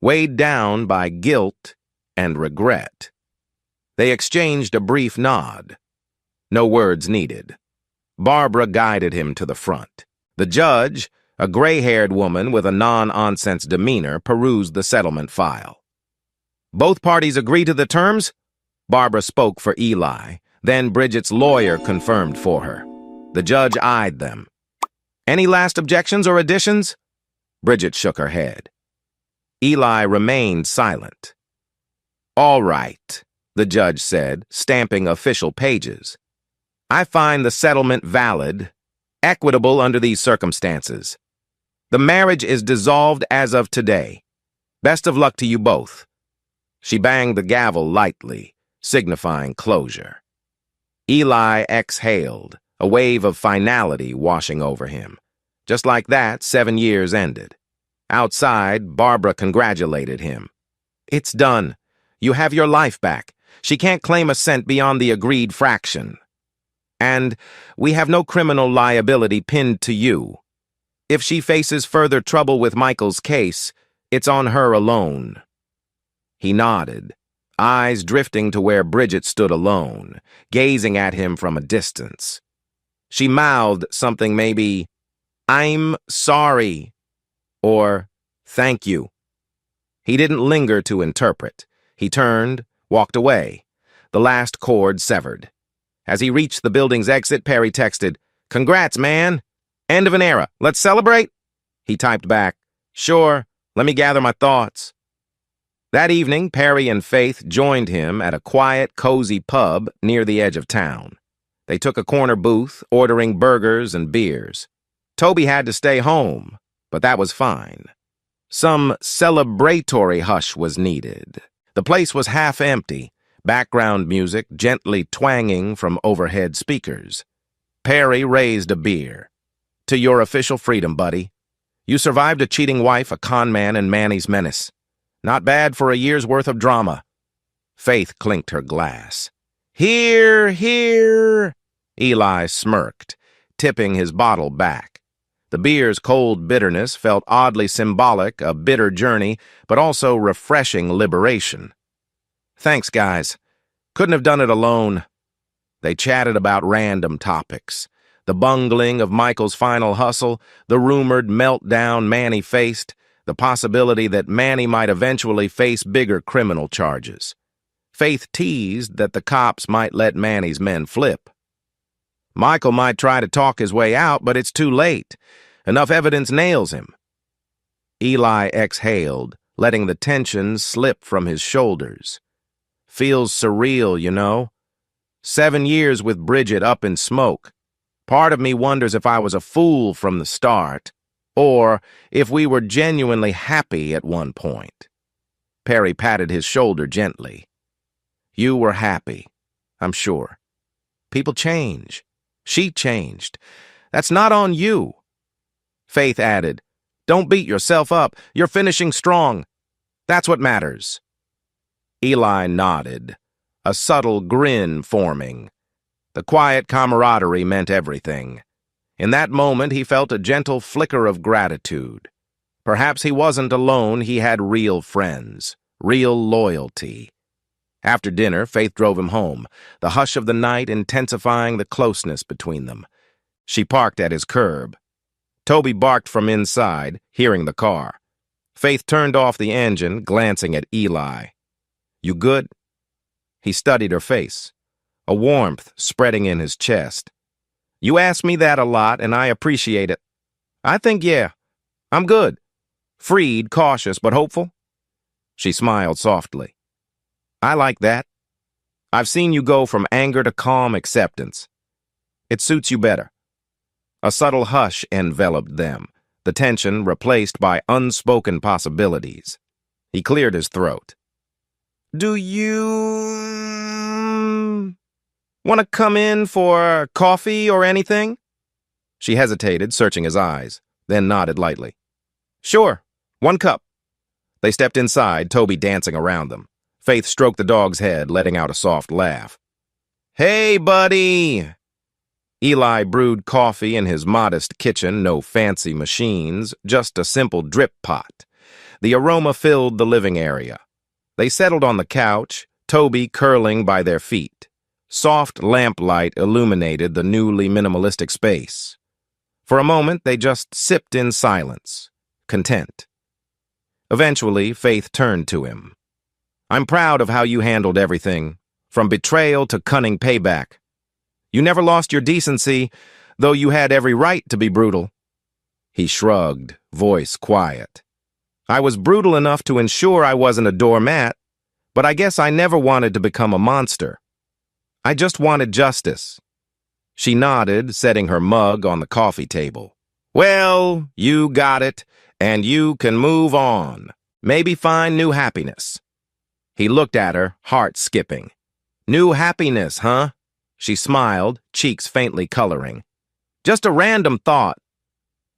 weighed down by guilt and regret. They exchanged a brief nod. No words needed. Barbara guided him to the front. The judge, a gray-haired woman with a non-nonsense demeanor, perused the settlement file. "Both parties agree to the terms?" Barbara spoke for Eli. Then Bridget's lawyer confirmed for her. The judge eyed them. "Any last objections or additions?" Bridget shook her head. Eli remained silent. "All right," the judge said, stamping official pages. "I find the settlement valid, equitable under these circumstances. The marriage is dissolved as of today. Best of luck to you both." She banged the gavel lightly, signifying closure. Eli exhaled, a wave of finality washing over him. Just like that, 7 years ended. Outside, Barbara congratulated him. "It's done. You have your life back. She can't claim a cent beyond the agreed fraction. And we have no criminal liability pinned to you. If she faces further trouble with Michael's case, it's on her alone." He nodded, eyes drifting to where Bridget stood alone, gazing at him from a distance. She mouthed something maybe, "I'm sorry," or "Thank you." He didn't linger to interpret. He turned, walked away, the last cord severed. As he reached the building's exit, Perry texted, "Congrats, man. End of an era. Let's celebrate?" He typed back, "Sure. Let me gather my thoughts." That evening, Perry and Faith joined him at a quiet, cozy pub near the edge of town. They took a corner booth, ordering burgers and beers. Toby had to stay home, but that was fine. Some celebratory hush was needed. The place was half empty, background music gently twanging from overhead speakers. Perry raised a beer. "To your official freedom, buddy. You survived a cheating wife, a con man, and Manny's menace. Not bad for a year's worth of drama." Faith clinked her glass. "Hear, hear!" Eli smirked, tipping his bottle back. The beer's cold bitterness felt oddly symbolic, a bitter journey, but also refreshing liberation. "Thanks, guys. Couldn't have done it alone." They chatted about random topics. The bungling of Michael's final hustle, the rumored meltdown Manny faced, the possibility that Manny might eventually face bigger criminal charges. Faith teased that the cops might let Manny's men flip. "Michael might try to talk his way out, but it's too late. Enough evidence nails him." Eli exhaled, letting the tension slip from his shoulders. Feels surreal, you know? 7 years with Bridget up in smoke. Part of me wonders if I was a fool from the start, or if we were genuinely happy at one point. Perry patted his shoulder gently. You were happy, I'm sure. People change. She changed. That's not on you. Faith added, Don't beat yourself up. You're finishing strong. That's what matters. Eli nodded, a subtle grin forming. The quiet camaraderie meant everything. In that moment, he felt a gentle flicker of gratitude. Perhaps he wasn't alone, he had real friends, real loyalty. After dinner, Faith drove him home, the hush of the night intensifying the closeness between them. She parked at his curb. Toby barked from inside, hearing the car. Faith turned off the engine, glancing at Eli. You good? He studied her face, a warmth spreading in his chest. You ask me that a lot, and I appreciate it. I think, yeah, I'm good. Freed, cautious, but hopeful. She smiled softly. I like that. I've seen you go from anger to calm acceptance. It suits you better. A subtle hush enveloped them, the tension replaced by unspoken possibilities. He cleared his throat. Do you want to come in for coffee or anything? She hesitated, searching his eyes, then nodded lightly. Sure, 1 cup. They stepped inside, Toby dancing around them. Faith stroked the dog's head, letting out a soft laugh. Hey, buddy! Eli brewed coffee in his modest kitchen, no fancy machines, just a simple drip pot. The aroma filled the living area. They settled on the couch, Toby curling by their feet. Soft lamplight illuminated the newly minimalistic space. For a moment, they just sipped in silence, content. Eventually, Faith turned to him. I'm proud of how you handled everything, from betrayal to cunning payback. You never lost your decency, though you had every right to be brutal. He shrugged, voice quiet. I was brutal enough to ensure I wasn't a doormat, but I guess I never wanted to become a monster. I just wanted justice. She nodded, setting her mug on the coffee table. Well, you got it, and you can move on. Maybe find new happiness. He looked at her, heart skipping. New happiness, huh? She smiled, cheeks faintly coloring. Just a random thought.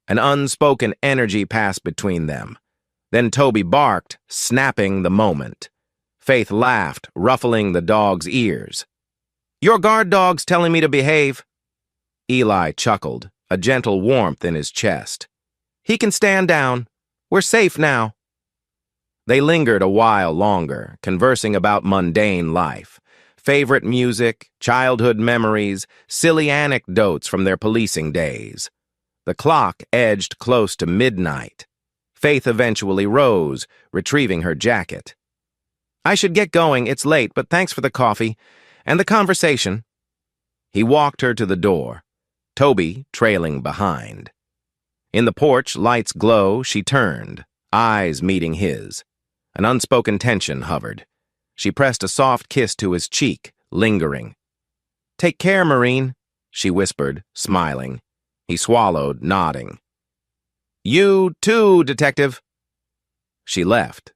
An unspoken energy passed between them. Then Toby barked, snapping the moment. Faith laughed, ruffling the dog's ears. Your guard dog's telling me to behave. Eli chuckled, a gentle warmth in his chest. He can stand down. We're safe now. They lingered a while longer, conversing about mundane life. Favorite music, childhood memories, silly anecdotes from their policing days. The clock edged close to midnight. Faith eventually rose, retrieving her jacket. I should get going, it's late, but thanks for the coffee and the conversation. He walked her to the door, Toby trailing behind. In the porch, lights glow, she turned, eyes meeting his. An unspoken tension hovered. She pressed a soft kiss to his cheek, lingering. Take care, Marine, she whispered, smiling. He swallowed, nodding. You too, Detective. She left.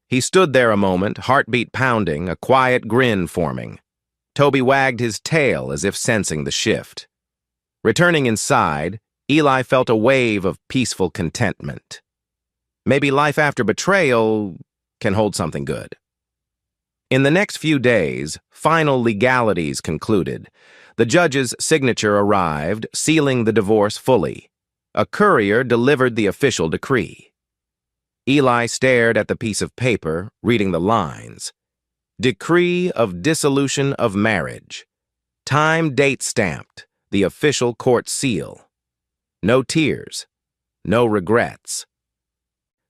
He stood there a moment, heartbeat pounding, a quiet grin forming. Toby wagged his tail as if sensing the shift. Returning inside, Eli felt a wave of peaceful contentment. Maybe life after betrayal can hold something good. In the next few days, final legalities concluded. The judge's signature arrived, sealing the divorce fully. A courier delivered the official decree. Eli stared at the piece of paper, reading the lines. Decree of dissolution of marriage. Time date stamped, the official court seal. No tears, no regrets.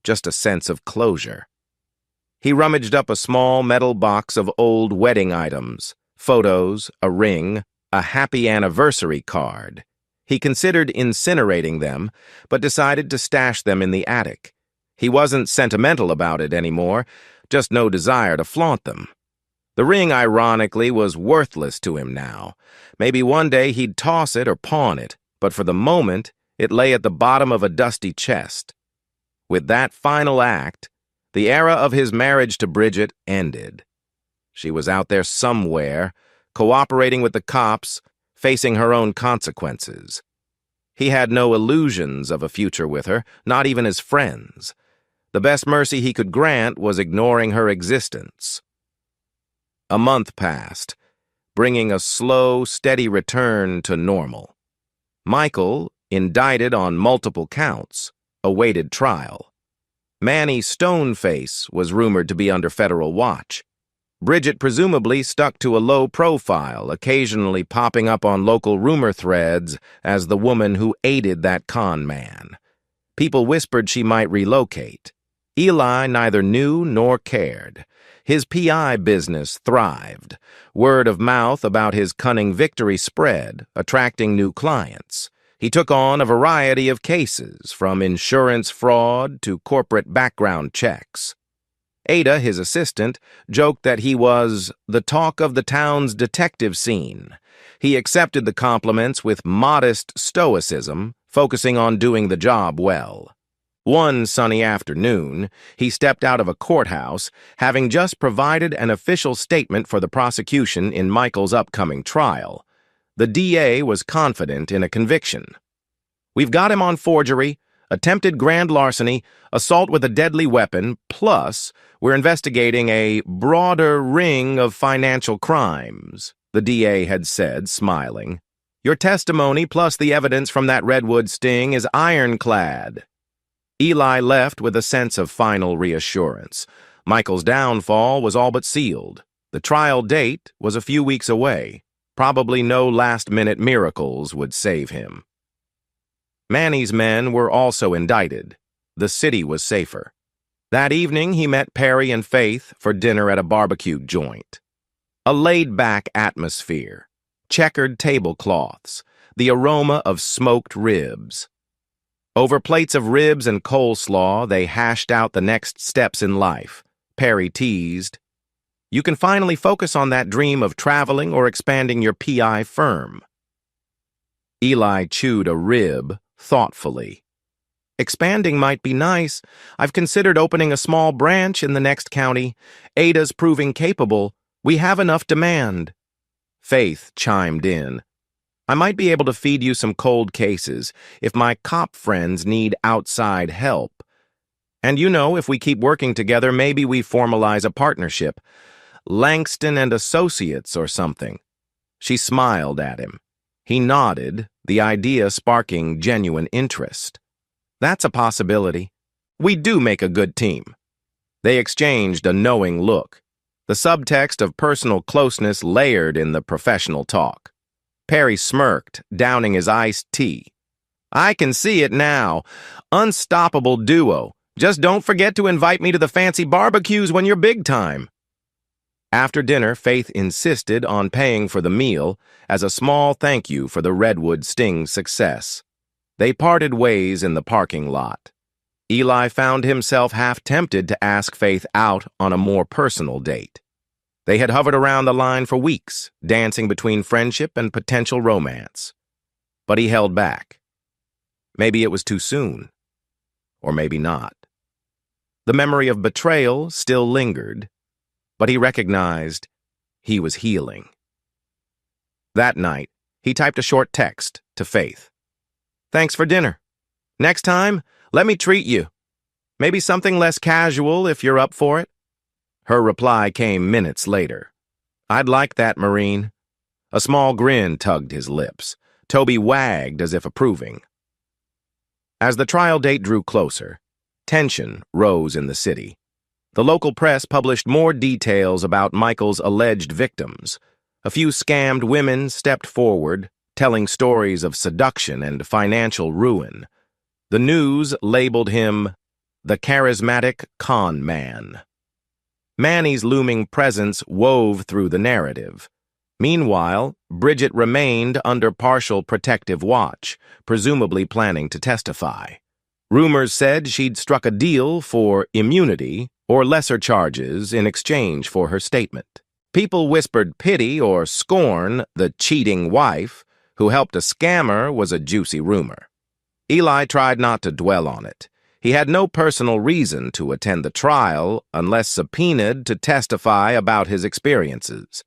Just a sense of closure. He rummaged up a small metal box of old wedding items, photos, a ring, a happy anniversary card. He considered incinerating them, but decided to stash them in the attic. He wasn't sentimental about it anymore, just no desire to flaunt them. The ring, ironically, was worthless to him now. Maybe one day he'd toss it or pawn it, but for the moment, it lay at the bottom of a dusty chest. With that final act, the era of his marriage to Bridget ended. She was out there somewhere, cooperating with the cops, facing her own consequences. He had no illusions of a future with her, not even as friends. The best mercy he could grant was ignoring her existence. A month passed, bringing a slow, steady return to normal. Michael, indicted on multiple counts, awaited trial. Manny Stoneface was rumored to be under federal watch. Bridget presumably stuck to a low profile, occasionally popping up on local rumor threads as the woman who aided that con man. People whispered she might relocate. Eli neither knew nor cared. His PI business thrived. Word of mouth about his cunning victory spread, attracting new clients. He took on a variety of cases, from insurance fraud to corporate background checks. Ada, his assistant, joked that he was the talk of the town's detective scene. He accepted the compliments with modest stoicism, focusing on doing the job well. One sunny afternoon, he stepped out of a courthouse, having just provided an official statement for the prosecution in Michael's upcoming trial. The DA was confident in a conviction. "We've got him on forgery, attempted grand larceny, assault with a deadly weapon, plus we're investigating a broader ring of financial crimes," the DA had said, smiling. "Your testimony plus the evidence from that redwood sting is ironclad." Eli left with a sense of final reassurance. Michael's downfall was all but sealed. The trial date was a few weeks away. Probably no last-minute miracles would save him. Manny's men were also indicted. The city was safer. That evening, he met Perry and Faith for dinner at a barbecue joint. A laid-back atmosphere, checkered tablecloths, the aroma of smoked ribs. Over plates of ribs and coleslaw, they hashed out the next steps in life. Perry teased, "You can finally focus on that dream of traveling or expanding your PI firm." Eli chewed a rib thoughtfully. "Expanding might be nice. I've considered opening a small branch in the next county. Ada's proving capable. We have enough demand." Faith chimed in. "I might be able to feed you some cold cases if my cop friends need outside help. And if we keep working together, maybe we formalize a partnership. Langston and Associates or something." She smiled at him. He nodded, the idea sparking genuine interest. "That's a possibility. We do make a good team." They exchanged a knowing look. The subtext of personal closeness layered in the professional talk. Perry smirked, downing his iced tea. "I can see it now. Unstoppable duo. Just don't forget to invite me to the fancy barbecues when you're big time." After dinner, Faith insisted on paying for the meal as a small thank you for the Redwood Sting's success. They parted ways in the parking lot. Eli found himself half tempted to ask Faith out on a more personal date. They had hovered around the line for weeks, dancing between friendship and potential romance. But he held back. Maybe it was too soon. Or maybe not. The memory of betrayal still lingered, but he recognized he was healing. That night, he typed a short text to Faith. "Thanks for dinner. Next time, let me treat you. Maybe something less casual if you're up for it." Her reply came minutes later. "I'd like that, Marine." A small grin tugged his lips. Toby wagged as if approving. As the trial date drew closer, tension rose in the city. The local press published more details about Michael's alleged victims. A few scammed women stepped forward, telling stories of seduction and financial ruin. The news labeled him the charismatic con man. Manny's looming presence wove through the narrative. Meanwhile, Bridget remained under partial protective watch, presumably planning to testify. Rumors said she'd struck a deal for immunity or lesser charges in exchange for her statement. People whispered pity or scorn the cheating wife who helped a scammer was a juicy rumor. Eli tried not to dwell on it. He had no personal reason to attend the trial unless subpoenaed to testify about his experiences.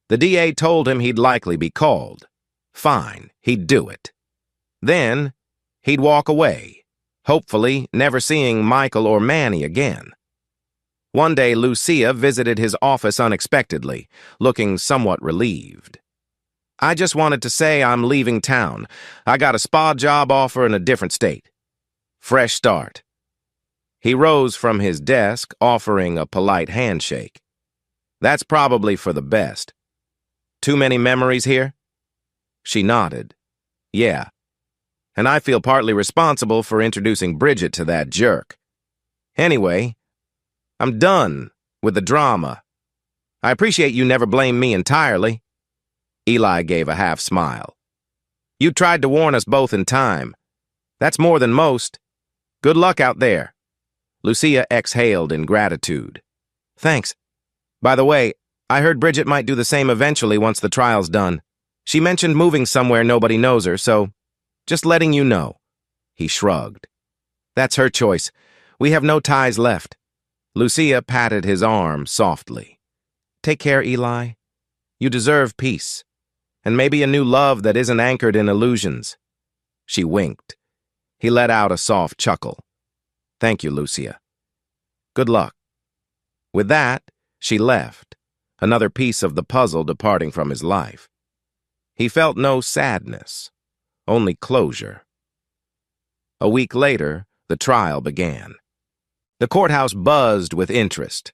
The DA told him he'd likely be called. Fine, he'd do it. Then, he'd walk away, hopefully never seeing Michael or Manny again. One day, Lucia visited his office unexpectedly, looking somewhat relieved. "I just wanted to say I'm leaving town. I got a spa job offer in a different state. Fresh start." He rose from his desk, offering a polite handshake. "That's probably for the best. Too many memories here?" She nodded. "Yeah. And I feel partly responsible for introducing Bridget to that jerk. Anyway, I'm done with the drama. I appreciate you never blame me entirely." Eli gave a half smile. "You tried to warn us both in time. That's more than most. Good luck out there." Lucia exhaled in gratitude. "Thanks. By the way, I heard Bridget might do the same eventually once the trial's done. She mentioned moving somewhere nobody knows her, so just letting you know." He shrugged. "That's her choice. We have no ties left." Lucia patted his arm softly. "Take care, Eli. You deserve peace, and maybe a new love that isn't anchored in illusions." She winked. He let out a soft chuckle. "Thank you, Lucia. Good luck." With that, she left, another piece of the puzzle departing from his life. He felt no sadness, only closure. A week later, the trial began. The courthouse buzzed with interest.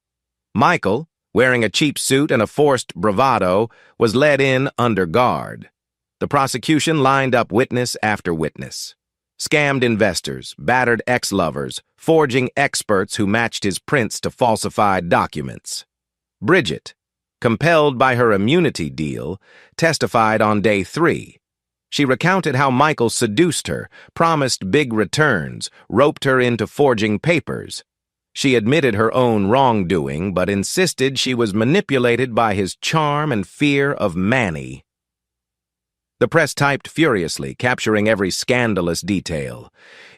Michael, wearing a cheap suit and a forced bravado, was led in under guard. The prosecution lined up witness after witness. Scammed investors, battered ex-lovers, forging experts who matched his prints to falsified documents. Bridget, compelled by her immunity deal, testified on day 3. She recounted how Michael seduced her, promised big returns, roped her into forging papers. She admitted her own wrongdoing, but insisted she was manipulated by his charm and fear of Manny. The press typed furiously, capturing every scandalous detail.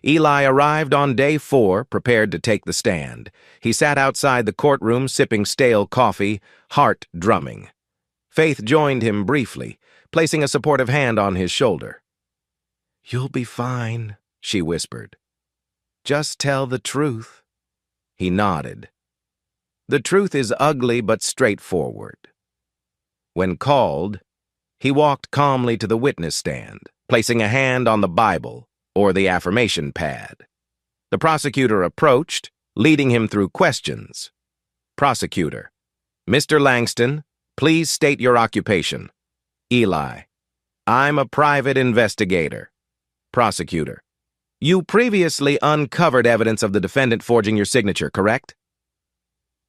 Eli arrived on day 4, prepared to take the stand. He sat outside the courtroom, sipping stale coffee, heart drumming. Faith joined him briefly, placing a supportive hand on his shoulder. "You'll be fine," she whispered. "Just tell the truth." He nodded. The truth is ugly but straightforward. When called, he walked calmly to the witness stand, placing a hand on the Bible or the affirmation pad. The prosecutor approached, leading him through questions. Prosecutor: "Mr. Langston, please state your occupation." Eli: "I'm a private investigator." Prosecutor: "You previously uncovered evidence of the defendant forging your signature, correct?"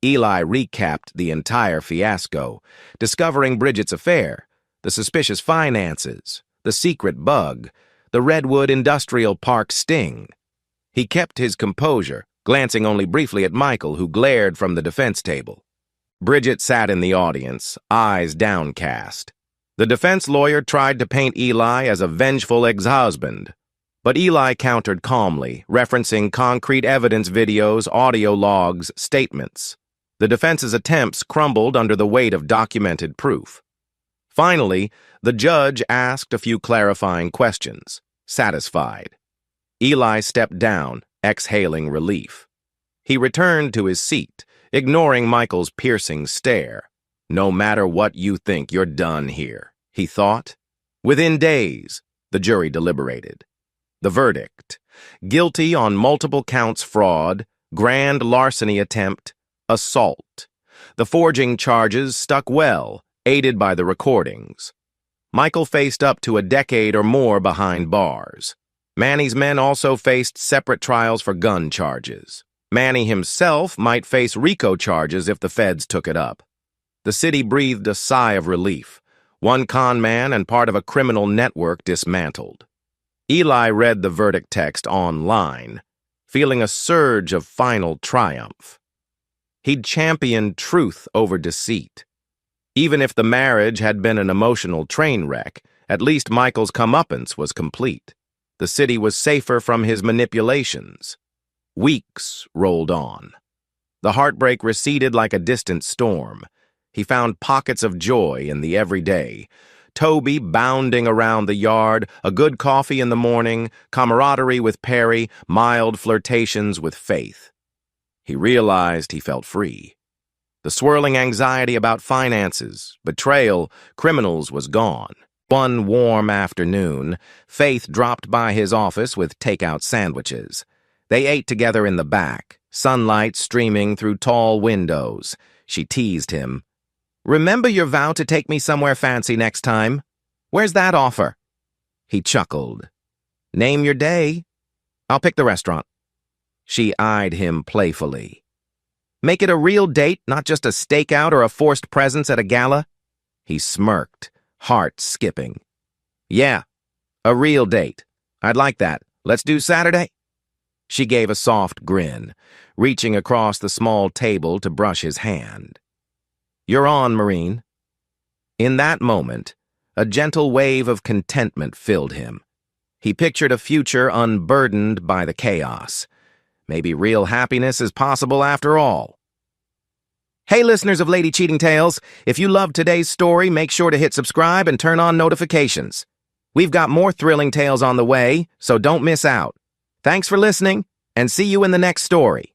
Eli recapped the entire fiasco, discovering Bridget's affair, the suspicious finances, the secret bug, the Redwood Industrial Park sting. He kept his composure, glancing only briefly at Michael, who glared from the defense table. Bridget sat in the audience, eyes downcast. The defense lawyer tried to paint Eli as a vengeful ex-husband, but Eli countered calmly, referencing concrete evidence videos, audio logs, statements. The defense's attempts crumbled under the weight of documented proof. Finally, the judge asked a few clarifying questions, satisfied. Eli stepped down, exhaling relief. He returned to his seat, ignoring Michael's piercing stare. "No matter what you think, you're done here," he thought. Within days, the jury deliberated. The verdict: guilty on multiple counts fraud, grand larceny attempt, assault. The forging charges stuck well, aided by the recordings. Michael faced up to a decade or more behind bars. Manny's men also faced separate trials for gun charges. Manny himself might face RICO charges if the feds took it up. The city breathed a sigh of relief. One con man and part of a criminal network dismantled. Eli read the verdict text online. feeling a surge of final triumph. He'd championed truth over deceit. Even if the marriage had been an emotional train wreck, at least Michael's comeuppance was complete. The city was safer from his manipulations. Weeks rolled on. The heartbreak receded like a distant storm. He found pockets of joy in the everyday. Toby bounding around the yard, a good coffee in the morning, camaraderie with Perry, mild flirtations with Faith. He realized he felt free. The swirling anxiety about finances, betrayal, criminals was gone. One warm afternoon, Faith dropped by his office with takeout sandwiches. They ate together in the back, sunlight streaming through tall windows. She teased him. "Remember your vow to take me somewhere fancy next time? Where's that offer?" He chuckled. "Name your day. I'll pick the restaurant." She eyed him playfully. "Make it a real date, not just a stakeout or a forced presence at a gala?" He smirked, heart skipping. "Yeah, a real date. I'd like that. Let's do Saturday?" She gave a soft grin, reaching across the small table to brush his hand. "You're on, Marine." In that moment, a gentle wave of contentment filled him. He pictured a future unburdened by the chaos. Maybe real happiness is possible after all. Hey, listeners of Lady Cheating Tales, if you loved today's story, make sure to hit subscribe and turn on notifications. We've got more thrilling tales on the way, so don't miss out. Thanks for listening, and see you in the next story.